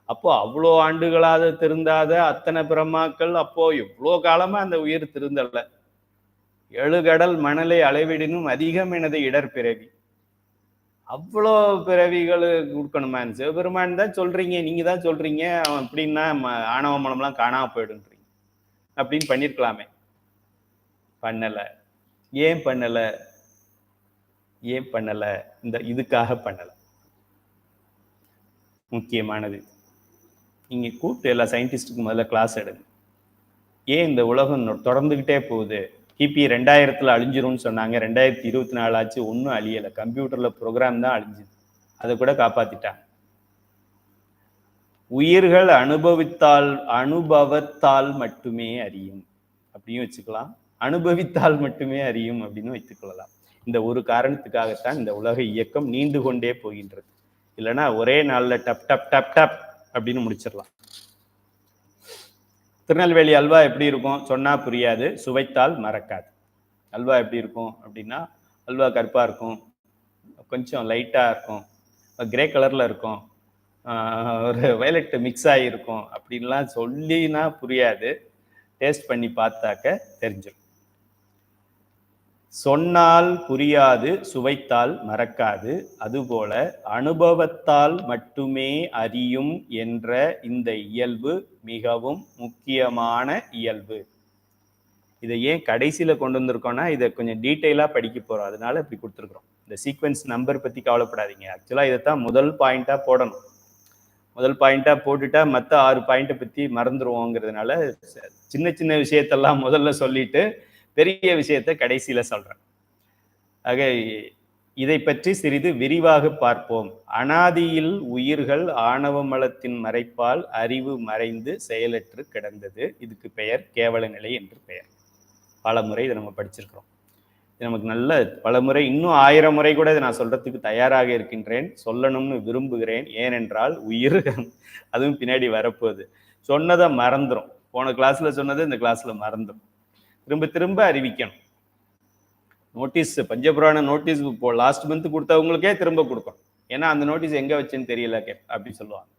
அப்போ அவ்வளோ ஆண்டுகளாக திருந்தாத அத்தனை பிரம்மாக்கள் அப்போ எவ்வளோ காலமா அந்த உயிர் திருந்தல. 7 கடல் மணலை அளவிடினும் அதிகம் எனது இடர்பிறவி. அவ்வளோ பிறவிகள் கொடுக்கணுமா? சிவபெருமான் தான் சொல்றீங்க, நீங்க தான் சொல்றீங்க அவன் அப்படின்னா ஆணவ மனம்லாம் காணாம போயிடுன்றீங்க. அப்படின்னு பண்ணிருக்கலாமே, பண்ணல. ஏன் பண்ணல? ஏன் பண்ணல? இந்த இதுக்காக பண்ணல. முக்கியமானது, நீங்க கூப்பிட்டு எல்லா சயின்டிஸ்டுக்கு முதல்ல கிளாஸ் எடுங்க. ஏன் இந்த உலகம் தொடர்ந்துகிட்டே போகுது? கிபி 2000 அழிஞ்சிரும்னு சொன்னாங்க. 2024 ஆச்சு, ஒன்றும் அழியலை. கம்ப்யூட்டர்ல ப்ரோக்ராம் தான் அழிஞ்சுது, அதை கூட காப்பாத்திட்டாங்க. உயிர்கள் அனுபவத்தால் மட்டுமே அறியும் அப்படியும் வச்சுக்கலாம், அனுபவித்தால் மட்டுமே அறியும் அப்படின்னு வைத்துக் கொள்ளலாம். இந்த ஒரு காரணத்துக்காகத்தான் இந்த உலக இயக்கம் நீண்டு கொண்டே போகின்றது. இல்லைன்னா ஒரே நாள்ல டப் டப் டப் டப் அப்படின்னு முடிச்சிடலாம். திருநெல்வேலி அல்வா எப்படி இருக்கும்? சொன்னா புரியாது, சுவைத்தால் மறக்காது. அல்வா எப்படி இருக்கும் அப்படின்னா, அல்வா கருப்பா இருக்கும், கொஞ்சம் லைட்டா இருக்கும், கிரே கலர்ல இருக்கும், ஒரு வயலட் மிக்ஸ் ஆகிருக்கும் அப்படின்லாம் சொல்லினா புரியாது. டேஸ்ட் பண்ணி பார்த்தாக்க தெரிஞ்சிடும். சொன்னால் புரியாது, சுவைத்தால் மறக்காது. அதுபோல அனுபவத்தால் மட்டுமே அறியும் என்ற இந்த இயல்பு மிகவும் முக்கியமான இயல்பு. இதை ஏன் கடைசியில கொண்டு வந்திருக்கோம்னா, இதை கொஞ்சம் டீட்டெயிலா படிக்க போறோம், அதனால இப்படி கொடுத்துருக்குறோம். இந்த சீக்வன்ஸ் நம்பர் பத்தி கவலைப்படாதீங்க. ஆக்சுவலா இதைத்தான் முதல் பாயிண்டா போடணும். முதல் பாயிண்டா போட்டுட்டா மற்ற 6 பாயிண்டை பத்தி மறந்துடுவோங்கிறதுனால சின்ன சின்ன விஷயத்தெல்லாம் முதல்ல சொல்லிட்டு பெரிய விஷயத்தை கடைசியில சொல்றேன். ஆக இதை பற்றி சிறிது விரிவாக பார்ப்போம். அனாதியில் உயிர்கள் ஆணவ மலத்தின் மறைப்பால் அறிவு மறைந்து செயலற்று கிடந்தது. இதுக்கு பெயர் கேவல நிலை என்று பெயர். பல முறை இதை நம்ம படிச்சிருக்கிறோம். நமக்கு நல்ல பல முறை, இன்னும் 1000 முறை கூட இதை நான் சொல்றதுக்கு தயாராக இருக்கின்றேன், சொல்லணும்னு விரும்புகிறேன். ஏனென்றால் உயிர் அதுவும் பின்னாடி வரப்போகுது. சொன்னதை மறந்துடும். போன கிளாஸ்ல சொன்னதை இந்த கிளாஸ்ல மறந்துடும். திரும்ப திரும்ப அறிவிக்கணும். நோட்டீஸ், பஞ்சபுராண நோட்டீஸ் இப்போ லாஸ்ட் மந்த் கொடுத்தவங்களுக்கே திரும்ப கொடுக்கணும். ஏன்னா அந்த நோட்டீஸ் எங்க வச்சுன்னு தெரியல அப்படின்னு சொல்லுவாங்க.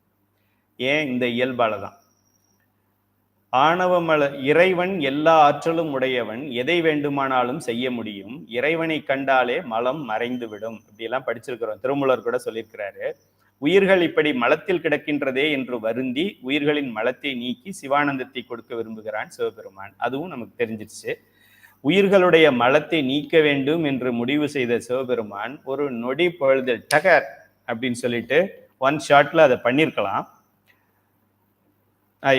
ஏன்? இந்த இயல்பால தான். ஆணவமல இறைவன் எல்லா ஆற்றலும் உடையவன், எதை வேண்டுமானாலும் செய்ய முடியும். இறைவனை கண்டாலே மலம் மறைந்துவிடும். இப்படியெல்லாம் படிச்சிருக்கிறோம். திருமூலர் கூட சொல்லியிருக்கிறாரு. உயிர்கள் இப்படி மலத்தில் கிடக்கின்றதே என்று வருந்தி உயிர்களின் மலத்தை நீக்கி சிவானந்தத்தை கொடுக்க விரும்புகிறான் சிவபெருமான். அதுவும் நமக்கு தெரிஞ்சிருச்சு. உயிர்களுடைய மலத்தை நீக்க வேண்டும் என்று முடிவு செய்த சிவபெருமான் ஒரு நொடி பொழுதில் டகர் அப்படின்னு சொல்லிட்டு 1 ஷாட்ல அதை பண்ணியிருக்கலாம்.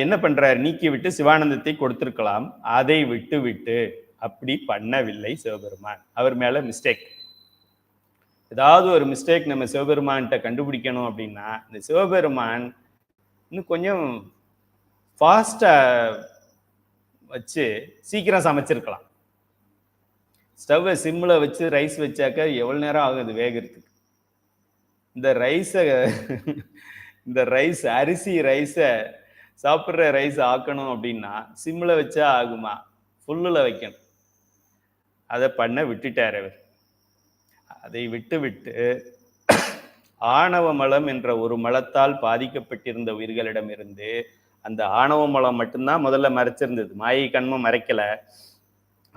என்ன பண்றார்? நீக்கி விட்டு சிவானந்தத்தை கொடுத்திருக்கலாம். அதை விட்டு விட்டு அப்படி பண்ணவில்லை சிவபெருமான். அவர் மேல மிஸ்டேக். ஏதாவது ஒரு மிஸ்டேக் நம்ம சிவபெருமான்கிட்ட கண்டுபிடிக்கணும் அப்படின்னா, இந்த சிவபெருமான் இன்னும் கொஞ்சம் ஃபாஸ்டா வச்சு சீக்கிரம் சமைச்சிருக்கலாம். ஸ்டவ்வை சிம்ல வச்சு ரைஸ் வச்சாக்க எவ்வளவு நேரம் ஆகுது வேகிறதுக்கு? இந்த ரைஸ் அரிசி ரைஸை சாப்பிட்ற ரைஸ் ஆக்கணும் அப்படின்னா சிம்ல வச்சா ஆகுமா? ஃபுல்லுல வைக்கணும். அதை பண்ண விட்டுட்டார் அவர். அதை விட்டு விட்டு ஆணவ மலம் என்ற ஒரு மலத்தால் பாதிக்கப்பட்டிருந்த உயிர்களிடமிருந்து, அந்த ஆணவ மலம் மட்டும்தான் முதல்ல மறைச்சிருந்தது, மாயை கண்மம் மறைக்கல.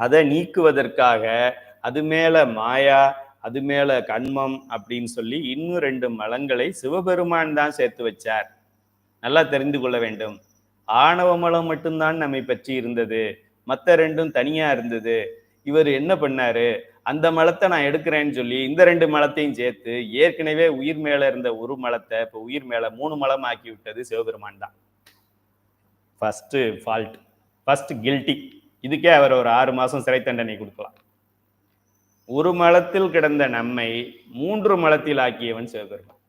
அதை நீக்குவதற்காக அது மேல மாயா, அது மேல கண்மம் அப்படின்னு சொல்லி இன்னும் 2 மலங்களை சிவபெருமான் தான் சேர்த்து வச்சார். நல்லா தெரிந்து கொள்ள வேண்டும். ஆணவ மலம் மட்டும்தான் நம்மை பற்றி இருந்தது, மற்ற 2ம் தனியா இருந்தது. இவர் என்ன பண்ணாரு, அந்த மலத்தை நான் எடுக்கிறேன்னு சொல்லி இந்த 2 மலத்தையும் சேர்த்து ஏற்கனவே உயிர் மேல இருந்த ஒரு மலத்தை இப்ப உயிர் மேல 3 மலம் ஆக்கி விட்டது சிவபெருமான் தான். First fault, first guilty. இதுக்கே அவர் ஒரு 6 மாசம் சிறை தண்டனை கொடுக்கலாம். ஒரு மலத்தில் கிடந்த நம்மை 3 மலத்தில் ஆக்கியவன் சிவபெருமான்.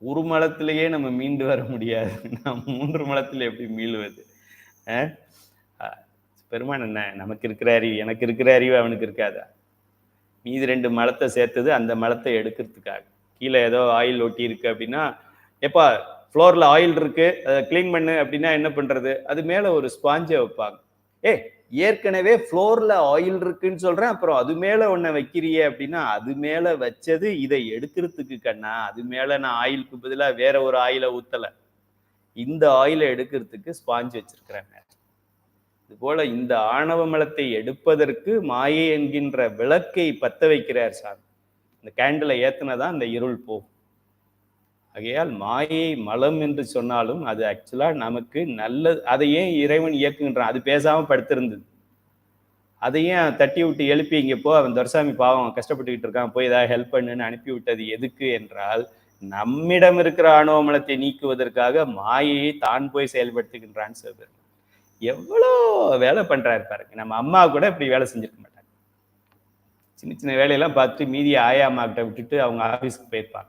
ஒரு மலத்திலேயே நம்ம மீண்டு வர முடியாது, நாம் 3 மலத்தில் எப்படி மீளுவது? பெருமான் என்ன, நமக்கு இருக்கிற அறிவு, எனக்கு இருக்கிற அறிவு அவனுக்கு இருக்காதா? மீதி 2 மலத்தை சேர்த்தது அந்த மலத்தை எடுக்கிறதுக்காக. கீழே ஏதோ ஆயில் ஒட்டி இருக்கு அப்படின்னா, எப்பா ஃப்ளோர்ல ஆயில் இருக்கு, அதை கிளீன் பண்ணு அப்படின்னா என்ன பண்றது? அது மேல ஒரு ஸ்பாஞ்சை வைப்பாங்க. ஏற்கனவே ஃப்ளோர்ல ஆயில் இருக்குன்னு சொல்றேன், அப்புறம் அது மேல ஒன்ன வைக்கிறிய அப்படின்னா, அது மேல வச்சது இதை எடுக்கிறதுக்கு கண்ணா. அது மேல நான் ஆயிலுக்கு பதிலா வேற ஒரு ஆயிலை ஊத்தல, இந்த ஆயிலை எடுக்கிறதுக்கு ஸ்பாஞ்ச் வச்சிருக்கிறேன். இது போல இந்த ஆணவ மலத்தை எடுப்பதற்கு மாயை என்கின்ற விளக்கை பத்த வைக்கிறார் சாமி. இந்த கேண்டிலை ஏத்துனதான் இந்த இருள் போகும். ஆகையால் மாயை மலம் என்று சொன்னாலும் அது ஆக்சுவலா நமக்கு நல்லது. அதை ஏன் இறைவன் இயக்குகின்றான்? அது பேசாம படுத்திருந்தது, அதையும் தட்டி விட்டு எழுப்பி இங்க போ, அவன் துரைசாமி பாவம் கஷ்டப்பட்டுக்கிட்டு இருக்கான், போய் ஏதாவது ஹெல்ப் பண்ணுன்னு அனுப்பி விட்டது எதுக்கு என்றால், நம்மிடம் இருக்கிற ஆணவ மலத்தை நீக்குவதற்காக மாயையை தான் போய் செயல்படுத்துகின்றான் சிவபெருமான். எவ்வளோ வேலை பண்றாரு பாருங்க. நம்ம அம்மா கூட இப்படி வேலை செஞ்சிருக்க மாட்டாங்க. சின்ன சின்ன வேலையெல்லாம் பார்த்துட்டு மீதி ஆயா அம்மா கிட்ட விட்டுட்டு அவங்க ஆபீஸ்க்கு போயிருப்பாங்க.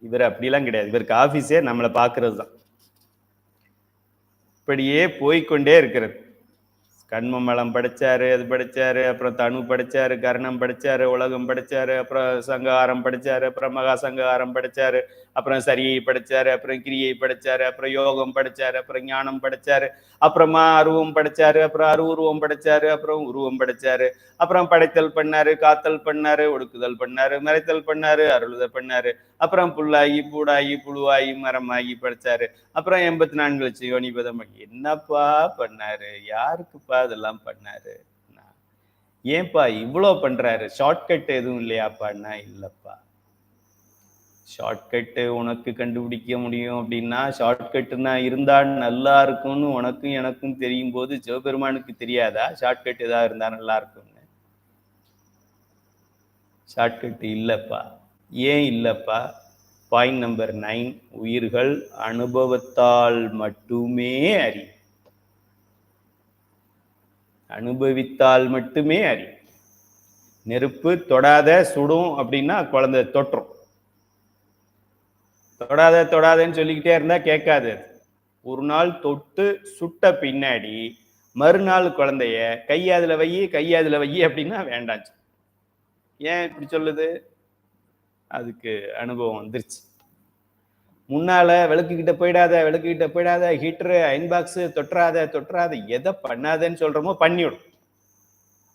இவர் அப்படிலாம் கிடையாது. இவருக்கு ஆபீஸே நம்மளை பார்க்கறது தான். இப்படியே போய்கொண்டே இருக்கிறது. கண்ம மலம் படைச்சாரு, அது படைச்சாரு, அப்புறம் தனு படைச்சாரு, கர்ணம் படைச்சாரு, உலகம் படைச்சாரு, அப்புறம் சங்காரம் படைச்சாரு, அப்புறம் மகா சங்காரம் படைச்சாரு, அப்புறம் சரியை படைச்சாரு, அப்புறம் கிரியை படைச்சாரு, அப்புறம் யோகம் படைச்சாரு, அப்புறம் ஞானம் படைச்சாரு, அப்புறமா அருவம் படைச்சாரு, அப்புறம் அருவுருவம் படைச்சாரு, அப்புறம் உருவம் படைச்சாரு, அப்புறம் படைத்தல் பண்ணாரு, காத்தல் பண்ணாரு, ஒடுக்குதல் பண்ணாரு, மறைத்தல் பண்ணாரு, அருளுதல் பண்ணாரு, அப்புறம் புல்லாகி பூடாகி புழுவாகி மரமாகி படைச்சாரு, அப்புறம் 84 லட்சம் யோனிபதம். என்னப்பா பண்ணாரு? யாருக்குப்பா இதெல்லாம் பண்ணாரு? ஏன்பா இவ்வளோ பண்றாரு? ஷார்ட்கட் எதுவும் இல்லையாப்பான்னா, இல்லப்பா. ஷார்ட்கட்டு உனக்கு கண்டுபிடிக்க முடியும் அப்படின்னா, ஷார்ட்கட்டுனா இருந்தா நல்லா இருக்கும்னு உனக்கும் எனக்கும் தெரியும் போது சிவபெருமானுக்கு தெரியாதா ஷார்ட்கட் ஏதாவது இருந்தா நல்லா இருக்கும்னு? ஷார்ட்கட் இல்லப்பா. ஏன் இல்லப்பா? பாயிண்ட் நம்பர் 9, உயிர்கள் அனுபவத்தால் மட்டுமே அறியும். அனுபவித்தால் மட்டுமே அறியும். நெருப்பு தொடாத சுடும் அப்படின்னா குழந்தை தொற்றும். தொடாத தொடாதன்னு சொல்லிக்கிட்டே இருந்தா கேட்காது. ஒரு நாள் தொட்டு சுட்ட பின்னாடி மறுநாள் குழந்தைய கையாதுல வை கையாதுல வை அப்படின்னா வேண்டாம். ஏன் இப்படி சொல்லுது? அதுக்கு அனுபவம் வந்துருச்சு. முன்னால விளக்குக்கிட்ட போயிடாத, விளக்குக்கிட்ட போயிடாத, ஹீட்டரு, அயன் பாக்ஸ் தொற்றாத தொற்றாத, எதை பண்ணாதன்னு சொல்றோமோ பண்ணிவிடும்.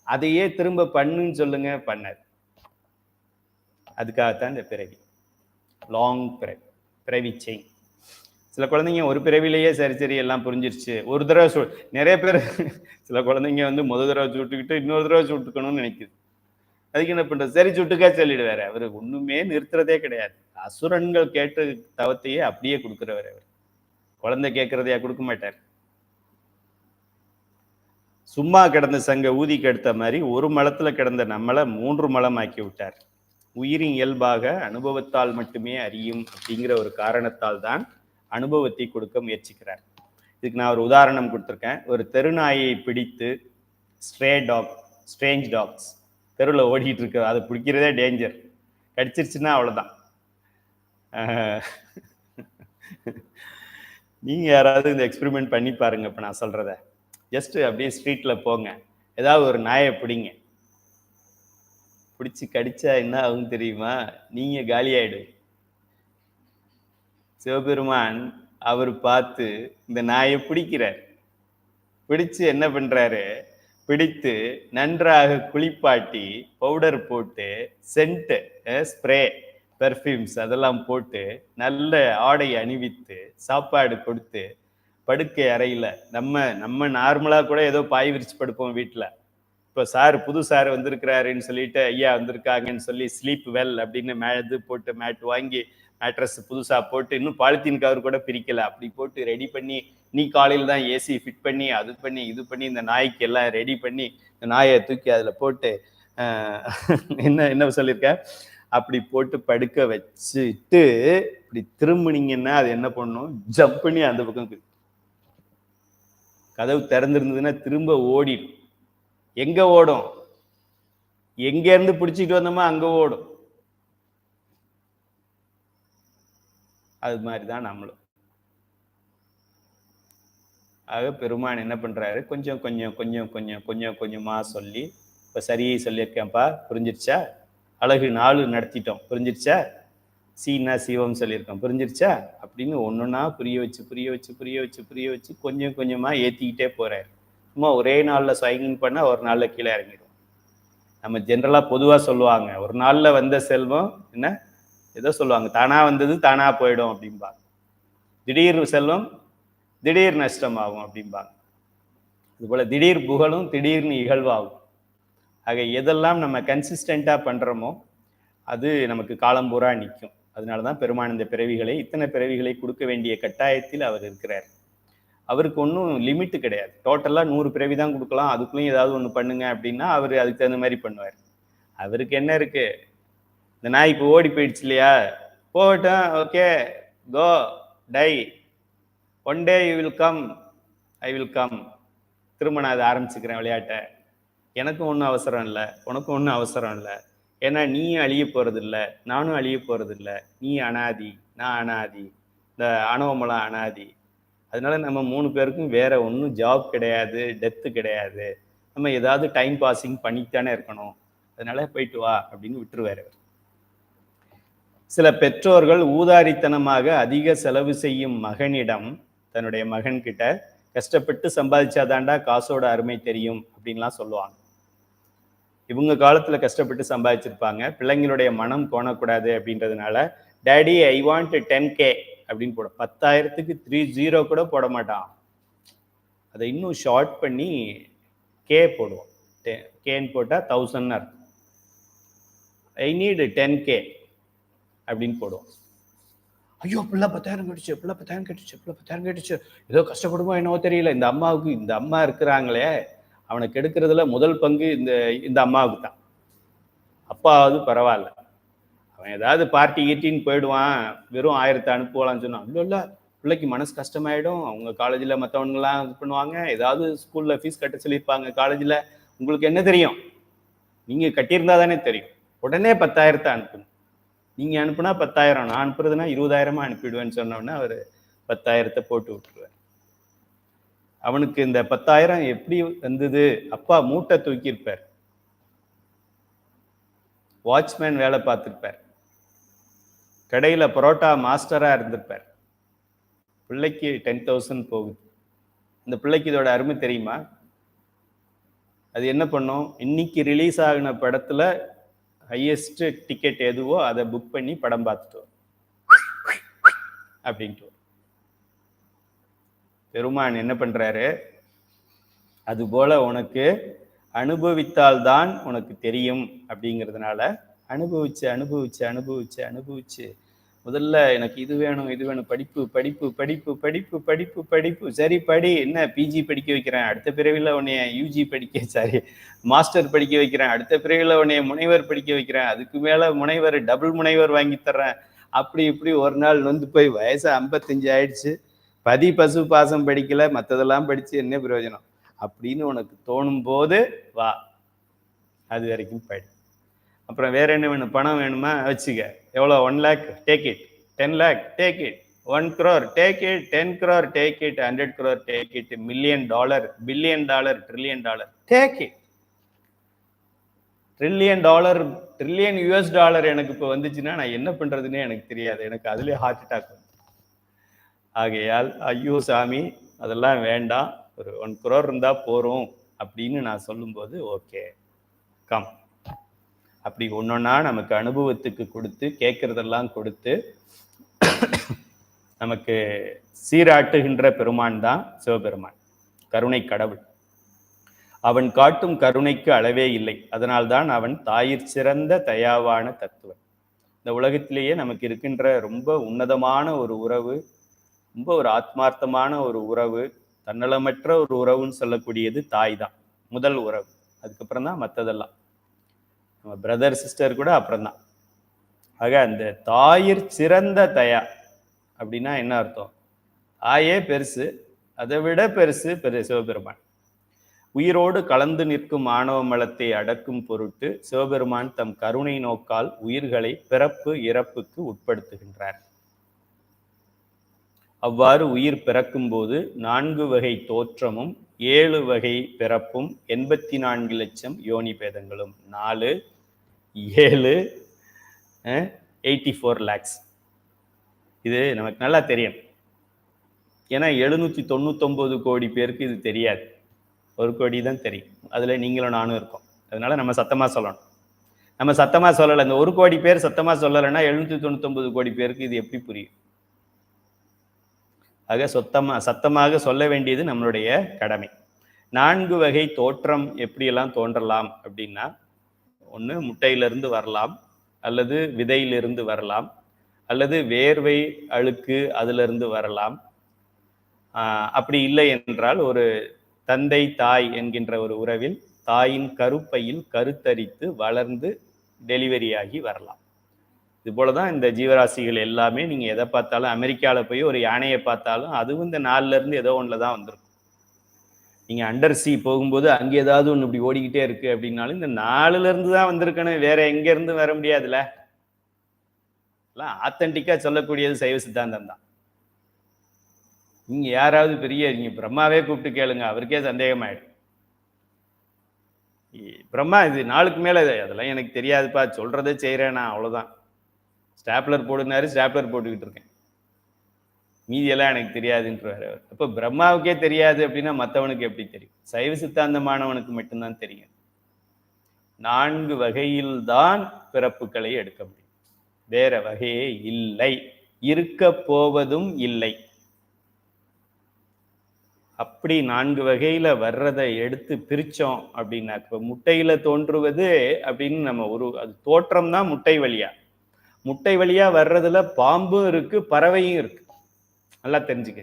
அதையே திரும்ப பண்ணுன்னு சொல்லுங்க, பண்ணாது. அதுக்காகத்தான் இந்த பிறவி, லாங் பிறவி செயின். சில குழந்தைங்க ஒரு பிறவிலேயே சரி சரி எல்லாம் புரிஞ்சிருச்சு. ஒரு தடவை நிறைய பேர் சில குழந்தைங்க வந்து முதல் தடவை சுட்டுக்கிட்டு இன்னொரு தடவை சுட்டுக்கணும்னு நினைக்குது. அதுக்கு என்ன பண்றது? சரி சுட்டுக்கா சொல்லிடுவாரு. அவரு ஒண்ணுமே நிறுத்துறதே கிடையாது. அசுரன்கள் கேட்ட தவத்தையே அப்படியே கொடுக்கிறவர் அவர். குழந்தை கேட்கறதையா கொடுக்க மாட்டார். சும்மா கிடந்த சங்க ஊதி கெடுத்த மாதிரி ஒரு மலத்துல கிடந்த நம்மளை 3 மலம் ஆக்கி விட்டார். உயிரின் இயல்பாக அனுபவத்தால் மட்டுமே அறியும் அப்படிங்கிற ஒரு காரணத்தால் தான் அனுபவத்தை கொடுக்க முயற்சிக்கிறார். இதுக்கு நான் ஒரு உதாரணம் கொடுத்துருக்கேன். ஒரு தெருநாயை பிடித்து, ஸ்ட்ரேஞ்ச் டாக்ஸ் தெருவில் ஓடிட்டு இருக்கு, அதை பிடிக்கிறதே டேஞ்சர். கடிச்சிருச்சுன்னா அவ்வளோதான். நீங்க யாராவது இந்த எக்ஸ்பெரிமெண்ட் பண்ணி பாருங்க. இப்போ நான் சொல்றத ஜஸ்ட் அப்படியே ஸ்ட்ரீட்ல போங்க, ஏதாவது ஒரு நாயை பிடிங்க. பிடிச்சி கடிச்சா என்ன ஆகும் தெரியுமா? நீங்க காலி ஆயிடுவீங்க. சிவபெருமான் அவர் பார்த்து இந்த நாயை பிடிக்கிறார். பிடிச்சு என்ன பண்றாரு? பிடித்து நன்றாக குளிப்பாட்டி பவுடர் போட்டு சென்ட், ஸ்ப்ரே, பெர்ஃப்யூம்ஸ் அதெல்லாம் போட்டு நல்ல ஆடை அணிவித்து சாப்பாடு கொடுத்து படுக்கை அறையில நம்ம நார்மலா கூட ஏதோ பாய் விரிச்சு படுப்போம் வீட்டுல. இப்போ சார் புது சார் வந்திருக்கிறாருன்னு சொல்லிட்டு ஐயா வந்திருக்காங்கன்னு சொல்லி ஸ்லீப் வெல் அப்படின்னு இது போட்டு மேட் வாங்கி மேட்ரஸ் புதுசா போட்டு இன்னும் பாலித்தீன் கவர் கூட பிரிக்கல, அப்படி போட்டு ரெடி பண்ணி நீ காலையில் தான் ஏசி ஃபிட் பண்ணி அது பண்ணி இது பண்ணி இந்த நாய்க்கு எல்லாம் ரெடி பண்ணி இந்த நாயை தூக்கி அதுல போட்டு என்ன என்ன சொல்லியிருக்க, அப்படி போட்டு படுக்க வச்சுட்டு இப்படி திரும்பினீங்கன்னா அது என்ன பண்ணும், ஜம்ப் பண்ணி அந்த பக்கம் கதவு திறந்திருந்ததுன்னா திரும்ப ஓடிடும். எங்க ஓடும், எங்க இருந்து பிடிச்சிட்டு வந்தோமோ அங்க ஓடும். அது மாதிரிதான் நம்மளும். ஆக பெருமான் என்ன பண்றாரு, கொஞ்சம் கொஞ்சம் கொஞ்சம் கொஞ்சம் கொஞ்சம் கொஞ்சமா சொல்லி, இப்ப சரியை சொல்லியிருக்கேன்ப்பா புரிஞ்சிருச்சா, அழகு 4 நடத்திட்டோம் புரிஞ்சிருச்சா, சீனா சிவம் சொல்லியிருக்கோம் புரிஞ்சிருச்சா அப்படின்னு ஒன்னொன்னா புரிய வச்சு புரிய வச்சு புரிய வச்சு புரிய வச்சு கொஞ்சம் கொஞ்சமா ஏத்திக்கிட்டே போறாரு. சும்மா ஒரே நாள்ல ஸ்வைங்கிங் பண்ணா ஒரு நாள்ல கீழே இறங்கிடும். நம்ம ஜென்ரலா பொதுவா சொல்லுவாங்க, ஒரு நாள்ல வந்த செல்வம் என்ன ஏதோ சொல்லுவாங்க, தானா வந்தது தானா போயிடும் அப்படிம்பாங்க. திடீர் செல்வம் திடீர் நஷ்டமாகும் அப்படிம்பாங்க. அதுபோல திடீர் புகழும் திடீர்னு இகழ்வாகும். ஆக எதெல்லாம் நம்ம கன்சிஸ்டண்டா பண்றோமோ அது நமக்கு காலம் பூரா நிற்கும். அதனாலதான் பெருமான் இந்த பிறவிகளை இத்தனை பிறவிகளை கொடுக்க வேண்டிய கட்டாயத்தில் அவர் இருக்கிறார். அவருக்கு ஒன்றும் லிமிட் கிடையாது. டோட்டலா 100 பிறவி தான் கொடுக்கலாம், அதுக்குள்ளேயும் ஏதாவது ஒண்ணு பண்ணுங்க அப்படின்னா அவர் அதுக்கு தகுந்த மாதிரி பண்ணுவார். அவருக்கு என்ன இருக்கு, இந்த நாய் இப்போ ஓடி போயிடுச்சு இல்லையா, போகட்டும், okay go die, one day you will come, I will come, திரும்ப நான் அதை ஆரம்பிச்சுக்கிறேன் விளையாட்டை, எனக்கும் ஒன்றும் அவசரம் இல்லை உனக்கும் ஒன்றும் அவசரம் இல்லை, ஏன்னா நீயும் அழிய போறது இல்லை நானும் அழிய போறது இல்லை, நீ அனாதி நான் அனாதி, இந்த அணவமலம் அனாதி, அதனால நம்ம 3 பேருக்கும் வேற ஒன்றும் ஜாப் கிடையாது, டெத்து கிடையாது, நம்ம ஏதாவது டைம் பாசிங் பண்ணித்தானே இருக்கணும், அதனால போயிட்டு வா அப்படின்னு விட்டுருவாரு. சில பெற்றோர்கள் ஊதாரித்தனமாக அதிக செலவு செய்யும் மகனிடம் தன்னுடைய மகன் கிட்ட கஷ்டப்பட்டு சம்பாதிச்சாதாண்டா காசோட அருமை தெரியும் அப்படின்லாம் சொல்லுவாங்க. இவங்க காலத்துல கஷ்டப்பட்டு சம்பாதிச்சிருப்பாங்க, பிள்ளைங்களுடைய மனம் கோணக்கூடாது அப்படின்றதுனால டேடி ஐ வாண்ட் 10K அப்படின்னு போட 10,000க்கு 30 கூட போட மாட்டான், அதை இன்னும் ஷார்ட் பண்ணி கே போடுவோம். கேன்னு போட்டா 1000 அர்த்தம். ஐ நீட் 10K அப்படின்னு போடுவோம். ஐயோ பிள்ளை 10,000 கட்டுச்சு, பிள்ளை 10,000 கட்டுச்சு, பிள்ளை 10,000 கட்டுச்சு, ஏதோ கஷ்டப்படுமோ என்னவோ தெரியல, இந்த அம்மாவுக்கு, இந்த அம்மா இருக்கிறாங்களே அவனுக்கு எடுக்கிறதுல முதல் பங்கு இந்த அம்மாவுக்கு தான். அப்பாவது பரவாயில்ல, அவன் ஏதாவது பார்ட்டி கீட்டின்னு போயிடுவான், வெறும் 1000 அனுப்புவான்னு சொன்னான். இல்லை பிள்ளைக்கு மனசு கஷ்டமாயிடும், அவங்க காலேஜில் மற்றவங்கலாம் இது பண்ணுவாங்க, ஏதாவது ஸ்கூலில் ஃபீஸ் கட்ட சொல்லியிருப்பாங்க காலேஜில், உங்களுக்கு என்ன தெரியும், நீங்கள் கட்டியிருந்தா தானே தெரியும், உடனே 10,000 அனுப்பணும், நீங்கள் அனுப்புனா 10,000, நான் அனுப்புறதுனா 20,000 அனுப்பிடுவேன்னு சொன்னோன்னா அவர் 10,000 போட்டு விட்டுருவார். அவனுக்கு இந்த 10,000 எப்படி வந்தது, அப்பா மூட்டை தூக்கியிருப்பார், வாட்ச்மேன் வேலை பார்த்துருப்பார், கடையில் பரோட்டா மாஸ்டரா இருந்திருப்பார், பிள்ளைக்கு 10,000 போகுது. இந்த பிள்ளைக்கு இதோட அருமை தெரியுமா? அது என்ன பண்ணும், இன்னைக்கு ரிலீஸ் ஆகின படத்துல ஹையஸ்ட் டிக்கெட் எதுவோ அதை புக் பண்ணி படம் பார்த்துட்டு அப்படின்ட்டு. பெருமான் என்ன பண்றாரு, அது போல உனக்கு அனுபவித்தால்தான் உனக்கு தெரியும் அப்படிங்கிறதுனால அனுபவிச்சு அனுபவிச்சு அனுபவிச்சு அனுபவிச்சு முதல்ல எனக்கு இது வேணும் இது வேணும், படிப்பு படிப்பு படிப்பு படிப்பு படிப்பு படிப்பு, சரி படி, என்ன பிஜி படிக்க வைக்கிறேன், அடுத்த பிறவில உன்னைய யூஜி படிக்க, சரி மாஸ்டர் படிக்க வைக்கிறேன், அடுத்த பிறவில உன்னைய முனைவர் படிக்க வைக்கிறேன், அதுக்கு மேல முனைவர் டபுள் முனைவர் வாங்கி தர்றேன், அப்படி இப்படி ஒரு நாள் வந்து போய் வயசு 55 ஆயிடுச்சு, பதி பசு பாசம் படிக்கல, மற்றதெல்லாம் படிச்சு என்ன பிரயோஜனம் அப்படின்னு உனக்கு தோணும் போது வா, அது வரைக்கும் படி. அப்புறம் வேற என்ன வேணும், பணம் வேணுமா வச்சுக்க, எவ்வளோ, 1 lakh take it, 10 lakh take it, 1 crore take it, 10 crore take it, 100 crore take it, $1 million, $1 billion, $1 trillion take it. Trillion US dollar எனக்கு இப்போ வந்துச்சுன்னா நான் என்ன பண்றதுன்னே எனக்கு தெரியாது, எனக்கு அதுலேயே ஹார்ட் அட்டாக் வந்து. ஆகையால் ஐயோ சாமி அதெல்லாம் வேண்டாம், ஒரு 1 crore இருந்தா போறோம் அப்படின்னு நான் சொல்லும்போது ஓகே கம், அப்படி ஒன்னொன்னா நமக்கு அனுபவத்துக்கு கொடுத்து கேட்கறதெல்லாம் கொடுத்து நமக்கு சீராட்டுகின்ற பெருமான் தான் சிவபெருமான், கருணை கடவுள். அவன் காட்டும் கருணைக்கு அளவே இல்லை. அதனால்தான் அவன் தாயிற் சிறந்த தயாவான தத்துவன். இந்த உலகத்திலேயே நமக்கு இருக்கின்ற ரொம்ப உன்னதமான ஒரு உறவு, ரொம்ப ஒரு ஆத்மார்த்தமான ஒரு உறவு, தன்னலமற்ற ஒரு உறவுன்னு சொல்லக்கூடியது தாய் தான், முதல் உறவு. அதுக்கப்புறம் தான் மற்றதெல்லாம், நம்ம பிரதர் சிஸ்டர் கூட அப்புறம்தான். ஆக அந்த தாயிற் சிறந்த தயா அப்படின்னா என்ன அர்த்தம்? தாயே பெருசு, அதை விட பெருசு சிவபெருமான். உயிரோடு கலந்து நிற்கும் ஆணவ மலத்தை அடக்கும் பொருட்டு சிவபெருமான் தம் கருணை நோக்கால் உயிர்களை பிறப்பு இறப்புக்கு உட்படுத்துகின்றார். அவ்வாறு உயிர் பிறக்கும் போது 4 வகை தோற்றமும் 7 வகை பிறப்பும் 84 லட்சம் யோனி பேதங்களும் 4 7 84 lakhs. இது நமக்கு நல்லா தெரியும். ஏன்னா 799 கோடி பேருக்கு இது தெரியாது, 1 கோடி தான் தெரியும். அதுல நீங்களும் நானும் இருக்கோம். அதனால நம்ம சத்தமா சொல்லணும். நம்ம சத்தமா சொல்லலை, இந்த 1 கோடி பேர் சத்தமா சொல்லலைன்னா 799 கோடி பேருக்கு இது எப்படி புரியும்? ஆக சத்தமாக சொல்ல வேண்டியது நம்மளுடைய கடமை. 4 வகை தோற்றம் எப்படியெல்லாம் தோன்றலாம் அப்படின்னா, ஒன்று முட்டையிலிருந்து வரலாம், அல்லது விதையிலிருந்து வரலாம், அல்லது வேர்வை அழுக்கு அதிலிருந்து வரலாம். அப்படி இல்லை என்றால் ஒரு தந்தை தாய் என்கின்ற ஒரு உறவில் தாயின் கருப்பையில் கருத்தரித்து வளர்ந்து டெலிவரி ஆகி வரலாம். இது போலதான் இந்த ஜீவராசிகள் எல்லாமே. நீங்க எதை பார்த்தாலும், அமெரிக்காவில் போய் ஒரு யானையை பார்த்தாலும் அதுவும் இந்த 4ல இருந்து ஏதோ ஒன்றுல தான் வந்திருக்கும். நீங்க அண்டர் சி போகும்போது அங்கே ஏதாவது ஒன்று இப்படி ஓடிக்கிட்டே இருக்கு அப்படின்னாலும் இந்த 4ல இருந்து தான் வந்திருக்கணும், வேற எங்க இருந்து வர முடியாதுல்ல. ஆத்தன்டிக்கா சொல்லக்கூடியது சைவ சித்தாந்தம் தான். நீங்க யாராவது நீங்க பிரம்மாவே கூப்பிட்டு கேளுங்க, அவருக்கே சந்தேகமாயிடும். பிரம்மா இது 4க்கு மேல அதெல்லாம் எனக்கு தெரியாதுப்பா, சொல்றதே செய்யறேன் நான், அவ்வளவுதான். ஸ்டாப்லர் போடுனாரு, ஸ்டாப்லர் போட்டுக்கிட்டு இருக்கேன், மீதியெல்லாம் எனக்கு தெரியாதுன்றாரு. அப்ப பிரம்மாவுக்கே தெரியாது அப்படின்னா மற்றவனுக்கு எப்படி தெரியும்? சைவ சித்தாந்தமானவனுக்கு மட்டும்தான் தெரியும். 4 வகையில்தான் பிறப்புகளை எடுக்க முடியும், வேற வகையே இல்லை, இருக்க போவதும் இல்லை. அப்படி 4 வகையில வர்றதை எடுத்து பிரிச்சோம் அப்படின்னா, இப்ப முட்டையில தோன்றுவது அப்படின்னு நம்ம அது தோற்றம் தான் முட்டை வழியா. முட்டை வழியா வர்றதுல பாம்பும் இருக்கு, பறவையும் இருக்கு. நல்லா தெரிஞ்சுக்க.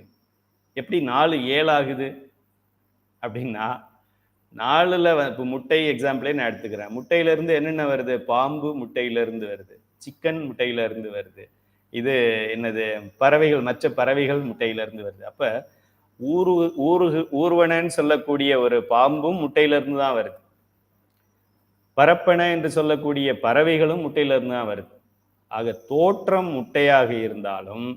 எப்படி 4 7 ஆகுது அப்படின்னா, 4ல இப்போ முட்டை எக்ஸாம்பிளே நான் எடுத்துக்கிறேன். முட்டையில இருந்து என்னென்ன வருது? பாம்பு முட்டையில இருந்து வருது, சிக்கன் முட்டையில இருந்து வருது, இது என்னது, பறவைகள், மற்ற பறவைகள் முட்டையில இருந்து வருது. அப்ப ஊர்வனன்னு சொல்லக்கூடிய ஒரு பாம்பும் முட்டையில இருந்து தான் வருது, பரப்பன என்று சொல்லக்கூடிய பறவைகளும் முட்டையில இருந்து தான் வருது. ஆக தோற்றம் முட்டையாக இருந்தாலும்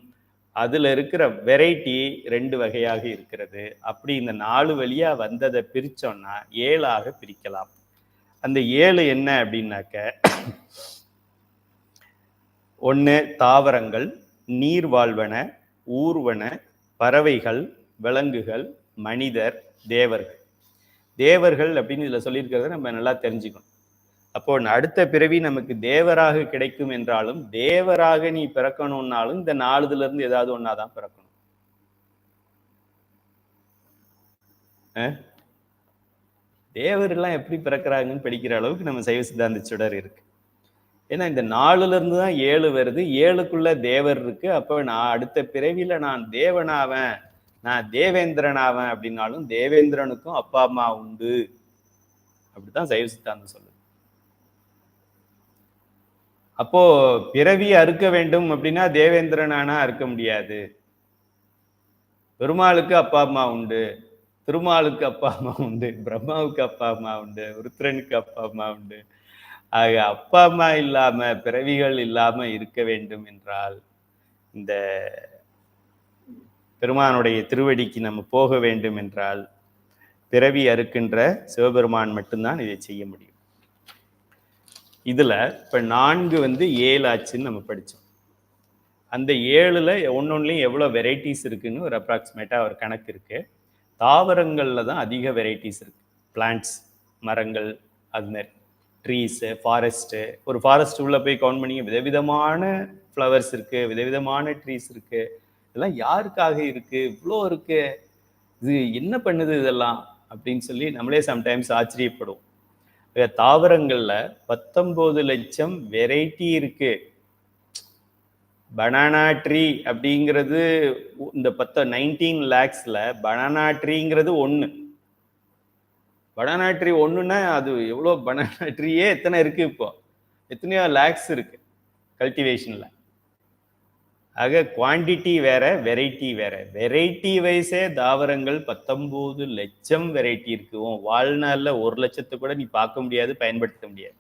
அதுல இருக்கிற வெரைட்டி 2 வகையாக இருக்கிறது. அப்படி இந்த 4 வழியா வந்ததை பிரிச்சோம்னா 7ஆக பிரிக்கலாம். அந்த 7 என்ன அப்படின்னாக்க, 1 தாவரங்கள், நீர் வாழ்வன, ஊர்வன, பறவைகள், விலங்குகள், மனிதர், தேவர்கள். தேவர்கள் அப்படின்னு இதுல சொல்லியிருக்கிறத நம்ம நல்லா தெரிஞ்சுக்கணும். அப்போ அடுத்த பிறவி நமக்கு தேவராக கிடைக்கும் என்றாலும், தேவராக நீ பிறக்கணும்னாலும் இந்த 4ல இருந்து ஏதாவது ஒன்னாதான் பிறக்கணும். தேவரெல்லாம் எப்படி பிறக்கிறாங்கன்னு படிக்கிற அளவுக்கு நம்ம சைவ சித்தாந்த சுடர் இருக்கு. ஏன்னா இந்த 4ல இருந்து தான் 7 வருது, 7க்குள்ள தேவர் இருக்கு. அப்போ நான் அடுத்த பிறவியில நான் தேவனாவேன், நான் தேவேந்திரனாவேன் அப்படின்னாலும் தேவேந்திரனுக்கும் அப்பா அம்மா உண்டு. அப்படித்தான் சைவ சித்தாந்தம் சொல்லுது. அப்போ பிறவி அறுக்க வேண்டும் அப்படின்னா தேவேந்திரனானா அறுக்க முடியாது. பெருமாளுக்கு அப்பா அம்மா உண்டு, திருமாலுக்கு அப்பா அம்மா உண்டு, பிரம்மாவுக்கு அப்பா அம்மா உண்டு, ருத்ரனுக்கு அப்பா அம்மா உண்டு. ஆக அப்பா அம்மா இல்லாம பிறவிகள் இல்லாம இருக்க வேண்டும் என்றால் இந்த பெருமானுடைய திருவடிக்கு நம்ம போக வேண்டும் என்றால் பிறவி அறுக்கின்ற சிவபெருமான் மட்டும்தான் இதை செய்ய முடியும். இதுல இப்ப 4 7 ஆச்சுன்னு நம்ம படிச்சோம். அந்த 7ல ஒன்னொன்னுலையும் எவ்வளவு வெரைட்டிஸ் இருக்குன்னு ஒரு அப்ராக்சிமேட்டா ஒரு கணக்கு இருக்கு. தாவரங்கள்ல தான் அதிக வெரைட்டிஸ் இருக்கு. பிளான்ட்ஸ், மரங்கள், அது மாதிரி ட்ரீஸ், ஃபாரஸ்ட். ஒரு ஃபாரஸ்ட் உள்ள போய் கவுண்ட் பண்ணி விதவிதமான ஃப்ளவர்ஸ் இருக்கு, விதவிதமான ட்ரீஸ் இருக்கு, இதெல்லாம் யாருக்காக இருக்கு, இவ்வளோ இருக்கு, இது என்ன பண்ணுது இதெல்லாம் அப்படின்னு சொல்லி நம்மளே சம்டைம்ஸ் ஆச்சரியப்படுவோம். தாவரங்கள்ல 19 லட்சம் வெரைட்டி இருக்கு. பனானா ட்ரீ அப்படிங்கிறது இந்த 19 lakhsல பனானா ட்ரீங்கிறது ஒண்ணு. பனானா ட்ரீ ஒண்ணுன்னா அது எவ்வளோ பனானா ட்ரீயே எத்தனை இருக்கு இப்போ, எத்தனையோ லேக்ஸ் இருக்கு கல்டிவேஷன்ல. ஆக குவான்டிட்டி வேற, வெரைட்டி வேற. வெரைட்டி வைஸே தாவரங்கள் 19 லட்சம் வெரைட்டி இருக்கு. வாழ்நாள்ல 1 லட்சத்தை கூட நீ பார்க்க முடியாது, பயன்படுத்த முடியாது.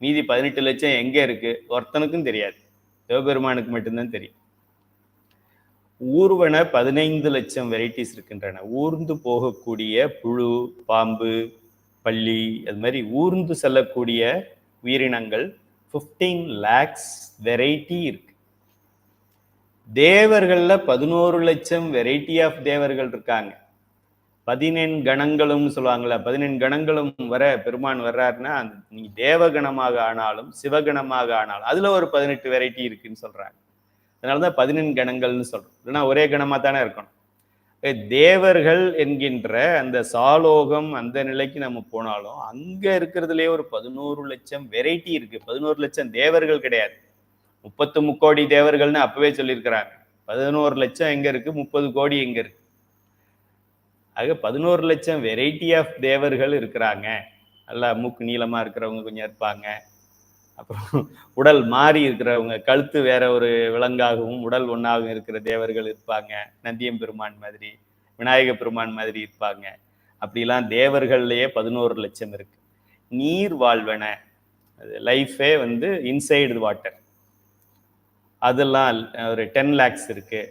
மீதி 18 லட்சம் எங்க இருக்கு ஒருத்தனுக்கும் தெரியாது, சிவபெருமானுக்கு மட்டும்தான் தெரியும். ஊர்வன 15 லட்சம் வெரைட்டிஸ் இருக்கின்றன. ஊர்ந்து போகக்கூடிய புழு, பாம்பு, பள்ளி, அது மாதிரி ஊர்ந்து செல்லக்கூடிய உயிரினங்கள் 15 lakhs வெரைட்டி இருக்கு. தேவர்கள்ல 11 லட்சம் வெரைட்டி ஆஃப் தேவர்கள் இருக்காங்க. 14 கணங்களும் சொல்லுவாங்கல்ல, 14 கணங்களும் வர பெருமான் வர்றாருன்னா நீ தேவகணமாக ஆனாலும் சிவகணமாக ஆனாலும் அதுல ஒரு 18 வெரைட்டி இருக்குன்னு சொல்றாங்க. அதனாலதான் 14 கணங்கள்னு சொல்றோம். இல்லைன்னா ஒரே கணமா தானே இருக்கணும். தேவர்கள் என்கின்ற அந்த சாலோகம் அந்த நிலைக்கு நம்ம போனாலும் அங்க இருக்கிறதுலயே ஒரு 11 லட்சம் வெரைட்டி இருக்கு. 11 லட்சம் தேவர்கள் கிடையாது, 30 முக்கோடி தேவர்கள்னு அப்பவே சொல்லியிருக்கிறாங்க. 11 லட்சம் எங்க இருக்கு, 30 கோடி எங்க இருக்கு. ஆக 11 லட்சம் வெரைட்டி ஆஃப் தேவர்கள் இருக்கிறாங்க. நல்லா மூக்கு நீளமா இருக்கிறவங்க கொஞ்சம் இருப்பாங்க. அப்புறம் உடல் மாறி இருக்கிறவங்க, கழுத்து வேற ஒரு விலங்காகவும் உடல் ஒன்றாகவும் இருக்கிற தேவர்கள் இருப்பாங்க. நந்தியம் பெருமான் மாதிரி, விநாயக பெருமான் மாதிரி இருப்பாங்க. அப்படிலாம் தேவர்கள்லயே 11 லட்சம் இருக்கு. நீர் வாழ்வன, லைஃபே வந்து இன்சைடு வாட்டர், அதெல்லாம் ஒரு 10 lakhs இருக்கு.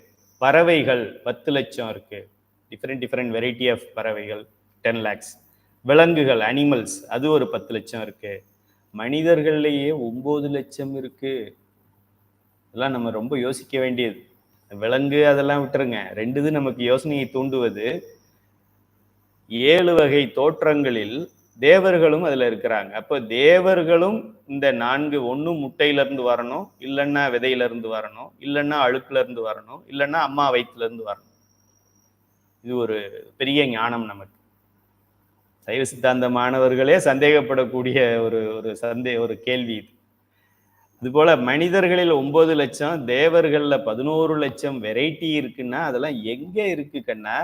பறவைகள் 10 லட்சம் இருக்கு. டிஃப்ரெண்ட் வெரைட்டி ஆஃப் பறவைகள் 10 lakhs. விலங்குகள், அனிமல்ஸ், அது ஒரு 10 லட்சம் இருக்கு. மனிதர்கள்லயே 9 லட்சம் இருக்கு. இதெல்லாம் நம்ம ரொம்ப யோசிக்க வேண்டியது. விலங்கு அதெல்லாம் விட்டுருங்க, ரெண்டுது நமக்கு யோசனையை தூண்டுவது. 7 வகை தோற்றங்களில் தேவர்களும் அதுல இருக்கிறாங்க. அப்ப தேவர்களும் இந்த 4, ஒண்ணு முட்டையில இருந்து வரணும், இல்லைன்னா விதையில இருந்து வரணும், இல்லைன்னா அழுக்குல இருந்து வரணும், இல்லைன்னா அம்மா வயிற்றுல இருந்து வரணும். இது ஒரு பெரிய ஞானம் நமக்கு. சைவ சித்தாந்த மாணவர்களே சந்தேகப்படக்கூடிய ஒரு கேள்வி இது. இதுபோல மனிதர்களில் 9 லட்சம், தேவர்கள்ல 11 லட்சம் வெரைட்டி இருக்குன்னா அதெல்லாம் எங்க இருக்கு கண்ணா?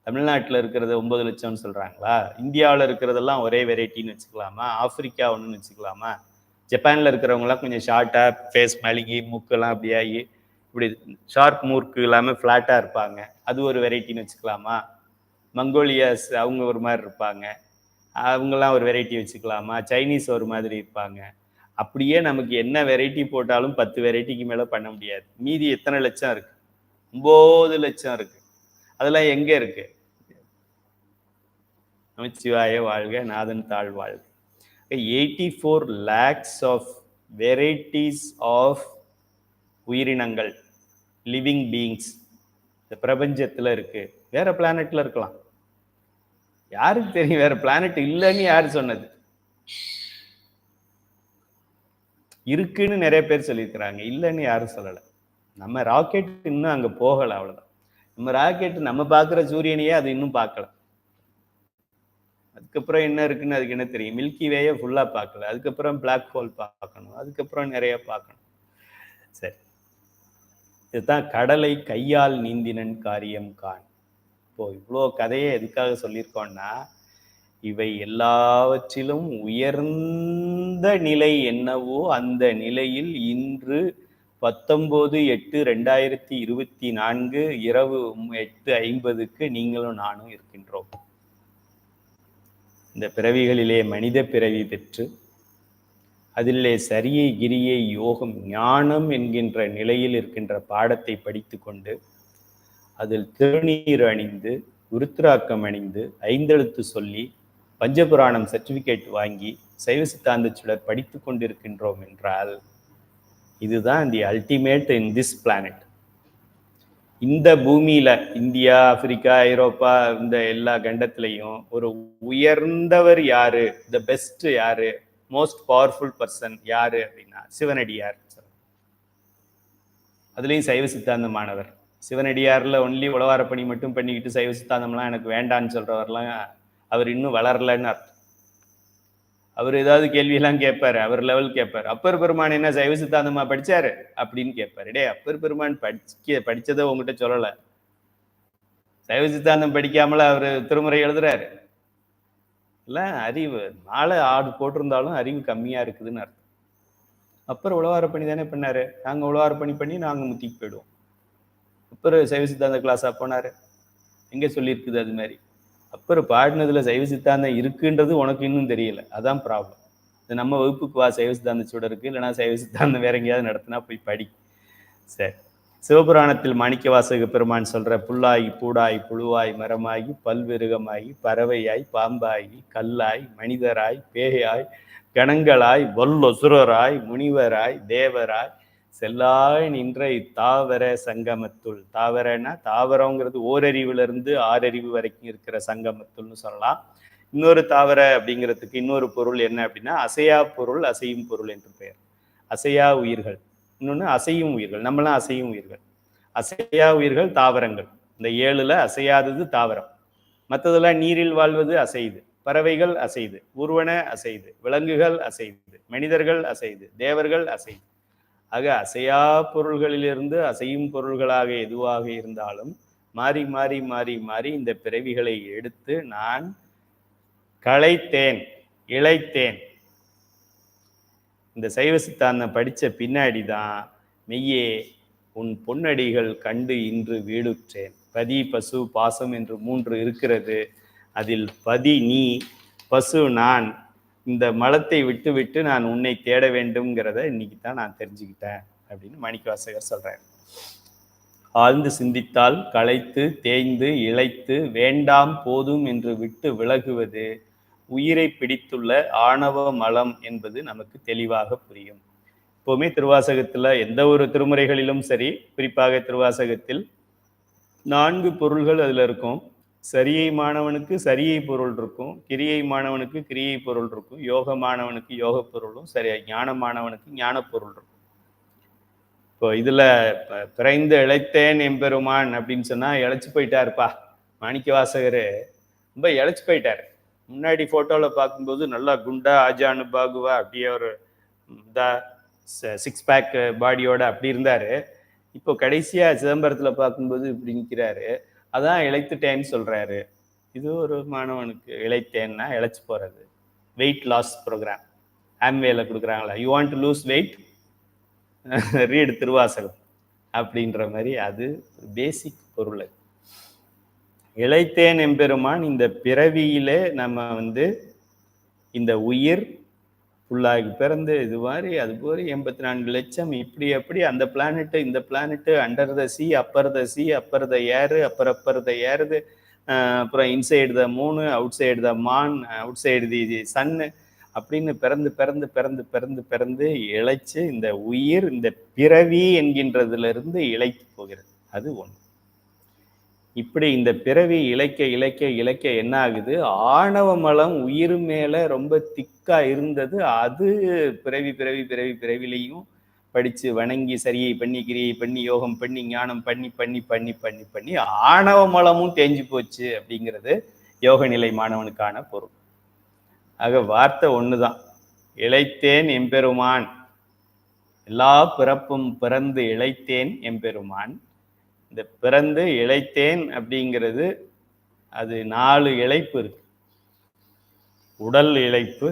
தமிழ்நாட்டில் இருக்கிறது 9 லட்சம்னு சொல்றாங்களா? இந்தியாவில் இருக்கிறதெல்லாம் ஒரே வெரைட்டின்னு வச்சுக்கலாமா? ஆப்பிரிக்கா ஒன்றுன்னு வச்சுக்கலாமா? ஜப்பான்ல இருக்கிறவங்கலாம் கொஞ்சம் ஷார்ட்டா, ஃபேஸ் மழுகி, மூக்கெல்லாம் அப்படியாகி, இப்படி ஷார்ப் மூர்க்கு இல்லாமல் ஃப்ளாட்டா இருப்பாங்க, அது ஒரு வெரைட்டின்னு வச்சுக்கலாமா? மங்கோலியாஸ் அவங்க ஒரு மாதிரி இருப்பாங்க, அவங்கெல்லாம் ஒரு வெரைட்டி வச்சுக்கலாமா? சைனீஸ் ஒரு மாதிரி இருப்பாங்க. அப்படியே நமக்கு என்ன வெரைட்டி போட்டாலும் 10 வெரைட்டிக்கு மேல பண்ண முடியாது. மீதி எத்தனை லட்சம் இருக்கு? 9 லட்சம் இருக்கு. அதெல்லாம் எங்க இருக்கு? நமச்சிவாய வாழ்க, நாதன் தாழ் வாழ்க. 84 lakhs ஆஃப் வெரைட்டிஸ் ஆஃப் உயிரினங்கள், லிவிங் பீயிங்ஸ் இந்த பிரபஞ்சத்துல இருக்கு. வேற பிளானட்ல இருக்கலாம், யாருக்கு தெரியும்? வேற பிளானட் இல்லைன்னு யாரு சொன்னது? இருக்குன்னு நிறைய பேர் சொல்லியிருக்கிறாங்க, இல்லைன்னு யாரும் சொல்லல. நம்ம ராக்கெட் இன்னும் அங்க போகல, அவ்வளவுதான். நம்ம ராக்கெட் நம்ம பார்க்குற சூரியனையே அது இன்னும் பார்க்கல. அதுக்கப்புறம் என்ன இருக்குன்னு அதுக்கு என்ன தெரியும்? மில்கி வேயை ஃபுல்லா பார்க்கல, அதுக்கப்புறம் பிளாக் ஹோல் பார்க்கணும், அதுக்கப்புறம் நிறைய பார்க்கணும். சரி, இதுதான் கடலை கையால் நீந்தினன் காரியம் கான். இப்போ இவ்வளோ கதையை எதுக்காக சொல்லியிருக்கோம்னா, இவை எல்லாவற்றிலும் உயர்ந்த நிலை என்னவோ அந்த நிலையில் இன்று 19/8/2024 இரவு 8:50 நீங்களும் நானும் இருக்கின்றோம். இந்த பிறவிகளிலே மனித பிறவி பெற்று அதிலே சரியை கிரியை யோகம் ஞானம் என்கின்ற நிலையில் இருக்கின்ற பாடத்தை படித்து கொண்டு அதில் திருநீர் அணிந்து உருத்திராக்கம் அணிந்து 5 எழுத்து சொல்லி பஞ்சபுராணம் சர்டிபிகேட் வாங்கி சைவ சித்தாந்த சுடர் படித்து கொண்டிருக்கின்றோம் என்றால் இதுதான் the ultimate in this planet. இந்த பூமியில இந்தியா, ஆப்பிரிக்கா, ஐரோப்பா, இந்த எல்லா கண்டத்திலையும் ஒரு உயர்ந்தவர் யாரு, த பெஸ்ட் யாரு, மோஸ்ட் பவர்ஃபுல் பர்சன் யாரு அப்படின்னா சிவனடியார். அதுலேயும் சைவ சித்தாந்த மாணவர். சிவனடியாரில் ஒன்லி உழவார பணி மட்டும் பண்ணிக்கிட்டு சைவ சித்தாந்தம்லாம் எனக்கு வேண்டான்னு சொல்கிறவர்லாம் அவர் இன்னும் வளரலன்னு அர்த்தம். அவர் ஏதாவது கேள்வியெல்லாம் கேட்பாரு, அவர் லெவல் கேட்பார். அப்பர் பெருமான் என்ன சைவ சித்தாந்தமா படிச்சாரு அப்படின்னு கேட்பாரு. டே, அப்பர் பெருமான் படிச்சதை உங்ககிட்ட சொல்லலை. சைவ சித்தாந்தம் படிக்காமல அவர் திருமுறை எழுதுறாரு. இல்லை, அறிவு மாலை ஆடு போட்டிருந்தாலும் அறிவு கம்மியா இருக்குதுன்னு அர்த்தம். அப்புறம் உழவார பணி தானே பண்ணாரு. நாங்கள் உழவார பணி பண்ணி நாங்கள் முத்திக்கு போயிடுவோம். அப்புறம் சைவ சித்தாந்த கிளாஸா போனாரு. எங்க சொல்லியிருக்குது அது மாதிரி? அப்புறம் பாடினதுல சைவ சித்தாந்தம் இருக்குன்றது உனக்கு இன்னும் தெரியல. அதான் ப்ராப்ளம். இது நம்ம வகுப்புக்கு வா, சைவ சித்தாந்த சூடருக்கு. இல்லைனா சைவ சித்தாந்தம் வேற எங்கேயாவது நடத்தினா போய் படி. சரி, சிவபுராணத்தில் மாணிக்க வாசக பெருமான் சொல்ற புல்லாகி பூடாய் புழுவாய் மரமாகி பல்விருகமாகி பறவையாய் பாம்பாகி கல்லாய் மனிதராய் பேயாய் கணங்களாய் வல்லொசுரராய் முனிவராய் தேவராய் செல்லாய் நின்ற இத்தாவர சங்கமத்துள். தாவரன்னா தாவரங்கிறது ஓரறிவுல இருந்து ஆறறிவு வரைக்கும் இருக்கிற சங்கமத்துள்னு சொல்லலாம். இன்னொரு தாவர அப்படிங்கிறதுக்கு இன்னொரு பொருள் என்ன அப்படின்னா அசையா பொருள், அசையும் பொருள் என்று பெயர். அசையா உயிர்கள், இன்னொன்று அசையும் உயிர்கள். நம்மளாம் அசையும் உயிர்கள். அசையா உயிர்கள் தாவரங்கள். இந்த 7ல் அசையாதது தாவரம். மற்றதெல்லாம் நீரில் வாழ்வது அசைது. பறவைகள் அசைது, ஊர்வன அசைது, விலங்குகள் அசைது, மனிதர்கள் அசைது, தேவர்கள் அசைது. ஆக அசையா பொருள்களிலிருந்து அசையும் பொருள்களாக எதுவாக இருந்தாலும் மாறி மாறி மாறி மாறி இந்த பிறவிகளை எடுத்து நான் களைத்தேன், இழைத்தேன். இந்த சைவ சித்தாந்தம் படித்த பின்னாடி தான் மெய்யே உன் பொன்னடிகள் கண்டு இன்று வீடுற்றேன். பதி பசு பாசம் என்று 3 இருக்கிறது. அதில் பதி நீ, பசு நான். இந்த மலத்தை விட்டு விட்டு நான் உன்னை தேட வேண்டும்ங்கிறத இன்னைக்கு தான் நான் தெரிஞ்சுக்கிட்டேன் அப்படின்னு மாணிக்கவாசகர் சொல்றார். ஆழ்ந்து சிந்தித்தால் களைத்து தேய்ந்து இழைத்து வேண்டாம் போதும் என்று விட்டு விலகுவது உயிரை பிடித்துள்ள ஆணவ மலம் என்பது நமக்கு தெளிவாக புரியும். எப்பவுமே திருவாசகத்துல எந்த ஒரு திருமுறைகளிலும் சரி, குறிப்பாக திருவாசகத்தில் 4 பொருள்கள் அதுல இருக்கும். சரியை மாணவனுக்கு சரியை பொருள் இருக்கும், கிரியை மாணவனுக்கு கிரியை பொருள் இருக்கும், யோக மாணவனுக்கு யோக பொருளும், சரியா ஞான மாணவனுக்கு ஞான பொருள் இருக்கும். இப்போ இதுல பிறந்து இழைத்தேன் எம்பெருமான் அப்படின்னு சொன்னா இழைச்சு போயிட்டாருப்பா மாணிக்க வாசகரு. ரொம்ப இழைச்சு போயிட்டாரு. முன்னாடி போட்டோல பார்க்கும்போது நல்லா குண்டா ஆஜானு பாகுவா அப்படியே ஒரு 6 பேக் பாடியோட அப்படி இருந்தாரு. இப்போ கடைசியா சிதம்பரத்துல பார்க்கும்போது இப்படி நிற்கிறாரு. அதான் இழைத்துட்டேன்னு சொல்றாரு. இது ஒரு மாணவனுக்கு இழைத்தேன்னா இழைச்சு போறது. வெயிட் லாஸ் ப்ரோக்ராம் ஆம்வேல கொடுக்குறாங்களா, you want to lose weight, read Thiruvasagam அப்படின்ற மாதிரி. அது பேசிக் பொருள். இழைத்தேன் எம்பெருமான் இந்த பிறவியிலே நம்ம இந்த உயிர் புல்லாகி பிறந்து இது மாதிரி அது போல 84 லட்சம் இப்படி அப்படி அந்த பிளானெட்டு இந்த planet under the sea upper the sea upper the air upper the ஏறுது, அப்புறம் இன்சைடு த மூணு அவுட் சைடு த மான் அவுட் சைடு தி சன்னு அப்படின்னு பிறந்து பிறந்து பிறந்து பிறந்து பிறந்து இழைச்சு இந்த உயிர் இந்த பிறவி என்கின்றதுல இருந்து இழைத்து போகிறது. அது ஒன்று. இப்படி இந்த பிறவி இழைக்க இழைக்க இழைக்க என்ன ஆகுது, ஆணவ மலம் உயிர் மேல ரொம்ப திக்கா இருந்தது. அது பிறவி பிறவி பிறவி பிறவிலையும் படிச்சு வணங்கி சரியை பண்ணி கிரியை பண்ணி யோகம் பண்ணி ஞானம் பண்ணி பண்ணி பண்ணி பண்ணி பண்ணி ஆணவ மலமும் தேஞ்சு போச்சு அப்படிங்கிறது யோக நிலை மாணவனுக்கான பொருள். ஆக வார்த்தை ஒண்ணுதான், இழைத்தேன் எம்பெருமான். எல்லா பிறப்பும் பிறந்து இழைத்தேன் எம்பெருமான். இந்த பிறந்து இழைத்தேன் அப்படிங்கிறது அது 4 இழைப்பு இருக்கு. உடல் இழைப்பு,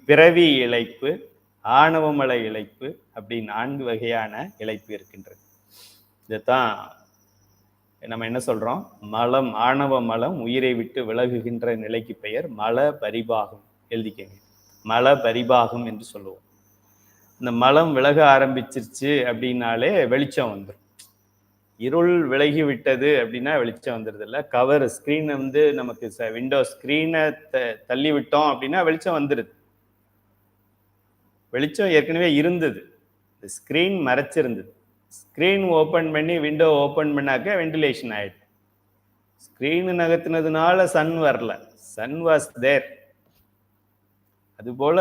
பிறவி இழைப்பு, ஆணவமல இழைப்பு, அப்படி 4 வகையான இழைப்பு இருக்கின்றது. இதைத்தான் நம்ம என்ன சொல்றோம், மலம் ஆணவ மலம் உயிரை விட்டு விலகுகின்ற நிலைக்கு பெயர் மல பரிபாகம். எழுதிக்கங்க, மல பரிபாகம் என்று சொல்லுவோம். இந்த மலம் விலக ஆரம்பிச்சிருச்சு அப்படின்னாலே வெளிச்சம் வந்துடும். இருள் விலகி விட்டது அப்படின்னா வெளிச்சம் வந்துடுது இல்லை. கவர் ஸ்க்ரீனை நமக்கு விண்டோ ஸ்க்ரீனை தள்ளி விட்டோம் அப்படின்னா வெளிச்சம் வந்துடுது. வெளிச்சம் ஏற்கனவே இருந்தது, ஸ்க்ரீன் மறைச்சிருந்தது. ஸ்க்ரீன் ஓப்பன் பண்ணி விண்டோ ஓப்பன் பண்ணாக்க வென்டிலேஷன் ஆயிடுது. ஸ்க்ரீனு நகர்த்தினதுனால சன் வரல, சன் வாஸ் தேர். அதுபோல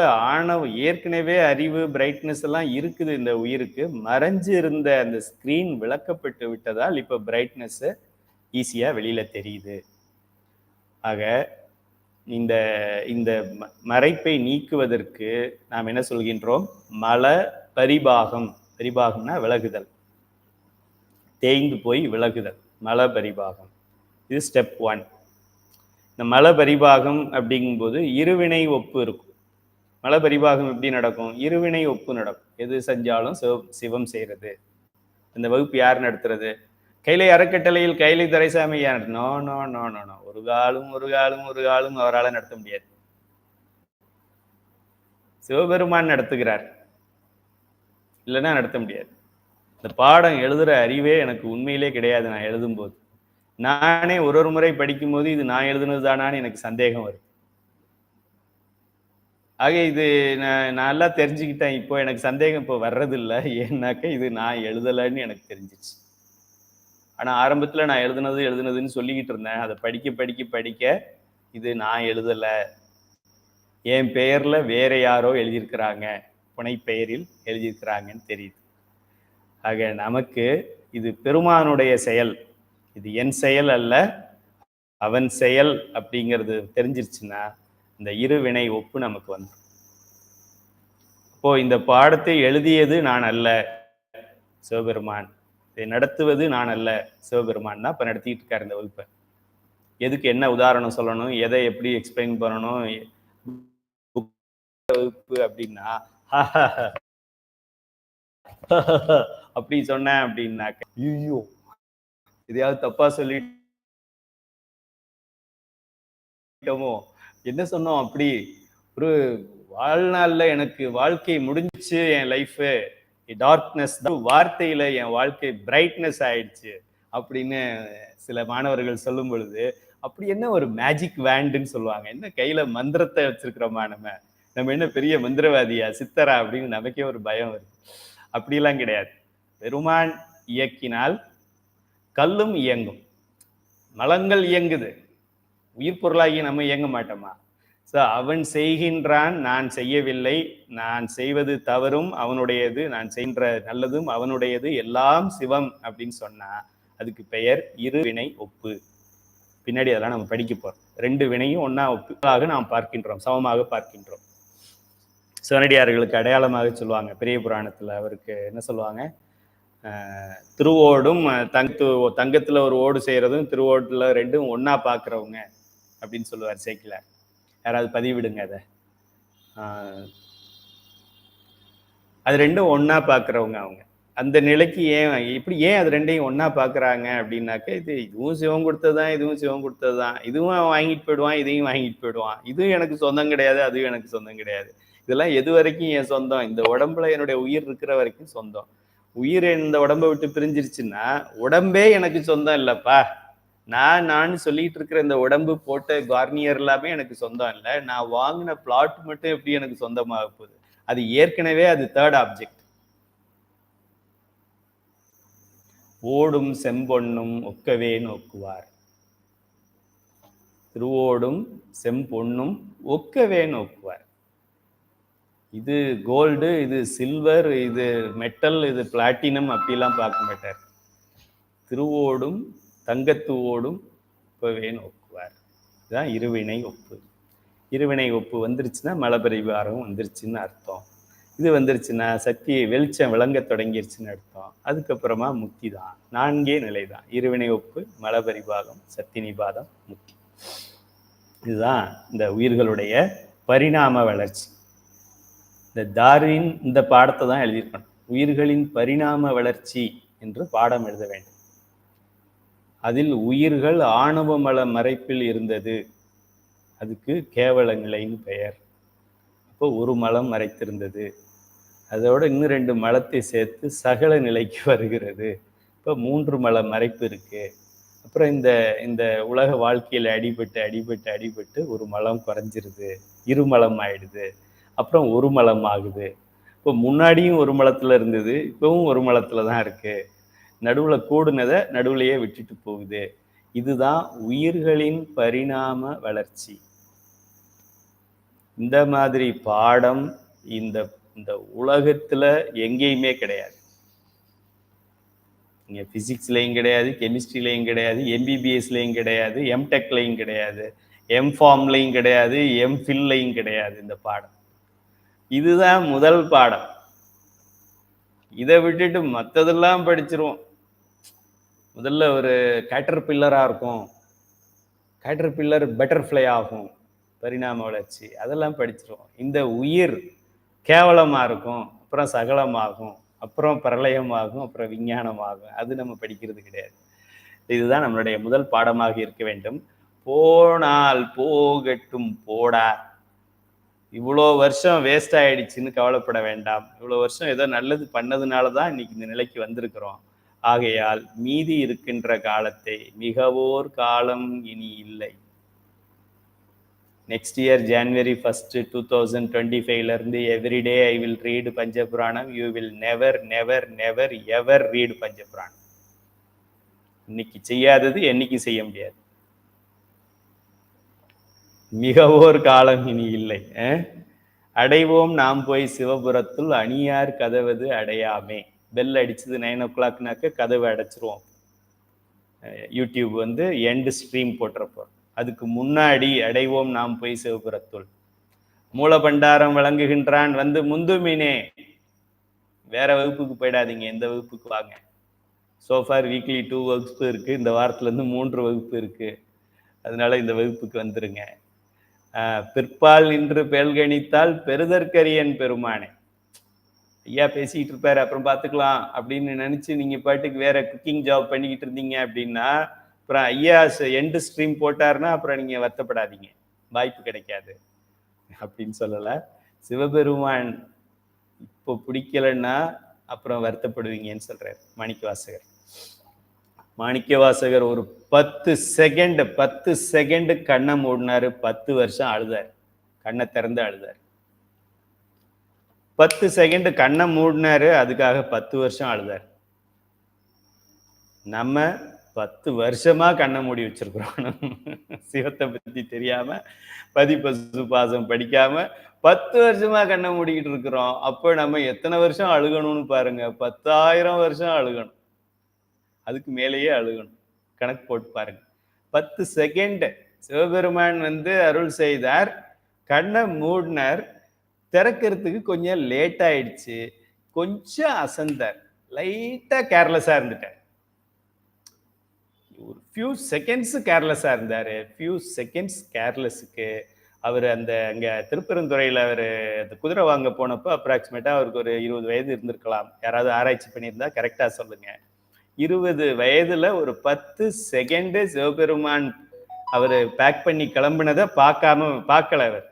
ஏற்கனவே அறிவு பிரைட்னஸ் எல்லாம் இருக்குது இந்த உயிருக்கு. மறைஞ்சு இருந்த அந்த ஸ்கிரீன் விளக்கப்பட்டு விட்டதால் இப்ப பிரைட்னஸ் ஈஸியா வெளியில தெரியுது. ஆக இந்த இந்த மறைப்பை நீக்குவதற்கு நாம் என்ன சொல்கின்றோம்? மல பரிபாகம். பரிபாகம்னா விலகுதல், தேய்ந்து போய் விலகுதல், மல பரிபாகம். இது ஸ்டெப் 1. இந்த மல பரிபாகம் அப்படிங்கும்போது இருவினை ஒப்பு இருக்கும். மல பரிபாகம் எப்படி நடக்கும்? இருவினை ஒப்பு நடக்கும். எது செஞ்சாலும் சிவம் செய்யறது. இந்த வகுப்பு யார் நடத்துறது? கைலை அறக்கட்டளையில் கைலை துரைசாமி யார்? No no no no no. ஒரு காலும் அவரால் நடத்த முடியாது. சிவபெருமான் நடத்துகிறார், இல்லைன்னா நடத்த முடியாது. இந்த பாடம் எழுதுற அறிவே எனக்கு உண்மையிலே கிடையாது. நான் எழுதும்போது நானே ஒரு முறை படிக்கும் போது இது நான் எழுதுனது தானான்னு எனக்கு சந்தேகம் வரும். ஆக இது நான் நல்லா தெரிஞ்சுக்கிட்டேன். இப்போ எனக்கு சந்தேகம் இப்போ வர்றதில்லை. ஏன்னாக்க இது நான் எழுதலைன்னு எனக்கு தெரிஞ்சிச்சு. ஆனா ஆரம்பத்துல நான் எழுதுனதுன்னு சொல்லிக்கிட்டு இருந்தேன். அதை படிக்க இது நான் எழுதல, என் பெயர்ல வேற யாரோ எழுதியிருக்கிறாங்க, புனை பெயரில் எழுதியிருக்கிறாங்கன்னு தெரியுது. ஆக நமக்கு இது பெருமானுடைய செயல், இது என் செயல் அல்ல, அவன் செயல் அப்படிங்கிறது தெரிஞ்சிருச்சுன்னா இந்த இருவினை ஒப்பு நமக்கு வந்துடும். அப்போ இந்த பாடத்தை எழுதியது நான் அல்ல, சிவபெருமான். இதை நடத்துவது நான் அல்ல, சிவபெருமான் தான் இப்ப நடத்திட்டு இருக்காரு இந்த வகுப்பை. எதுக்கு என்ன உதாரணம் சொல்லணும், எதை எப்படி எக்ஸ்பிளைன் பண்ணணும் வகுப்பு அப்படின்னா அப்படி சொன்னேன் அப்படின்னாக்க ஐயோ எதையாவது தப்பா சொல்லிட்டோமோ, என்ன சொன்னோம்? அப்படி ஒரு வாழ்நாள்ல எனக்கு வாழ்க்கை முடிஞ்சிச்சு, என் லைஃப் டார்க்னஸ் தான், வார்த்தையில என் வாழ்க்கை பிரைட்னஸ் ஆயிடுச்சு அப்படின்னு சில மாணவர்கள் சொல்லும் பொழுது, அப்படி என்ன ஒரு மேஜிக் வேண்டுன்னு சொல்லுவாங்க. என்ன கையில மந்திரத்தை வச்சிருக்கிறோமா, நம்ம என்ன பெரிய மந்திரவாதியா, சித்தரா அப்படின்னு நமக்கே ஒரு பயம் வருது. அப்படிலாம் கிடையாது. பெருமான் இயக்கினால் கல்லும் இயங்கும், மலங்கள் இயங்குது, உயிர் பொருளாகி நம்ம இயங்க மாட்டோமா? அவன் செய்கின்றான், நான் செய்யவில்லை, நான் செய்வது தவறும் அவனுடையது, நான் செய்கின்ற நல்லதும் அவனுடையது, எல்லாம் சிவம் அப்படின்னு சொன்னா அதுக்கு பெயர் இருவினை ஒப்பு. பின்னாடி அதெல்லாம் நம்ம படிக்க போறோம். ரெண்டு வினையும் ஒன்னா ஒப்பாக நாம் பார்க்கின்றோம், சமமாக பார்க்கின்றோம். சிவனடியார்களுக்கு அடையாளமாக சொல்லுவாங்க பெரிய புராணத்துல. அவருக்கு என்ன சொல்லுவாங்க? திருவோடும் தங்கத்துல ஒரு ஓடு செய்யறதும் திருவோடுல ரெண்டும் ஒன்னா பாக்குறவங்க அப்படின்னு சொல்லுவார் சேக்கிலார். யாராவது பதிவிடுங்க அதை. அது ரெண்டும் ஒன்னா பாக்குறவங்க அவங்க. அந்த நிலைக்கு ஏன் அது ரெண்டையும் ஒன்னா பாக்குறாங்க அப்படின்னாக்க, இதுவும் சிவம் கொடுத்ததுதான், இதுவும் சிவம் கொடுத்ததுதான், இதுவும் அவன் வாங்கிட்டு போயிடுவான், இதையும் வாங்கிட்டு போயிடுவான், இதுவும் எனக்கு சொந்தம் கிடையாது, அதுவும் எனக்கு சொந்தம் கிடையாது. இதெல்லாம் எது வரைக்கும் என் சொந்தம்? இந்த உடம்புல என்னுடைய உயிர் இருக்கிற வரைக்கும் சொந்தம். உயிர் இந்த உடம்பை விட்டு பிரிஞ்சிருச்சுன்னா உடம்பே எனக்கு சொந்தம் இல்லப்பா. நான் சொல்லிட்டு இருக்கிற இந்த உடம்பு போட்ட கார்னியர் எல்லாமே எனக்கு சொந்தம் இல்லை. நான் வாங்கின பிளாட் மட்டும் எப்படி எனக்கு சொந்தமாக போகுது? அது ஏற்கனவே அது தேர்ட் ஆப்ஜெக்ட். ஓடும் செம்பொன்னும் ஒக்கவே நோக்குவார். திருவோடும் செம்பொன்னும் ஒக்கவே நோக்குவார். இது கோல்டு, இது சில்வர், இது மெட்டல், இது பிளாட்டினம் அப்படிலாம் பார்க்க மாட்டார். திருவோடும் தங்கத்து ஓடும் ஒக்கவே நோக்குவார். இதுதான் இருவினை ஒப்பு. இருவினை ஒப்பு வந்துருச்சுன்னா மலபரிவாரம் வந்துருச்சுன்னு அர்த்தம். இது வந்துருச்சுன்னா சக்தி வெளிச்சம் விளங்க தொடங்கிருச்சுன்னு அர்த்தம். அதுக்கப்புறமா முக்தி தான். 4 நிலை தான்: இருவினை ஒப்பு, மலபரிபாகம், சக்தி நிபாதம், முக்தி. இதுதான் இந்த உயிர்களுடைய பரிணாம வளர்ச்சி. இந்த டார்வின் இந்த பாடத்தை தான் எழுதியிருக்கணும். உயிர்களின் பரிணாம வளர்ச்சி என்று பாடம் எழுத வேண்டும். அதில் உயிர்கள் ஆணவ மல மறைப்பில் இருந்தது, அதுக்கு கேவல நிலைன்னு பெயர். அப்போ ஒரு மலம் மறைத்திருந்தது, அதோட இன்னும் 2 மலத்தை சேர்த்து சகல நிலைக்கு வருகிறது. இப்போ 3 மல மறைப்பு இருக்கு. அப்புறம் இந்த உலக வாழ்க்கையில் அடிபட்டு ஒரு மலம் குறைஞ்சிருது, 2 மலம் ஆயிடுது, அப்புறம் 1 மலம் ஆகுது. இப்போ முன்னாடியும் 1 மலத்துல இருந்தது, இப்பவும் 1 மலத்துல தான் இருக்கு. நடுவுல கூடுனதை நடுவுலையே விட்டுட்டு போகுது. இதுதான் உயிர்களின் பரிணாம வளர்ச்சி. இந்த மாதிரி பாடம் இந்த இந்த உலகத்துல எங்கேயுமே கிடையாது. இங்க பிசிக்ஸ்லையும் கிடையாது, கெமிஸ்ட்ரிலையும் கிடையாது, எம்பிபிஎஸ்லையும் கிடையாது, எம்டெக்லையும் கிடையாது, எம்ஃபார்ம்லையும் கிடையாது, எம்ஃபில்லையும் கிடையாது இந்த பாடம். இதுதான் முதல் பாடம். இதை விட்டுட்டு மற்றதெல்லாம் படிச்சிருவோம். முதல்ல ஒரு கேட்டர்பில்லரா இருக்கும், கேட்டர்பில்லர் பட்டர்ஃப்ளை ஆகும், பரிணாம வளர்ச்சி, அதெல்லாம் படிச்சிருவோம். இந்த உயிர் கேவலமா இருக்கும், அப்புறம் சகலமாகும், அப்புறம் பிரளயமாகும், அப்புறம் விஞ்ஞானமாகும். அது நம்ம படிக்கிறது கிடையாது. இதுதான் நம்மளுடைய முதல் பாடமாக இருக்க வேண்டும். போனால் போகட்டும் போடா, இவ்வளோ வருஷம் வேஸ்ட் ஆயிடுச்சுன்னு கவலைப்பட வேண்டாம். இவ்வளோ வருஷம் ஏதோ நல்லது பண்ணதுனால தான் இன்னைக்கு இந்த நிலைக்கு வந்திருக்கிறோம். ஆகையால் மீதி இருக்கின்ற காலத்தை மிகவோர் காலம் இனி இல்லை. நெக்ஸ்ட் இயர் January 1st 2025 இருந்து everyday I will read Panchapuranam. You will never never never ever read Panchapuranam. இன்னைக்கு செய்யாதது என்னைக்கு செய்ய முடியாது. மிகவோர் காலம் இனி இல்லை. அடைவோம் நாம் போய் சிவபுரத்துள், அணியார் கதவது அடையாமே. பெல் அடிச்சது 9 o'clockனாக்க கதவை அடைச்சிருவோம். யூடியூப் வந்து எண்ட் ஸ்ட்ரீம் போட்டிருப்போம். அதுக்கு முன்னாடி அடைவோம் நாம் போய் சிவபுரத்துள். மூலபண்டாரம் வழங்குகின்றான் வந்து முந்துமினே. வேற வகுப்புக்கு போயிடாதீங்க, இந்த வகுப்புக்கு வாங்க. சோஃபார் வீக்லி 2 வகுப்பு இருக்கு, இந்த வாரத்துல இருந்து 3 வகுப்பு இருக்கு. அதனால இந்த வகுப்புக்கு வந்துருங்க. பிற்பால் நின்று பேல்கணித்தால் பெருதற்கரியன் பெருமானே. ஐயா பேசிக்கிட்டு இருப்பாரு, அப்புறம் பார்த்துக்கலாம் அப்படின்னு நினைச்சு நீங்க பாட்டுக்கு வேற குக்கிங் ஜாப் பண்ணிக்கிட்டு இருந்தீங்க அப்படின்னா, அப்புறம் ஐயா எண்டு ஸ்ட்ரீம் போட்டாருன்னா அப்புறம் நீங்க வருத்தப்படாதீங்க, வாய்ப்பு கிடைக்காது அப்படின்னு சொல்லல. சிவபெருமான் இப்போ பிடிக்கலன்னா அப்புறம் வருத்தப்படுவீங்கன்னு சொல்றாரு மாணிக்கவாசகர். மாணிக்கவாசகர் ஒரு 10 செகண்ட் கண்ணை மூடினாரு, 10 வருஷம் அழுதார். கண்ணை திறந்து அழுதார். 10 செகண்ட் கண்ணை மூடினாரு, அதுக்காக 10 வருஷம் அழுதார். நம்ம 10 வருஷமா கண்ணை மூடி வச்சிருக்கிறோம். சிவத்தை பத்தி தெரியாம, பதிப்பசு பாசம் படிக்காம 10 வருஷமா கண்ணை மூடிக்கிட்டு இருக்கிறோம். அப்போ நம்ம எத்தனை வருஷம் அழுகணும்னு பாருங்க. 10,000 வருஷம் அழுகணும், அதுக்கு மேலேயே அழுகணும். கணக்கு போட்டு பாருங்க. 10 செகண்ட் சிவபெருமான் வந்து அருள் செய்தார், கண்ணை மூடினார். திறக்கிறதுக்கு கொஞ்சம் லேட் ஆயிடுச்சு, கொஞ்சம் அசந்தார், லைட்டா கேர்லெஸ்ஸா இருந்துட்டார். ஒரு ஃபியூ செகண்ட்ஸ் கேர்லெஸ்ஸா இருந்தாரு. ஃபியூ செகண்ட்ஸ் கேர்லெஸ்ஸுக்கு அவர் அந்த அங்க திருப்பெருந்துறையில அவர் அந்த குதிரை வாங்க போனப்போ அப்ராக்சிமேட்டா அவருக்கு ஒரு 20 வயது இருந்திருக்கலாம். யாராவது ஆராய்ச்சி பண்ணியிருந்தா கரெக்டா சொல்லுங்க. 20 வயதுல ஒரு 10 செகண்ட் சிவபெருமான் அவர் பேக் பண்ணி கிளம்பினதை பார்க்கல, அவர்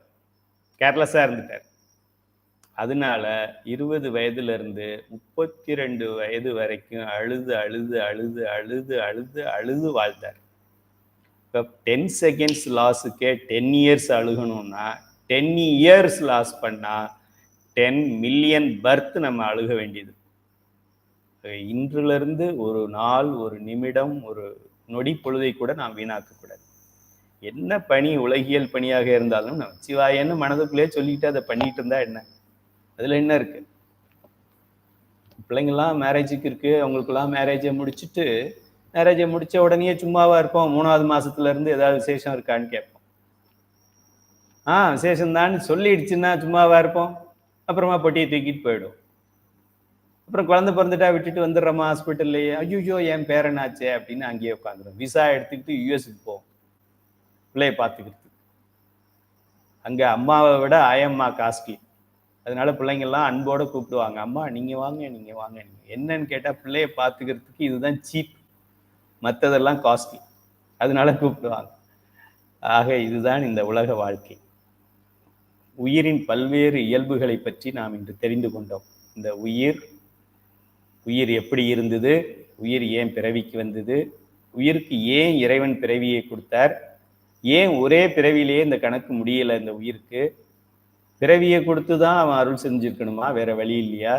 கேர்லெஸ்ஸா இருந்துட்டார். அதனால 20 வயதுல இருந்து 32 வயது வரைக்கும் அழுது அழுது அழுது அழுது அழுது அழுது வாழ்ந்தார். இப்போ 10 செகண்ட்ஸ் லாஸுக்கே 10 இயர்ஸ் அழுகணும்னா 10 இயர்ஸ் லாஸ் பண்ணா 10 மில்லியன் பர்த் நம்ம அழுக வேண்டியது. இன்றிலிருந்து ஒரு நாள், ஒரு நிமிடம், ஒரு நொடி பொழுதை கூட நாம் வீணாக்கக்கூடாது. என்ன பணி, உலகியல் பணியாக இருந்தாலும் நம்ம சிவாயன்னு மனதுக்குள்ளே சொல்லிட்டு அதை பண்ணிட்டு இருந்தா என்ன, அதுல என்ன இருக்கு? பிள்ளைங்கள்லாம் மேரேஜுக்கு இருக்கு, அவங்களுக்கெல்லாம் மேரேஜை முடிச்சுட்டு மேரேஜை முடிச்ச உடனே சும்மாவா இருப்போம். 3வது மாசத்துல இருந்து ஏதாவது விசேஷம் இருக்கான்னு கேட்போம். விசேஷம்தான்னு சொல்லிடுச்சுன்னா சும்மாவா இருப்போம். அப்புறமா பொட்டியை தூக்கிட்டு போயிடும். அப்புறம் குழந்தை பிறந்துட்டா விட்டுட்டு வந்துடுறோமா ஹாஸ்பிட்டல்லையே, ஐயோ என் பேரனாச்சே அப்படின்னு அங்கேயே உட்காந்துரும். விசா எடுத்துக்கிட்டு யூஎஸ்க்கு போவோம் பிள்ளைய பார்த்துக்கிறதுக்கு. அங்க அம்மாவை விட ஆயம்மா காஸ்ட்லி. அதனால பிள்ளைங்கள்லாம் அன்போட கூப்பிடுவாங்க, அம்மா நீங்க வாங்க நீங்க வாங்க. என்னன்னு கேட்டா பிள்ளைய பார்த்துக்கிறதுக்கு இதுதான் சீப், மற்றதெல்லாம் காஸ்ட்லி, அதனால கூப்பிடுவாங்க. ஆக இதுதான் இந்த உலக வாழ்க்கை. உயிரின் பல்வேறு இயல்புகளை பற்றி நாம் இன்று தெரிந்து கொண்டோம். இந்த உயிர் எப்படி இருந்தது, உயிர் ஏன் பிறவிக்கு வந்தது, உயிருக்கு ஏன் இறைவன் பிறவியை கொடுத்தார், ஏன் ஒரே பிறவிலேயே இந்த கணக்கு முடியலை, இந்த உயிருக்கு பிறவியை கொடுத்து தான் அவன் அருள் செஞ்சிருக்கணுமா, வேற வழி இல்லையா?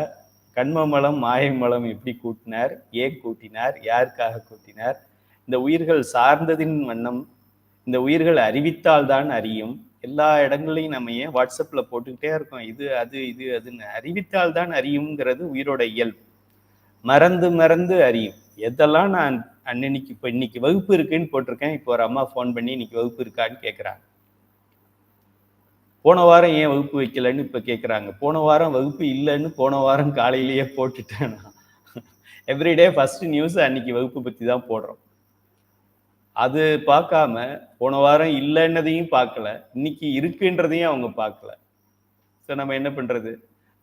கண்மமலம் மாயமலம் எப்படி கூட்டினார், ஏன் கூட்டினார், யாருக்காக கூட்டினார்? இந்த உயிர்கள் சார்ந்ததின் வண்ணம் இந்த உயிர்கள் அறிவித்தால்தான் அறியும். எல்லா இடங்களையும் நம்ம ஏன் வாட்ஸ்அப்பில் போட்டுக்கிட்டே இருக்கோம், இது அது இது அதுன்னு. அறிவித்தால் தான் அறியுங்கிறது உயிரோட இயல்பு. மறந்து மறந்து அறியும். எதெல்லாம் நான் அன்னன்னைக்கு இப்போ இன்னைக்கு வகுப்பு இருக்குன்னு போட்டிருக்கேன், இப்போ ஒரு அம்மா ஃபோன் பண்ணி இன்னைக்கு வகுப்பு இருக்கான்னு கேட்குறாங்க. போன வாரம் ஏன் வகுப்பு வைக்கலன்னு இப்போ கேட்குறாங்க. போன வாரம் வகுப்பு இல்லைன்னு போன வாரம் காலையிலேயே போட்டுட்டேன் நான். எவ்ரிடே ஃபர்ஸ்ட் நியூஸ் அன்னைக்கு வகுப்பு பற்றி தான் போடுறோம். அது பார்க்காம போன வாரம் இல்லைன்னதையும் பார்க்கல, இன்னைக்கு இருக்குன்றதையும் அவங்க பார்க்கல. ஸோ நம்ம என்ன பண்றது?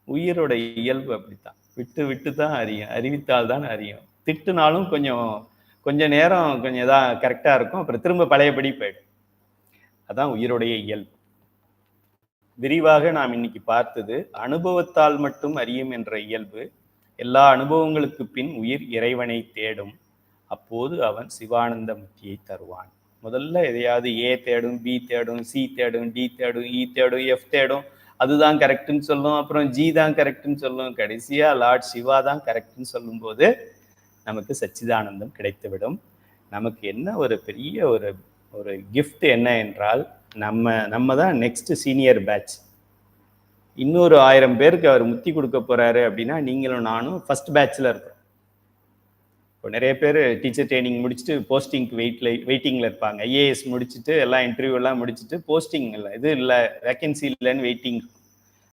உயிரோட இயல்பு அப்படித்தான். விட்டு விட்டு தான் அறியும், அறிவித்தால் தான் அறியும். திட்டுனாலும் கொஞ்ச நேரம் கொஞ்சம் இதாக கரெக்டாக இருக்கும், அப்புறம் திரும்ப பழையபடி போயிடும். அதான் உயிரோடைய இயல்பு. விரிவாக நாம் இன்னைக்கு பார்த்தது அனுபவத்தால் மட்டும் அறியும் என்ற இயல்பு. எல்லா அனுபவங்களுக்கு பின் உயிர் இறைவனை தேடும், அப்போது அவன் சிவானந்த முக்தியை தருவான். முதல்ல எதையாவது ஏ தேடும், பி தேடும், சி தேடும், டி தேடும், இ தேடும், எஃப் தேடும், அதுதான் கரெக்டுன்னு சொல்லும், அப்புறம் ஜி தான் கரெக்டுன்னு சொல்லும், கடைசியா லார்ட் சிவா தான் கரெக்டுன்னு சொல்லும்போது நமக்கு சச்சிதானந்தம் கிடைத்துவிடும். நமக்கு என்ன ஒரு பெரிய ஒரு கிஃப்ட் என்ன என்றால், நம்ம தான் நெக்ஸ்ட் சீனியர் பேட்ச். இன்னொரு 1000 பேருக்கு அவர் முத்தி கொடுக்க போறாரு அப்படின்னா நீங்களும் நானும் ஃபர்ஸ்ட் பேட்ச்ல இருக்கோம். இப்போ நிறைய பேர் டீச்சர் ட்ரைனிங் முடிச்சுட்டு போஸ்டிங்க்கு வெயிட்டிங்கில் இருப்பாங்க. ஐஏஎஸ் முடிச்சுட்டு எல்லாம் இன்டர்வியூ எல்லாம் முடிச்சுட்டு போஸ்டிங் இல்லை, இது இல்லை, வேக்கன்சி இல்லைன்னு வெயிட்டிங் இருக்கும்.